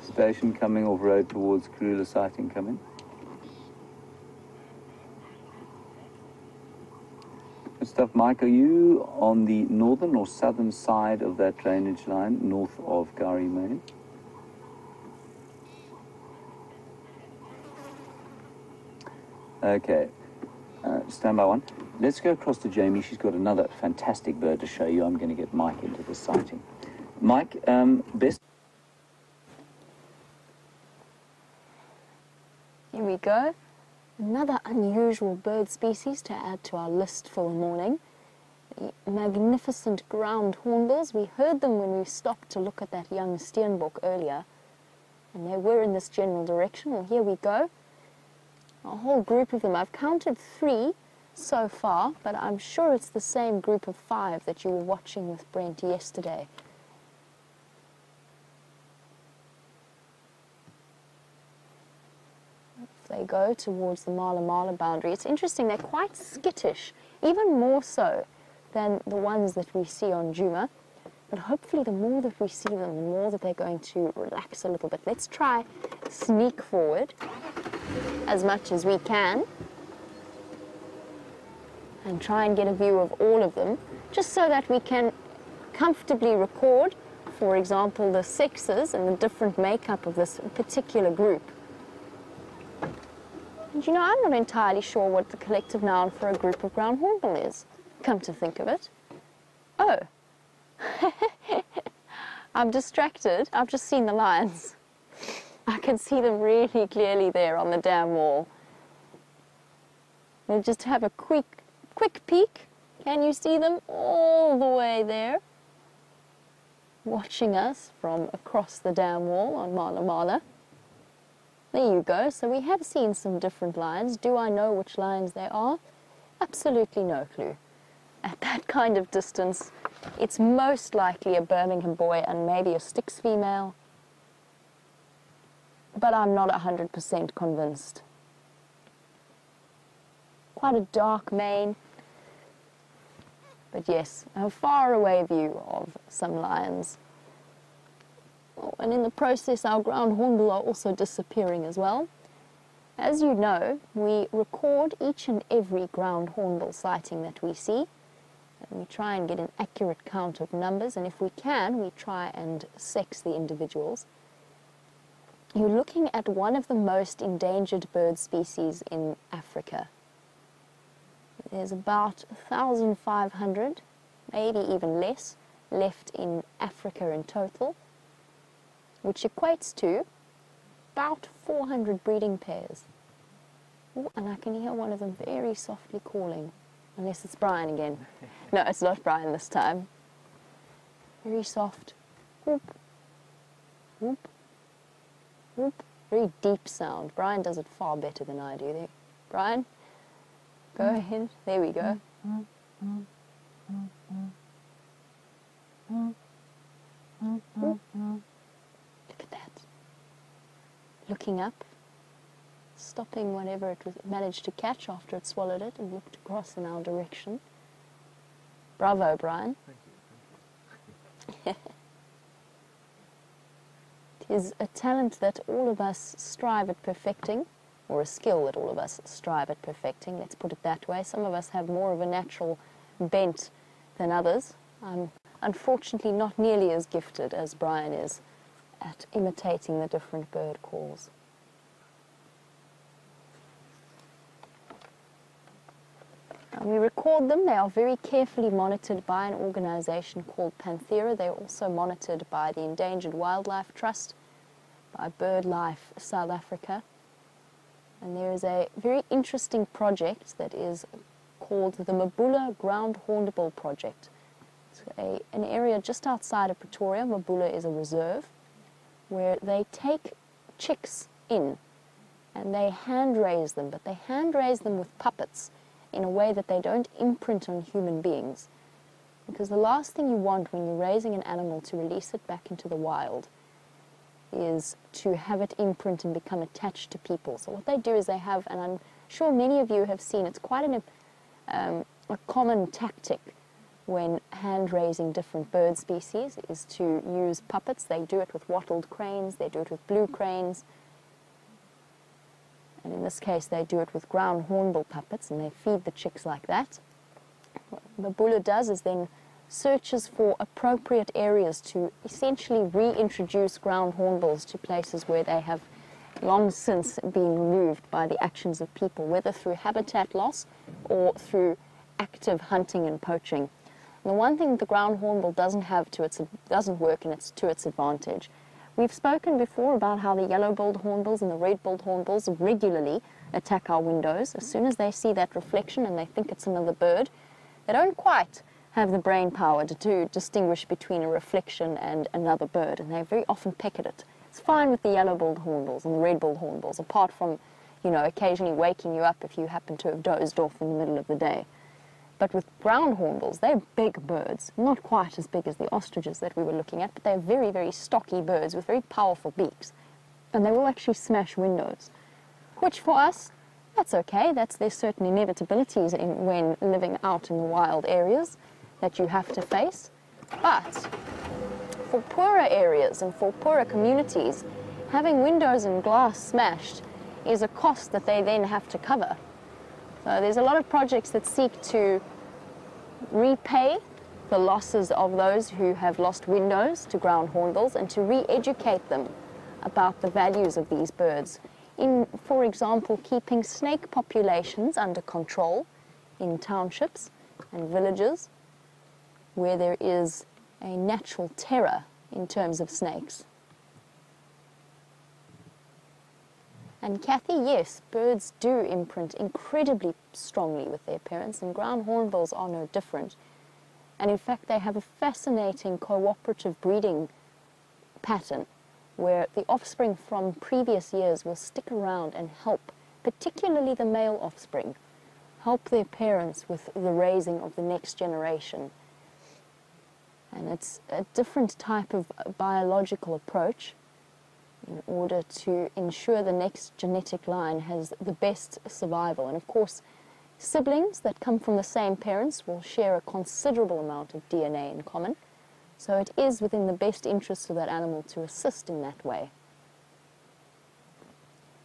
Station coming off road towards Karula sighting coming. Good stuff, Mike. Are you on the northern or southern side of that drainage line, north of Gari Main? Okay, stand by one. Let's go across to Jamie. She's got another fantastic bird to show you. I'm going to get Mike into the sighting. Mike, best... Here we go. Another unusual bird species to add to our list for the morning. The magnificent ground hornbills. We heard them when we stopped to look at that young steenbok earlier, and they were in this general direction. Well, here we go. A whole group of them. I've counted 3 so far, but I'm sure it's the same group of 5 that you were watching with Brent yesterday. They go towards the Mala boundary. It's interesting, they're quite skittish, even more so than the ones that we see on Djuma. But hopefully the more that we see them, the more that they're going to relax a little bit. Let's try sneak forward as much as we can and try and get a view of all of them, just so that we can comfortably record, for example, the sexes and the different makeup of this particular group. And you know, I'm not entirely sure what the collective noun for a group of ground hornbill is, come to think of it. Oh, I'm distracted. I've just seen the lions. I can see them really clearly there on the dam wall. We'll just have a quick peek. Can you see them all the way there? Watching us from across the dam wall on Mala. There you go. So we have seen some different lions. Do I know which lions they are? Absolutely no clue. At that kind of distance, it's most likely a Birmingham boy and maybe a Styx female. But I'm not 100% convinced. Quite a dark mane. But yes, a far away view of some lions. And in the process, our ground hornbill are also disappearing as well. As you know, we record each and every ground hornbill sighting that we see. And we try and get an accurate count of numbers, and if we can, we try and sex the individuals. You're looking at one of the most endangered bird species in Africa. There's about 1,500, maybe even less, left in Africa in total, which equates to about 400 breeding pairs. Ooh, and I can hear one of them very softly calling, unless it's Bryan again. No, it's not Bryan this time. Very soft. Whoop, whoop, whoop. Very deep sound. Bryan does it far better than I do. There, Bryan, go ahead. There we go. Look at that. Looking up, stopping whatever it managed to catch after it swallowed it and looked across in our direction. Bravo, Bryan. Thank you. It is a talent that all of us strive at perfecting, or a skill that all of us strive at perfecting, let's put it that way. Some of us have more of a natural bent than others. I'm unfortunately not nearly as gifted as Bryan is at imitating the different bird calls. We record them. They are very carefully monitored by an organization called Panthera. They're also monitored by the Endangered Wildlife Trust, by BirdLife South Africa. And there is a very interesting project that is called the Mabula Ground Hornbill Project. It's an area just outside of Pretoria. Mabula is a reserve where they take chicks in and they hand raise them, but they hand raise them with puppets in a way that they don't imprint on human beings. Because the last thing you want when you're raising an animal to release it back into the wild is to have it imprint and become attached to people. So what they do is they have, and I'm sure many of you have seen, it's quite a common tactic when hand raising different bird species is to use puppets. They do it with wattled cranes, they do it with blue cranes, and in this case they do it with ground hornbill puppets, and they feed the chicks like that. What Mabula does is then searches for appropriate areas to essentially reintroduce ground hornbills to places where they have long since been removed by the actions of people, whether through habitat loss or through active hunting and poaching. And the one thing the ground hornbill doesn't work to its advantage. We've spoken before about how the yellow-billed hornbills and the red-billed hornbills regularly attack our windows. As soon as they see that reflection and they think it's another bird, they don't quite have the brain power to distinguish between a reflection and another bird, and they very often peck at it. It's fine with the yellow-billed hornbills and the red-billed hornbills, apart from, occasionally waking you up if you happen to have dozed off in the middle of the day. But with ground hornbills, they're big birds, not quite as big as the ostriches that we were looking at, but they're very, very stocky birds with very powerful beaks. And they will actually smash windows, which for us, that's okay. There's certain inevitabilities when living out in the wild areas that you have to face. But for poorer areas and for poorer communities, having windows and glass smashed is a cost that they then have to cover. So there's a lot of projects that seek to repay the losses of those who have lost windows to ground hornbills and to re-educate them about the values of these birds in, for example, keeping snake populations under control in townships and villages where there is a natural terror in terms of snakes. And Kathy, yes, birds do imprint incredibly strongly with their parents, and ground hornbills are no different. And in fact, they have a fascinating cooperative breeding pattern where the offspring from previous years will stick around and help, particularly the male offspring, help their parents with the raising of the next generation. And it's a different type of biological approach in order to ensure the next genetic line has the best survival. And of course, siblings that come from the same parents will share a considerable amount of DNA in common. So it is within the best interest of that animal to assist in that way.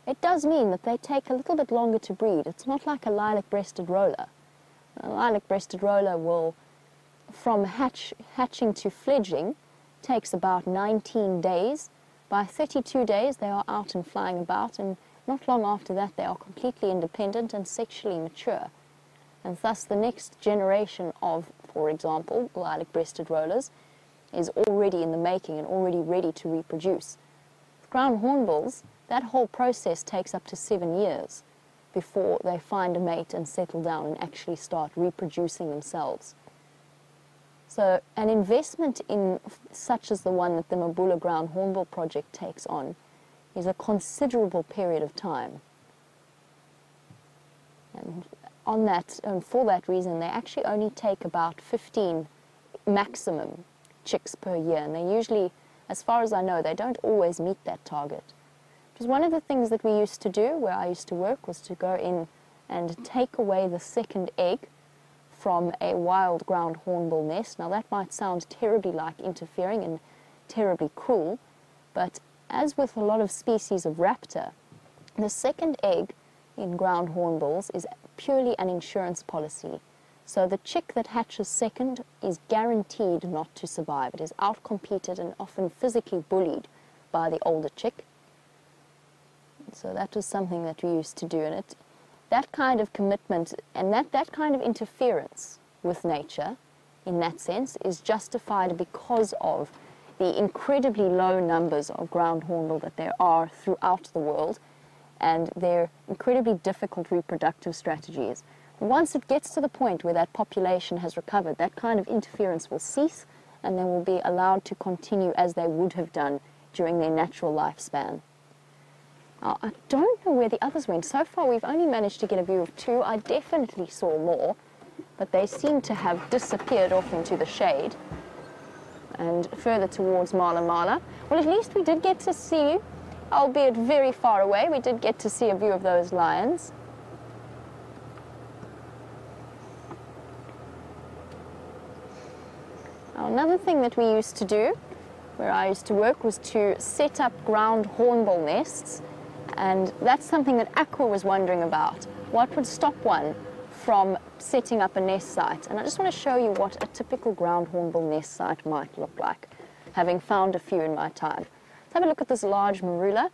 It does mean that they take a little bit longer to breed. It's not like a lilac-breasted roller. A lilac-breasted roller will, from hatching to fledgling, takes about 19 days. By 32 days, they are out and flying about, and not long after that, they are completely independent and sexually mature. And thus, the next generation of, for example, lilac-breasted rollers is already in the making and already ready to reproduce. With ground hornbills, that whole process takes up to 7 years before they find a mate and settle down and actually start reproducing themselves. So an investment in such as the one that the Mabula Ground Hornbill project takes on is a considerable period of time. And on that, and for that reason, they actually only take about 15 maximum chicks per year, and they usually, as far as I know, they don't always meet that target. Because one of the things that we used to do, where I used to work, was to go in and take away the second egg from a wild ground hornbill nest. Now that might sound terribly like interfering and terribly cruel, but as with a lot of species of raptor, the second egg in ground hornbills is purely an insurance policy. So the chick that hatches second is guaranteed not to survive. It is outcompeted and often physically bullied by the older chick. So that was something that we used to do, and that kind of commitment and that kind of interference with nature, in that sense, is justified because of the incredibly low numbers of ground hornbill that there are throughout the world, and their incredibly difficult reproductive strategies. Once it gets to the point where that population has recovered, that kind of interference will cease, and they will be allowed to continue as they would have done during their natural lifespan. I don't know where the others went. So far we've only managed to get a view of 2. I definitely saw more, but they seem to have disappeared off into the shade and further towards Mala Mala. Well, at least we did get to see, albeit very far away, we did get to see a view of those lions. Now, another thing that we used to do, where I used to work, was to set up ground hornbill nests. And that's something that Aqua was wondering about. What would stop one from setting up a nest site? And I just want to show you what a typical ground hornbill nest site might look like, having found a few in my time. Let's have a look at this large marula,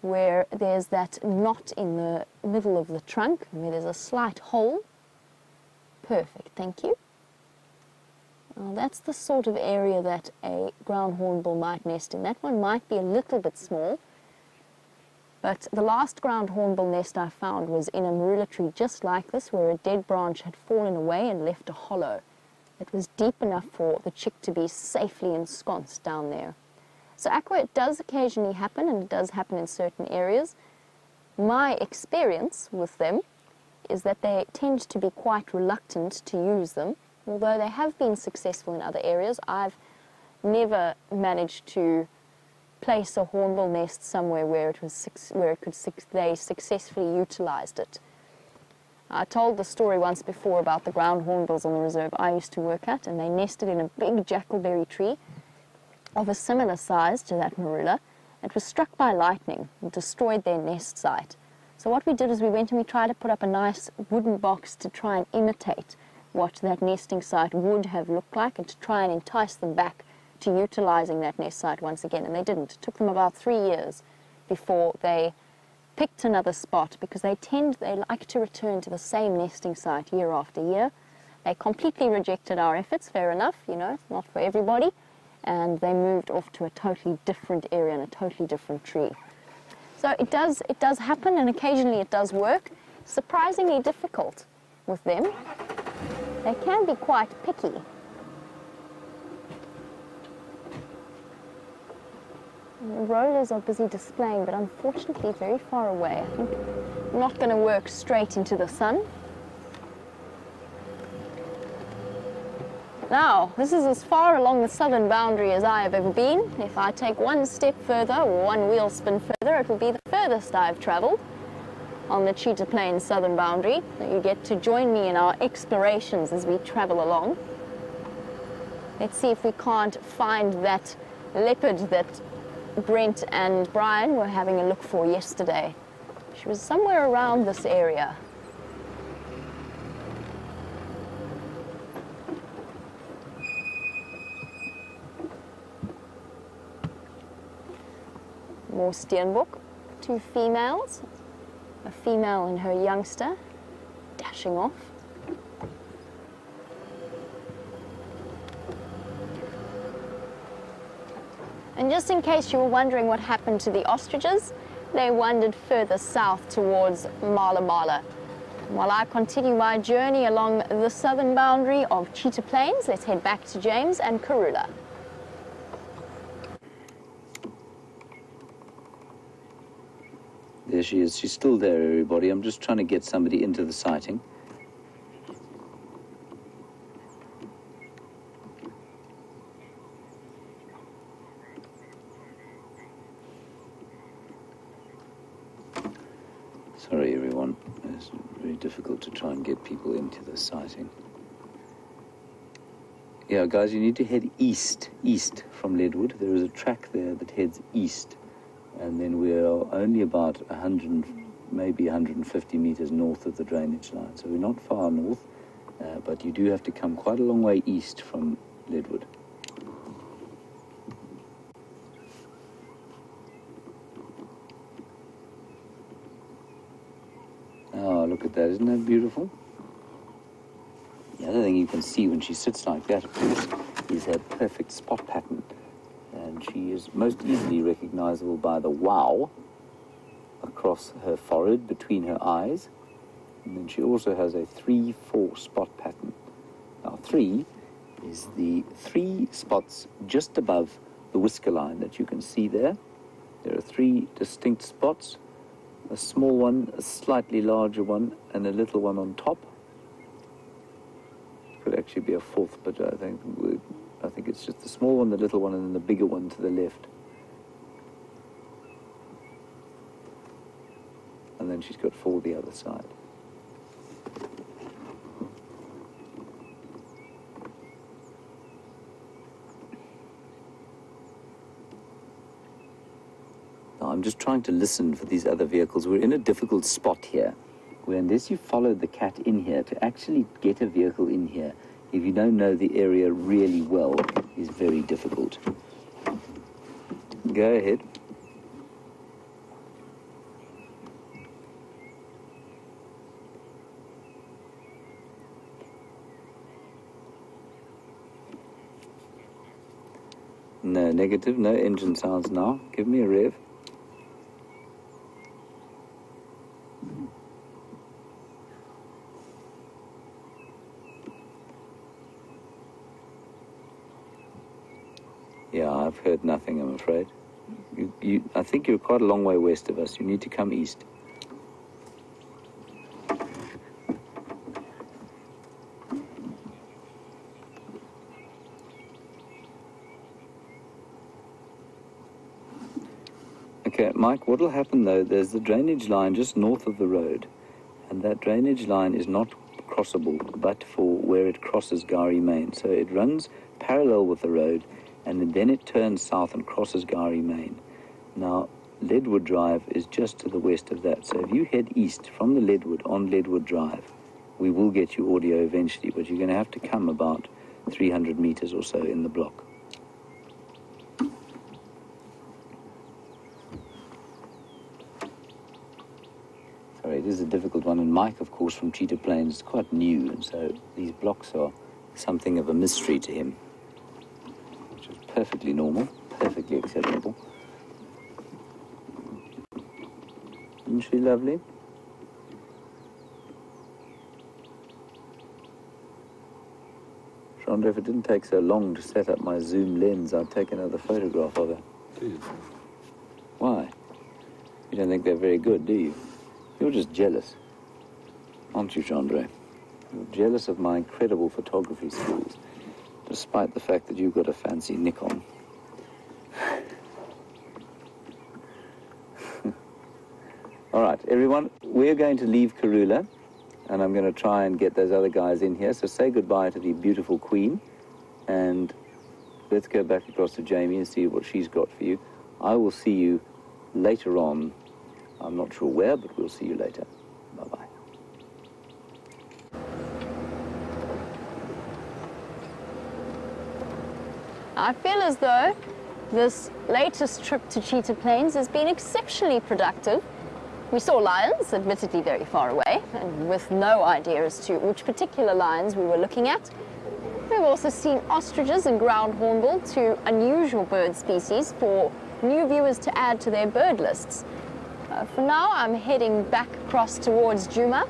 where there's that knot in the middle of the trunk, and where there's a slight hole. Perfect, thank you. Well, that's the sort of area that a ground hornbill might nest in. That one might be a little bit small, but the last ground hornbill nest I found was in a marula tree just like this, where a dead branch had fallen away and left a hollow. It was deep enough for the chick to be safely ensconced down there. So aqua, it does occasionally happen, and it does happen in certain areas. My experience with them is that they tend to be quite reluctant to use them. Although they have been successful in other areas, I've never managed to place a hornbill nest somewhere where they successfully utilized it. I told the story once before about the ground hornbills on the reserve I used to work at, and they nested in a big jackalberry tree of a similar size to that marula. It was struck by lightning and destroyed their nest site. So what we did is we went and we tried to put up a nice wooden box to try and imitate what that nesting site would have looked like, and to try and entice them back to utilizing that nest site once again, and they didn't. It took them about 3 years before they picked another spot, because they like to return to the same nesting site year after year. They completely rejected our efforts, fair enough, you know, it's not for everybody, and they moved off to a totally different area and a totally different tree. So it does happen, and occasionally it does work. Surprisingly difficult with them. They can be quite picky. And the rollers are busy displaying, but unfortunately very far away. I think I'm not going to work straight into the sun. Now, this is as far along the southern boundary as I have ever been. If I take one step further, or one wheel spin further, it will be the furthest I've traveled on the Cheetah Plains southern boundary. You get to join me in our explorations as we travel along. Let's see if we can't find that leopard that Brent and Bryan were having a look for yesterday. She was somewhere around this area. More steenbok, 2 females, a female and her youngster, dashing off. And just in case you were wondering what happened to the ostriches, they wandered further south towards Mala Mala. While I continue my journey along the southern boundary of Cheetah Plains, let's head back to James and Karula. There she is. She's still there, everybody. I'm just trying to get somebody into the sighting. Sorry, everyone. It's very difficult to try and get people into the sighting. Yeah, guys, you need to head east from Leadwood. There is a track there that heads east. And then we're only about 100, maybe 150 meters north of the drainage line. So we're not far north, but you do have to come quite a long way east from Leadwood. Oh, look at that. Isn't that beautiful? The other thing you can see when she sits like that, of course, is her perfect spot pattern. And she is most easily recognizable by the wow across her forehead between her eyes. And then she also has a 3-4 spot pattern. Now 3 is the 3 spots just above the whisker line that you can see there. There are 3 distinct spots, a small one, a slightly larger one, and a little one on top. Could actually be a 4th, but I think it's just the small one, the little one, and then the bigger one to the left. And then she's got 4 the other side. Now I'm just trying to listen for these other vehicles. We're in a difficult spot here, where unless you follow the cat in here, to actually get a vehicle in here, if you don't know the area really well, is very difficult. Go ahead. No, negative, no engine sounds now. Give me a rev. Yeah, I've heard nothing, I'm afraid. I think you're quite a long way west of us. You need to come east. Okay, Mike, what will happen though, there's the drainage line just north of the road, and that drainage line is not crossable but for where it crosses Gari Main. So it runs parallel with the road, and then it turns south and crosses Gari Main. Now, Leadwood Drive is just to the west of that. So if you head east from the Leadwood on Leadwood Drive, we will get you audio eventually, but you're going to have to come about 300 meters or so in the block. Sorry, it is a difficult one, and Mike, of course, from Cheetah Plains is quite new, and so these blocks are something of a mystery to him. Perfectly normal, perfectly acceptable. Isn't she lovely? Jeandre, if it didn't take so long to set up my zoom lens, I'd take another photograph of her. Why? You don't think they're very good, do you? You're just jealous, aren't you, Jeandre? You're jealous of my incredible photography skills, despite the fact that you've got a fancy Nikon. All right, everyone, we're going to leave Karula, and I'm going to try and get those other guys in here. So say goodbye to the beautiful Queen, and let's go back across to Jamie and see what she's got for you. I will see you later on. I'm not sure where, but we'll see you later. Bye-bye. I feel as though this latest trip to Cheetah Plains has been exceptionally productive. We saw lions, admittedly very far away, and with no idea as to which particular lions we were looking at. We've also seen ostriches and ground hornbill, two unusual bird species for new viewers to add to their bird lists. For now, I'm heading back across towards Djuma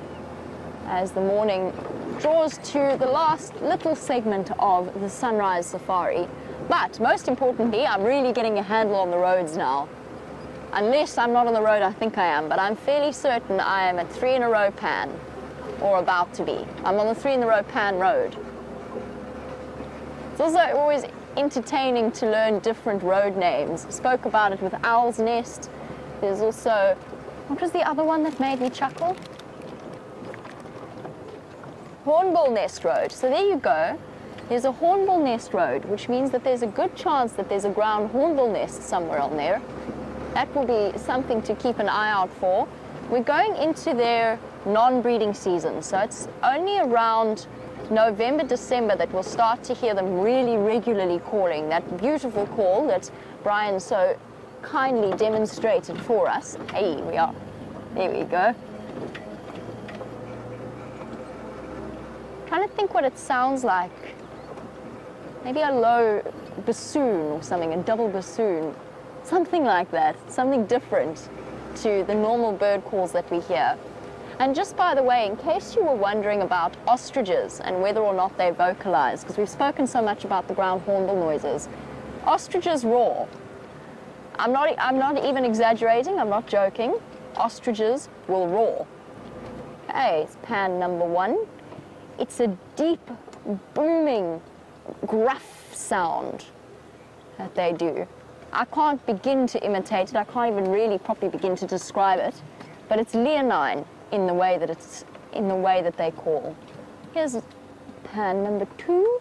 as the morning draws to the last little segment of the sunrise safari. But most importantly, I'm really getting a handle on the roads now. Unless I'm not on the road, I think I am, but I'm fairly certain I am at 3 in a row Pan, or about to be. I'm on the 3 in a row Pan road. It's also always entertaining to learn different road names. I spoke about it with Owl's Nest. There's also, what was the other one that made me chuckle? Hornbill Nest Road. So there you go. There's a Hornbill Nest Road, which means that there's a good chance that there's a ground hornbill nest somewhere on there. That will be something to keep an eye out for. We're going into their non-breeding season, so it's only around November, December that we'll start to hear them really regularly calling. That beautiful call that Bryan so kindly demonstrated for us. Hey, we are. There we go. Trying to think what it sounds like. Maybe a low bassoon or something, a double bassoon. Something like that, something different to the normal bird calls that we hear. And just by the way, in case you were wondering about ostriches and whether or not they vocalize, because we've spoken so much about the ground hornbill noises, ostriches roar. I'm not even exaggerating, I'm not joking. Ostriches will roar. Okay, it's Pan number 1. It's a deep, booming, gruff sound that they do. I can't begin to imitate it. I can't even really properly begin to describe it, but it's leonine in the way that they call. Here's Pan number 2.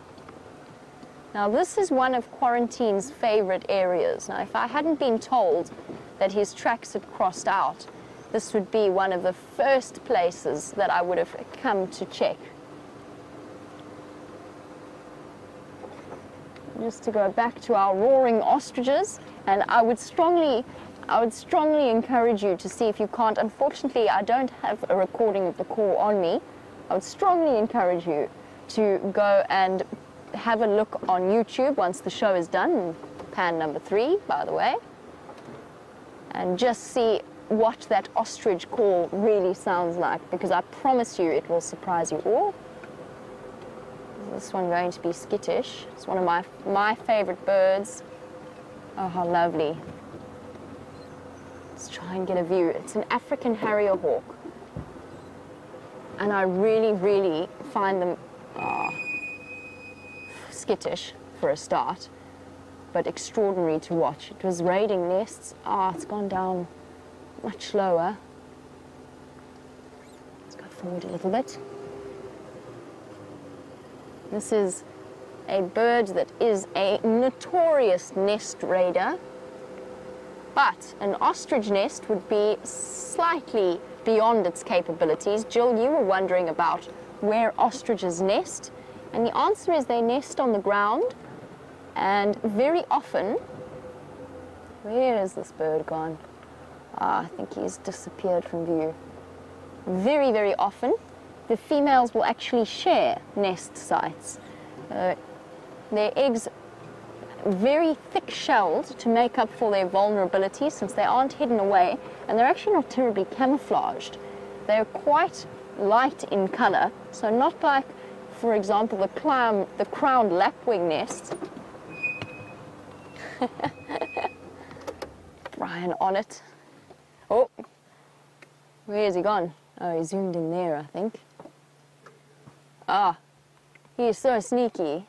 Now this is one of Quarantine's favorite areas. Now if I hadn't been told that his tracks had crossed out, this would be one of the first places that I would have come to check. Just to go back to our roaring ostriches, and I would strongly encourage you to see if you can't. Unfortunately, I don't have a recording of the call on me. I would strongly encourage you to go and have a look on YouTube once the show is done, Pan number 3, by the way, and just see what that ostrich call really sounds like, because I promise you it will surprise you all. This one going to be skittish. It's one of my favorite birds. Oh, how lovely. Let's try and get a view. It's an African harrier hawk. And I really, really find them skittish for a start, but extraordinary to watch. It was raiding nests. It's gone down much slower. Let's go forward a little bit. This is a bird that is a notorious nest raider, but an ostrich nest would be slightly beyond its capabilities. Jill, you were wondering about where ostriches nest, and the answer is they nest on the ground, and very often, where is this bird gone? I think he's disappeared from view. Very, very often, the females will actually share nest sites. Their eggs very thick-shelled to make up for their vulnerability, since they aren't hidden away, and they're actually not terribly camouflaged. They're quite light in color, so not like, for example, the crowned lapwing nests. Bryan on it. Oh, where has he gone? Oh, he zoomed in there, I think. He is so sneaky.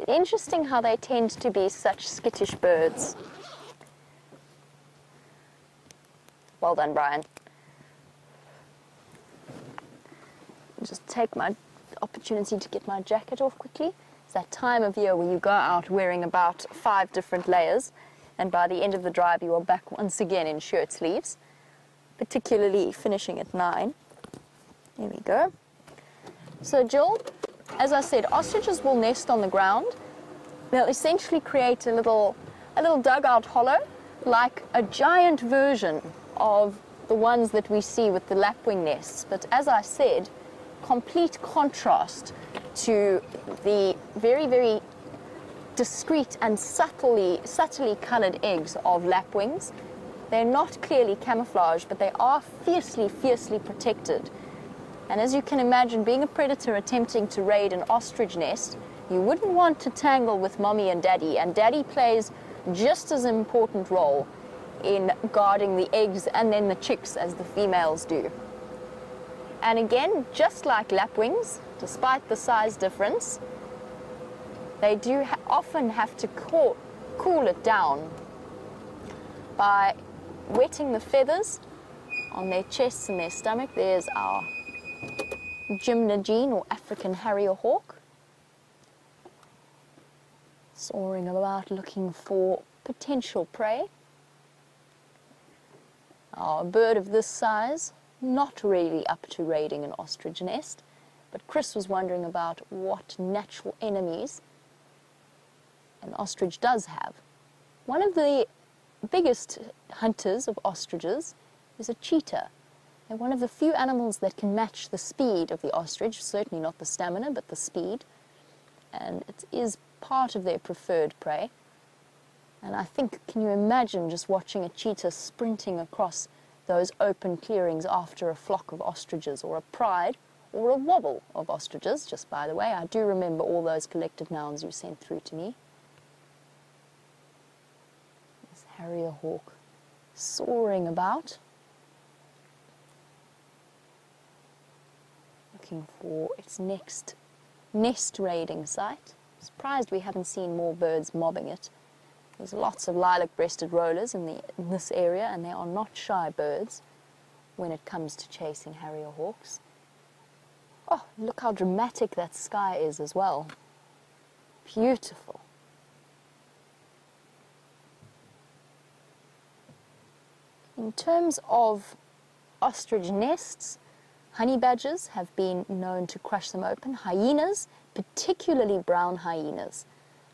Interesting how they tend to be such skittish birds. Well done, Bryan. Just take my opportunity to get my jacket off quickly. It's that time of year where you go out wearing about 5 different layers, and by the end of the drive you are back once again in shirt sleeves, particularly finishing at 9. There we go. So Jill, as I said, ostriches will nest on the ground. They'll essentially create a little dugout hollow, like a giant version of the ones that we see with the lapwing nests. But as I said, complete contrast to the very, very discreet and subtly colored eggs of lapwings. They're not clearly camouflaged, but they are fiercely, fiercely protected. And as you can imagine, being a predator attempting to raid an ostrich nest, you wouldn't want to tangle with mommy and daddy plays just as important role in guarding the eggs and then the chicks as the females do. And again, just like lapwings, despite the size difference, they do often have to cool it down by wetting the feathers on their chests and their stomach. There's our Jeandre or African harrier hawk, soaring about looking for potential prey. A bird of this size, not really up to raiding an ostrich nest, but Chris was wondering about what natural enemies an ostrich does have. One of the biggest hunters of ostriches is a cheetah. They're one of the few animals that can match the speed of the ostrich, certainly not the stamina, but the speed. And it is part of their preferred prey. And I think, can you imagine just watching a cheetah sprinting across those open clearings after a flock of ostriches, or a pride, or a wobble of ostriches? Just by the way, I do remember all those collected nouns you sent through to me. This harrier hawk soaring about, looking for its next nest raiding site. I'm surprised we haven't seen more birds mobbing it. There's lots of lilac-breasted rollers in this area, and they are not shy birds when it comes to chasing harrier hawks. Oh, look how dramatic that sky is as well. Beautiful. In terms of ostrich nests, honey badgers have been known to crush them open. Hyenas, particularly brown hyenas,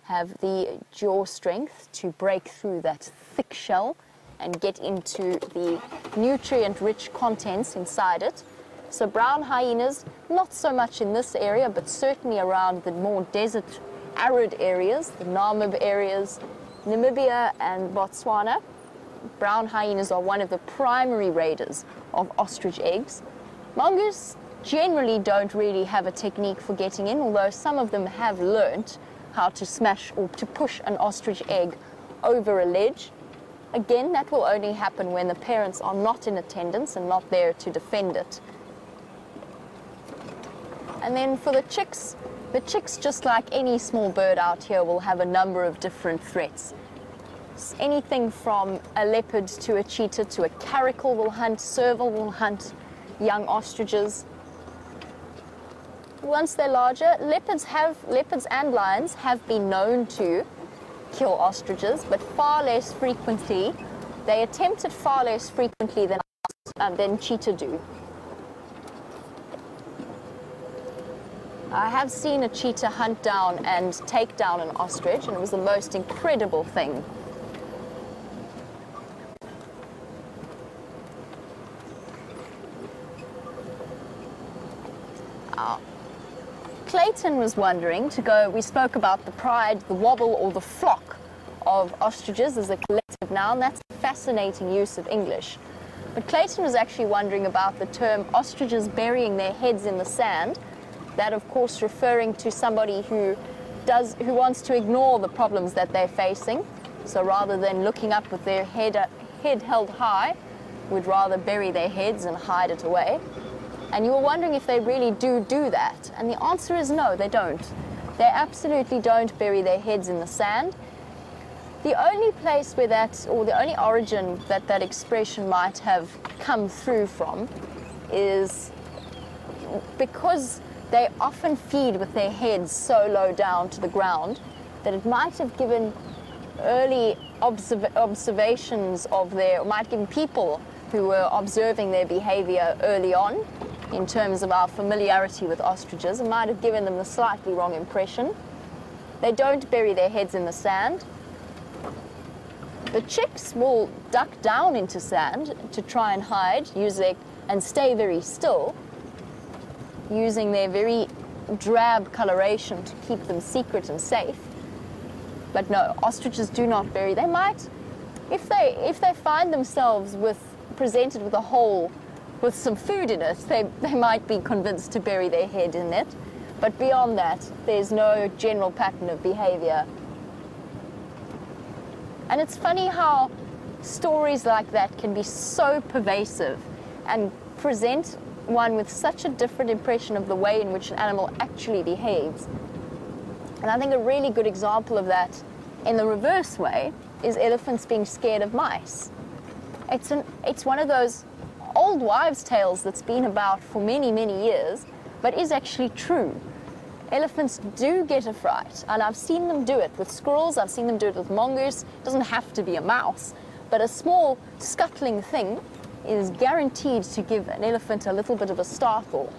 have the jaw strength to break through that thick shell and get into the nutrient-rich contents inside it. So brown hyenas, not so much in this area, but certainly around the more desert, arid areas, the Namib areas, Namibia and Botswana. Brown hyenas are one of the primary raiders of ostrich eggs. Mongoose generally don't really have a technique for getting in, although some of them have learnt how to smash or to push an ostrich egg over a ledge. Again, that will only happen when the parents are not in attendance and not there to defend it. And then for the chicks, just like any small bird out here, will have a number of different threats. Anything from a leopard to a cheetah to a caracal will hunt, serval will hunt young ostriches. Once they're larger, leopards and lions have been known to kill ostriches, but far less frequently. They attempt it far less frequently than cheetah do. I have seen a cheetah hunt down and take down an ostrich, and it was the most incredible thing. Clayton was wondering we spoke about the pride, the wobble, or the flock of ostriches as a collective noun. That's a fascinating use of English. But Clayton was actually wondering about the term ostriches burying their heads in the sand. That, of course, referring to somebody who wants to ignore the problems that they're facing. So rather than looking up with their head held high, would rather bury their heads and hide it away. And you were wondering if they really do that. And the answer is no, they don't. They absolutely don't bury their heads in the sand. The only place where the only origin that expression might have come through from is because they often feed with their heads so low down to the ground that it might have given early observations of their, might have given people who were observing their behavior early on, in terms of our familiarity with ostriches, it might have given them the slightly wrong impression. They don't bury their heads in the sand. The chicks will duck down into sand to try and hide, and stay very still, using their very drab coloration to keep them secret and safe. But no, ostriches do not bury. They might, if they find themselves presented with a hole with some food in it, they might be convinced to bury their head in it. But beyond that, there's no general pattern of behavior. And it's funny how stories like that can be so pervasive and present one with such a different impression of the way in which an animal actually behaves. And I think a really good example of that in the reverse way is elephants being scared of mice. It's one of those old wives' tales that's been about for many, many years, but is actually true. Elephants do get a fright, and I've seen them do it with squirrels, I've seen them do it with mongoose. It doesn't have to be a mouse, but a small scuttling thing is guaranteed to give an elephant a little bit of a startle.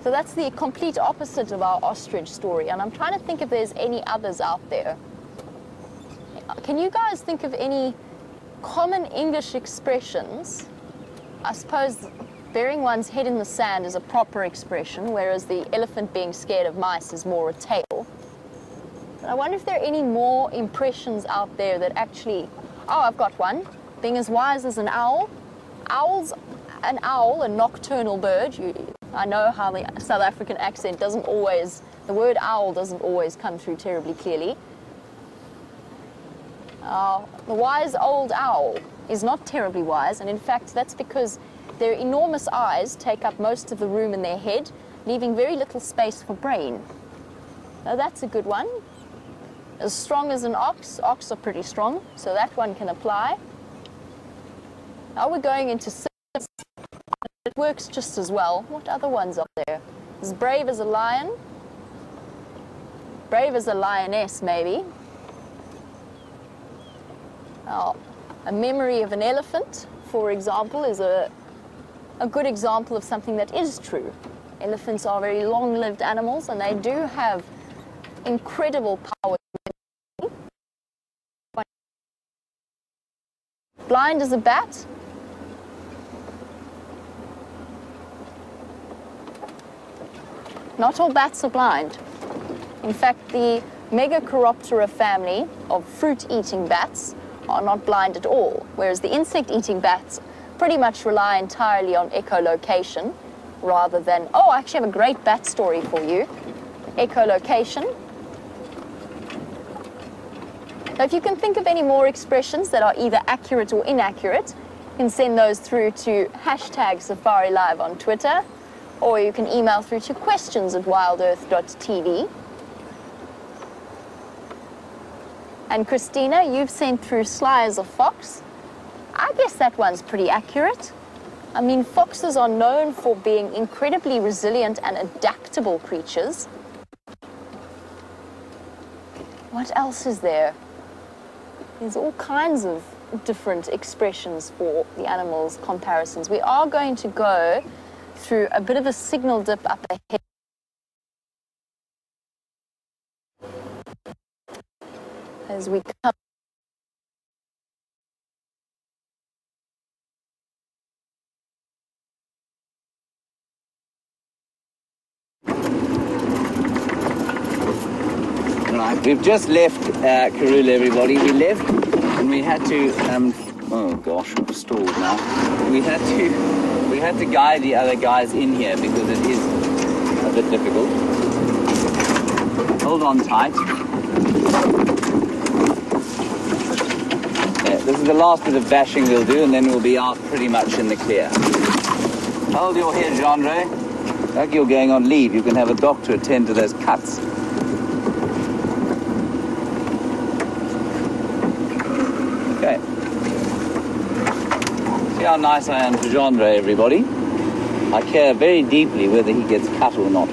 So that's the complete opposite of our ostrich story, and I'm trying to think if there's any others out there. Can you guys think of any common English expressions? I suppose burying one's head in the sand is a proper expression, whereas the elephant being scared of mice is more a tale. But I wonder if there are any more impressions out there that actually... Oh, I've got one. Being as wise as an owl. An owl, a nocturnal bird. I know how the South African accent doesn't always... The word owl doesn't always come through terribly clearly. The wise old owl is not terribly wise, and in fact that's because their enormous eyes take up most of the room in their head, leaving very little space for brain. Now that's a good one. As strong as an ox. Ox are pretty strong, so that one can apply. Now we're going into systems. It works just as well. What other ones are there? As brave as a lion. Brave as a lioness, maybe. A memory of an elephant, for example, is a good example of something that is true. Elephants are very long-lived animals, and they do have incredible power. Blind as a bat. Not all bats are blind. In fact, the Megacoroptera family of fruit-eating bats are not blind at all, whereas the insect-eating bats pretty much rely entirely on echolocation rather than... Oh, I actually have a great bat story for you. Echolocation. Now, if you can think of any more expressions that are either accurate or inaccurate, you can send those through to #SafariLIVE on Twitter, or you can email through to questions@wildearth.tv. And Christina, you've sent through sly as a fox. I guess that one's pretty accurate. I mean, foxes are known for being incredibly resilient and adaptable creatures. What else is there? There's all kinds of different expressions for the animals' comparisons. We are going to go through a bit of a signal dip up ahead. As we come. Right, we've just left Karula, everybody. We left and we had to, oh gosh, I'm stalled now. We had to guide the other guys in here because it is a bit difficult. Hold on tight. This is the last bit of bashing we'll do, and then we'll be out pretty much in the clear. Hold your head, Jeandre. Like you're going on leave, you can have a doctor attend to those cuts. Okay. See how nice I am to Jeandre, everybody. I care very deeply whether he gets cut or not.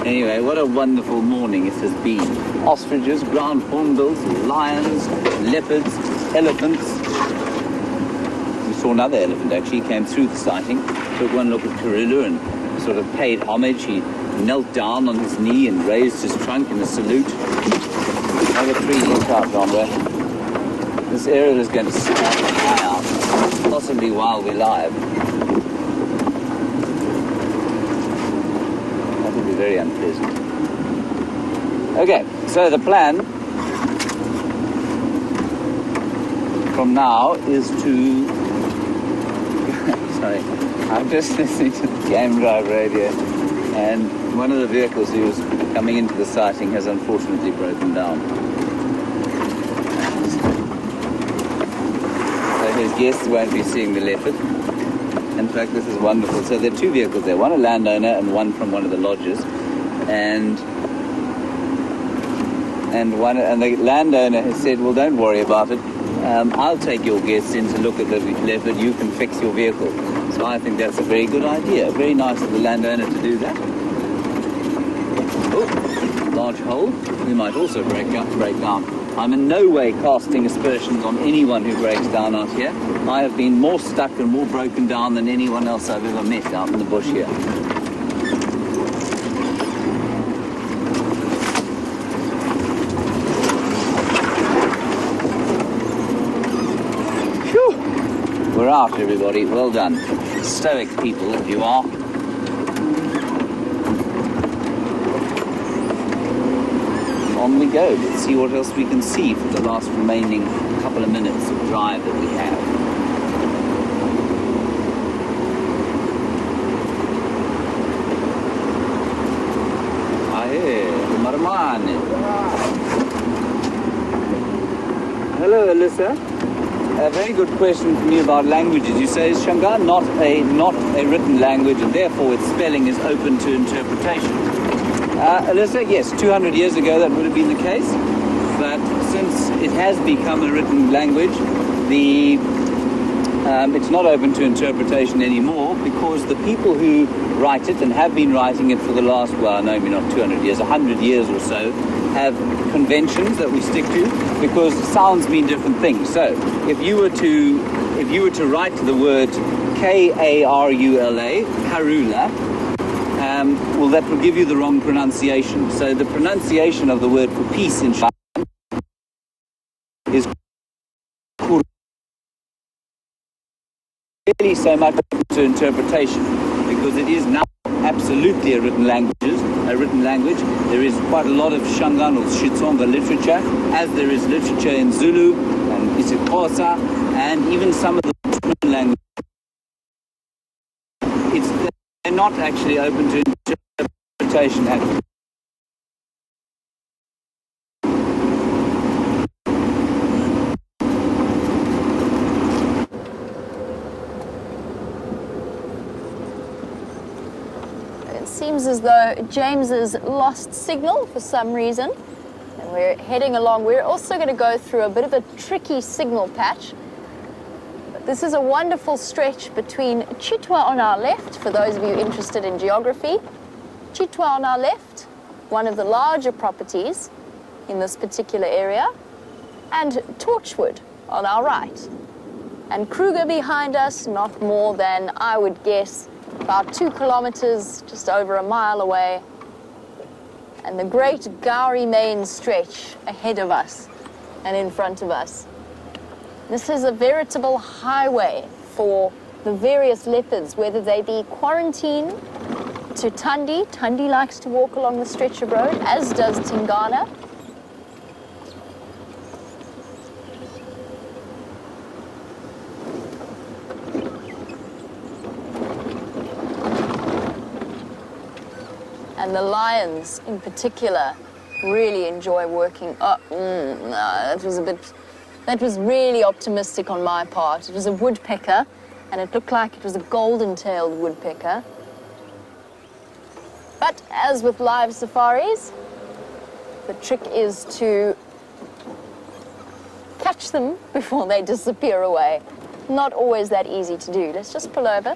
Anyway, what a wonderful morning it has been. Ostriches, ground hornbills, lions, leopards, elephants. We saw another elephant actually, came through the sighting, took one look at Karula and sort of paid homage. He knelt down on his knee and raised his trunk in a salute. Another tree look out, Jeandre. This area is going to fly out, possibly while we're live. That would be very unpleasant. Okay, so the plan from now is to... Sorry, I'm just listening to the game drive radio, and one of the vehicles who was coming into the sighting has unfortunately broken down. So his guests won't be seeing the leopard. In fact, this is wonderful. So there are two vehicles there, one a landowner and one from one of the lodges, and the landowner has said, well, don't worry about it. I'll take your guests in to look at the leopard. You can fix your vehicle. So I think that's a very good idea. Very nice of the landowner to do that. Oh, large hole. We might also break down. I'm in no way casting aspersions on anyone who breaks down out here. I have been more stuck and more broken down than anyone else I've ever met out in the bush here. We're out, everybody. Well done. Stoic people that you are. On we go. Let's see what else we can see for the last remaining couple of minutes of drive that we have. Hello, Alyssa. A very good question from you about languages. You say, is Shangaan not a written language and therefore its spelling is open to interpretation? Alyssa, yes, 200 years ago that would have been the case, but since it has become a written language, it's not open to interpretation anymore because the people who write it and have been writing it for the last, well, no, maybe not 200 years, 100 years or so, have conventions that we stick to because sounds mean different things. So if you were to write the word Karula, Karula, well, that will give you the wrong pronunciation. So the pronunciation of the word for peace in Shangaan is really so much to interpretation because it is now absolutely a written language. There is quite a lot of Shangaan or Xitsonga literature, as there is literature in Zulu and isiXhosa and even some of the languages. They're not actually open to interpretation at all. It seems as though James has lost signal for some reason, and we're heading along. We're also going to go through a bit of a tricky signal patch. But this is a wonderful stretch between Chitwa on our left, for those of you interested in geography. Chitwa on our left, one of the larger properties in this particular area, and Torchwood on our right. And Kruger behind us, not more than, I would guess, about 2 kilometers, just over a mile away, and the great Gowrie Main stretch ahead of us and in front of us. This is a veritable highway for the various leopards, whether they be quarantined to Tundi. Tundi likes to walk along the stretch of road, as does Tingana. And the lions, in particular, really enjoy working. That was really optimistic on my part. It was a woodpecker, and it looked like it was a golden-tailed woodpecker. But as with live safaris, the trick is to catch catch them before they disappear away. Not always that easy to do. Let's just pull over.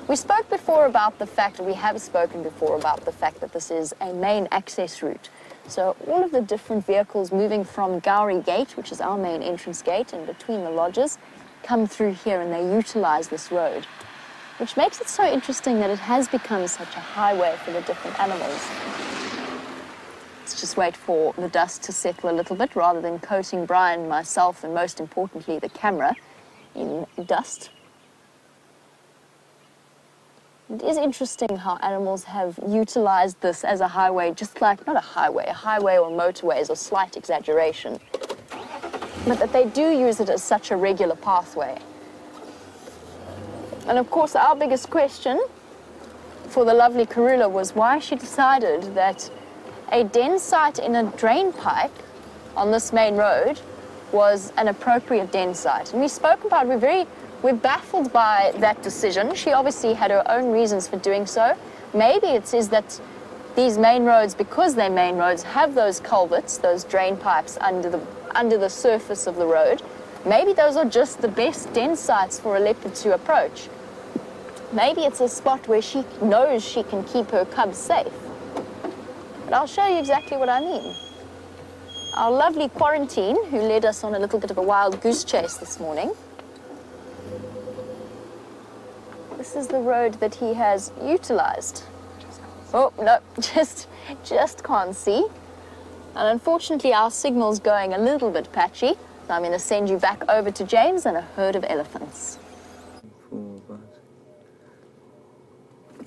We spoke before about the fact, we have spoken before about the fact that this is a main access route. So all of the different vehicles moving from Gowrie Gate, which is our main entrance gate, and between the lodges, come through here and they utilize this road, which makes it so interesting that it has become such a highway for the different animals. Let's just wait for the dust to settle a little bit rather than coating Bryan, myself, and most importantly the camera in dust. It is interesting how animals have utilized this as a highway, just like, not a highway or motorway is a slight exaggeration, but that they do use it as such a regular pathway. And of course, our biggest question for the lovely Karula was why she decided that a den site in a drain pipe on this main road was an appropriate den site. And we spoke about, we're baffled by that decision. She obviously had her own reasons for doing so. Maybe it is that these main roads, because they're main roads, have those culverts, those drain pipes under the surface of the road. Maybe those are just the best den sites for a leopard to approach. Maybe it's a spot where she knows she can keep her cubs safe. But I'll show you exactly what I mean. Our lovely quarantine, who led us on a little bit of a wild goose chase this morning. This is the road that he has utilized. Oh, no, just can't see. And unfortunately, our signal's going a little bit patchy. So I'm going to send you back over to James and a herd of elephants.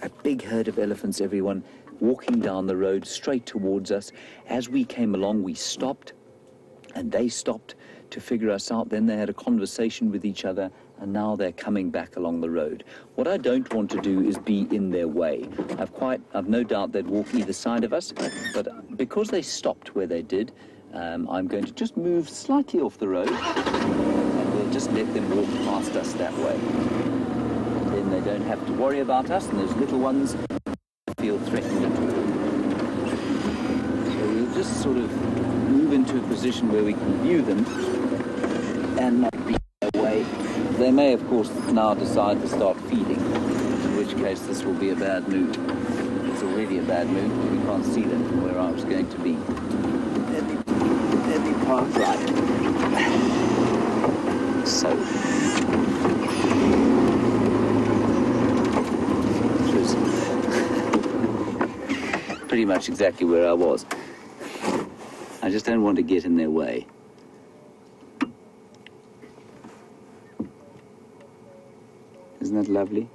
A big herd of elephants, everyone, walking down the road straight towards us. As we came along, we stopped, and they stopped to figure us out. Then they had a conversation with each other, and now they're coming back along the road. What I don't want to do is be in their way. I've no doubt they'd walk either side of us, but because they stopped where they did, I'm going to just move slightly off the road, and we'll just let them walk past us that way. Then they don't have to worry about us, and those little ones feel threatened at all. So we'll just sort of move into a position where we can view them and not be away. They may, of course, now decide to start feeding, in which case this will be a bad move. It's already a bad move, but we can't see them from where I was going to be. Let me park right. So. Pretty much exactly where I was. I just don't want to get in their way. Isn't that lovely?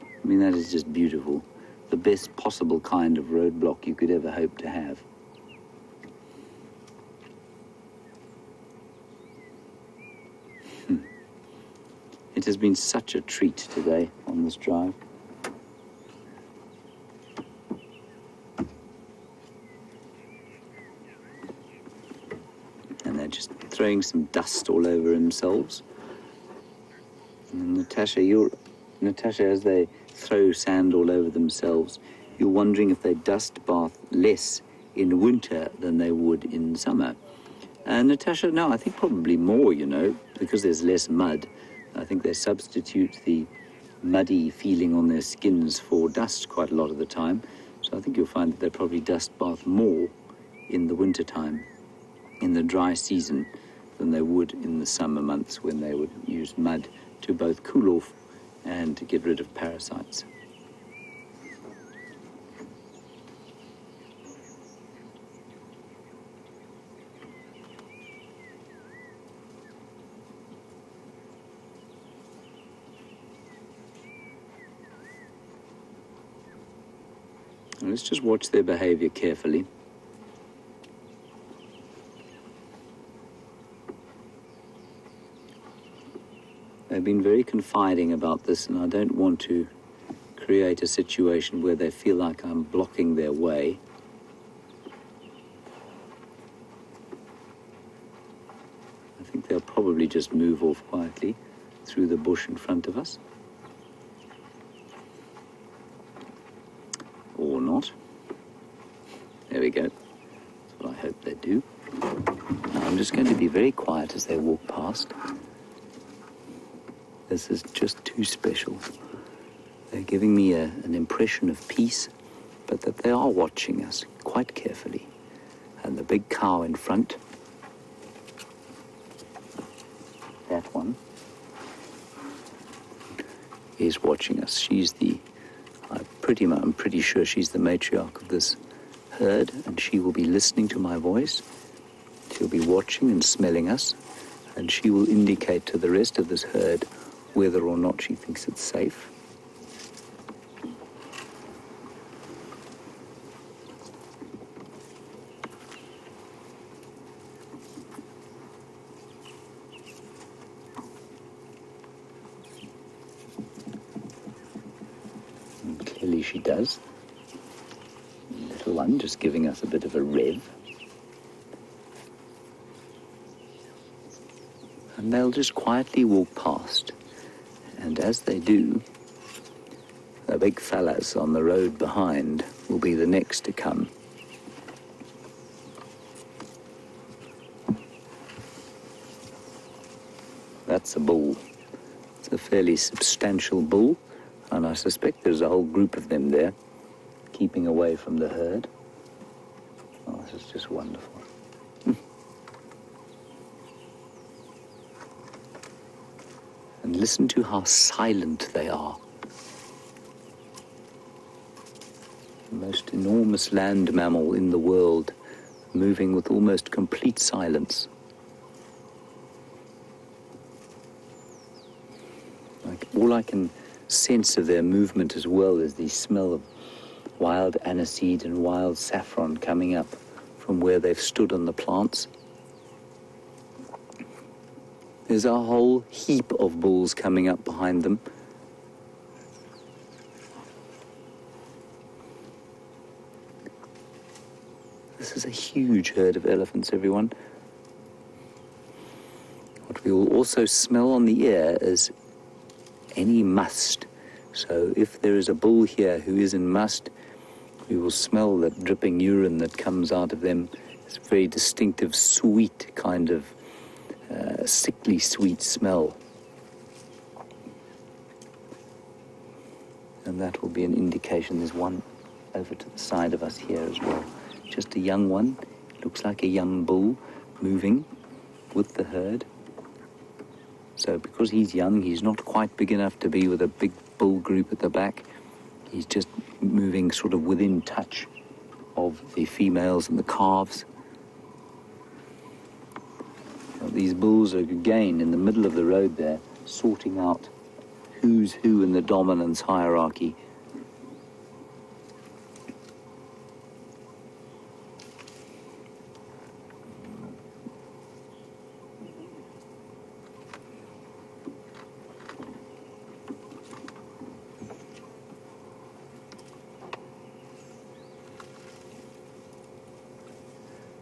I mean, that is just beautiful. The best possible kind of roadblock you could ever hope to have. It has been such a treat today on this drive. Just throwing some dust all over themselves. And Natasha, as they throw sand all over themselves, you're wondering if they dust bath less in winter than they would in summer. And Natasha, no, I think probably more, you know, because there's less mud. I think they substitute the muddy feeling on their skins for dust quite a lot of the time. So I think you'll find that they probably dust bath more in the winter time, in the dry season, than they would in the summer months when they would use mud to both cool off and to get rid of parasites. Let's just watch their behavior carefully. They've been very confiding about this, and I don't want to create a situation where they feel like I'm blocking their way. I think they'll probably just move off quietly through the bush in front of us. Or not. There we go. That's what I hope they do. Now, I'm just going to be very quiet as they walk past. This is just too special. They're giving me an impression of peace, but that they are watching us quite carefully. And the big cow in front, that one, is watching us. She's I'm pretty sure she's the matriarch of this herd, and she will be listening to my voice. She'll be watching and smelling us, and she will indicate to the rest of this herd whether or not she thinks it's safe. And clearly she does. Little one just giving us a bit of a rev. And they'll just quietly walk past. And as they do, the big fellas on the road behind will be the next to come. That's a bull. It's a fairly substantial bull, and I suspect there's a whole group of them there, keeping away from the herd. Oh, this is just wonderful. And listen to how silent they are. The most enormous land mammal in the world, moving with almost complete silence. Like, all I can sense of their movement as well is the smell of wild aniseed and wild saffron coming up from where they've stood on the plants. There's a whole heap of bulls coming up behind them. This is a huge herd of elephants, everyone. What we will also smell on the air is any must. So if there is a bull here who is in must, we will smell that dripping urine that comes out of them. It's a very distinctive, sweet kind of sickly sweet smell. And that will be an indication. There's one over to the side of us here as well. Just a young one. Looks like a young bull moving with the herd. So because he's young, he's not quite big enough to be with a big bull group at the back. He's just moving sort of within touch of the females and the calves. These bulls are again in the middle of the road there, sorting out who's who in the dominance hierarchy.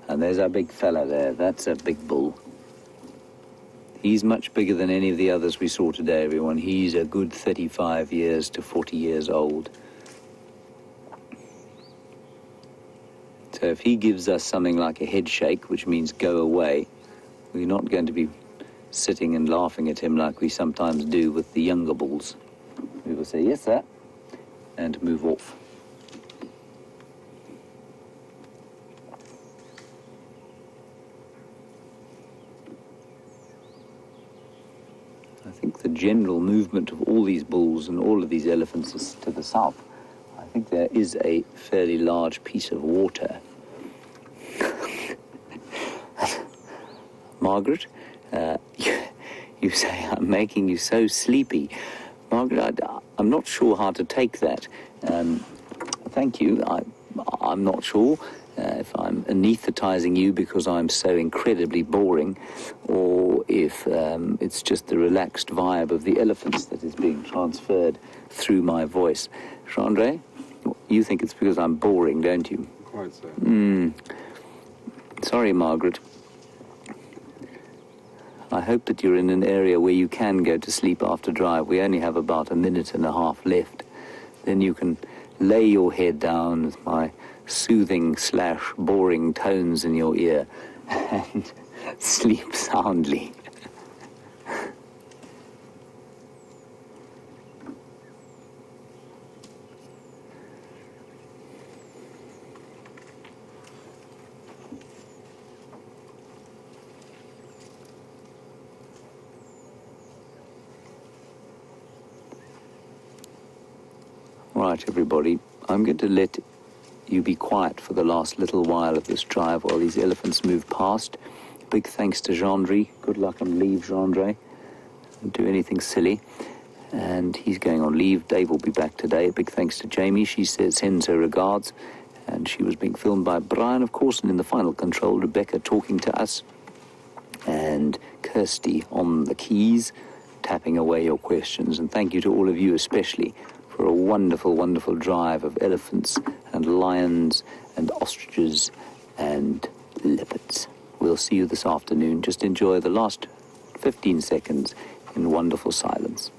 And there's our big fella there. That's a big bull. He's much bigger than any of the others we saw today, everyone. He's a good 35 years to 40 years old. So if he gives us something like a head shake, which means go away, we're not going to be sitting and laughing at him like we sometimes do with the younger bulls. We will say, yes, sir, and move off. I think the general movement of all these bulls and all of these elephants is to the south. I think there is a fairly large piece of water. Margaret, you say I'm making you so sleepy. Margaret, I'm not sure how to take that. Thank you. I'm not sure if I'm anesthetizing you because I'm so incredibly boring, or if it's just the relaxed vibe of the elephants that is being transferred through my voice. Jeandre, you think it's because I'm boring, don't you? Quite so. Sorry, Margaret. I hope that you're in an area where you can go to sleep after drive. We only have about a minute and a half left. Then you can lay your head down with my soothing / boring tones in your ear and sleep soundly. Right, everybody, I'm going to let you be quiet for the last little while of this drive while these elephants move past. Big thanks to Jeandre. Good luck on leave, Jeandre. Don't do anything silly. And he's going on leave. Dave will be back today. Big thanks to Jamie. She sends her regards. And she was being filmed by Bryan, of course, and in the final control, Rebecca talking to us. And Kirsty on the keys, tapping away your questions. And thank you to all of you especially for a wonderful, wonderful drive of elephants and lions and ostriches and leopards. We'll see you this afternoon. Just enjoy the last 15 seconds in wonderful silence.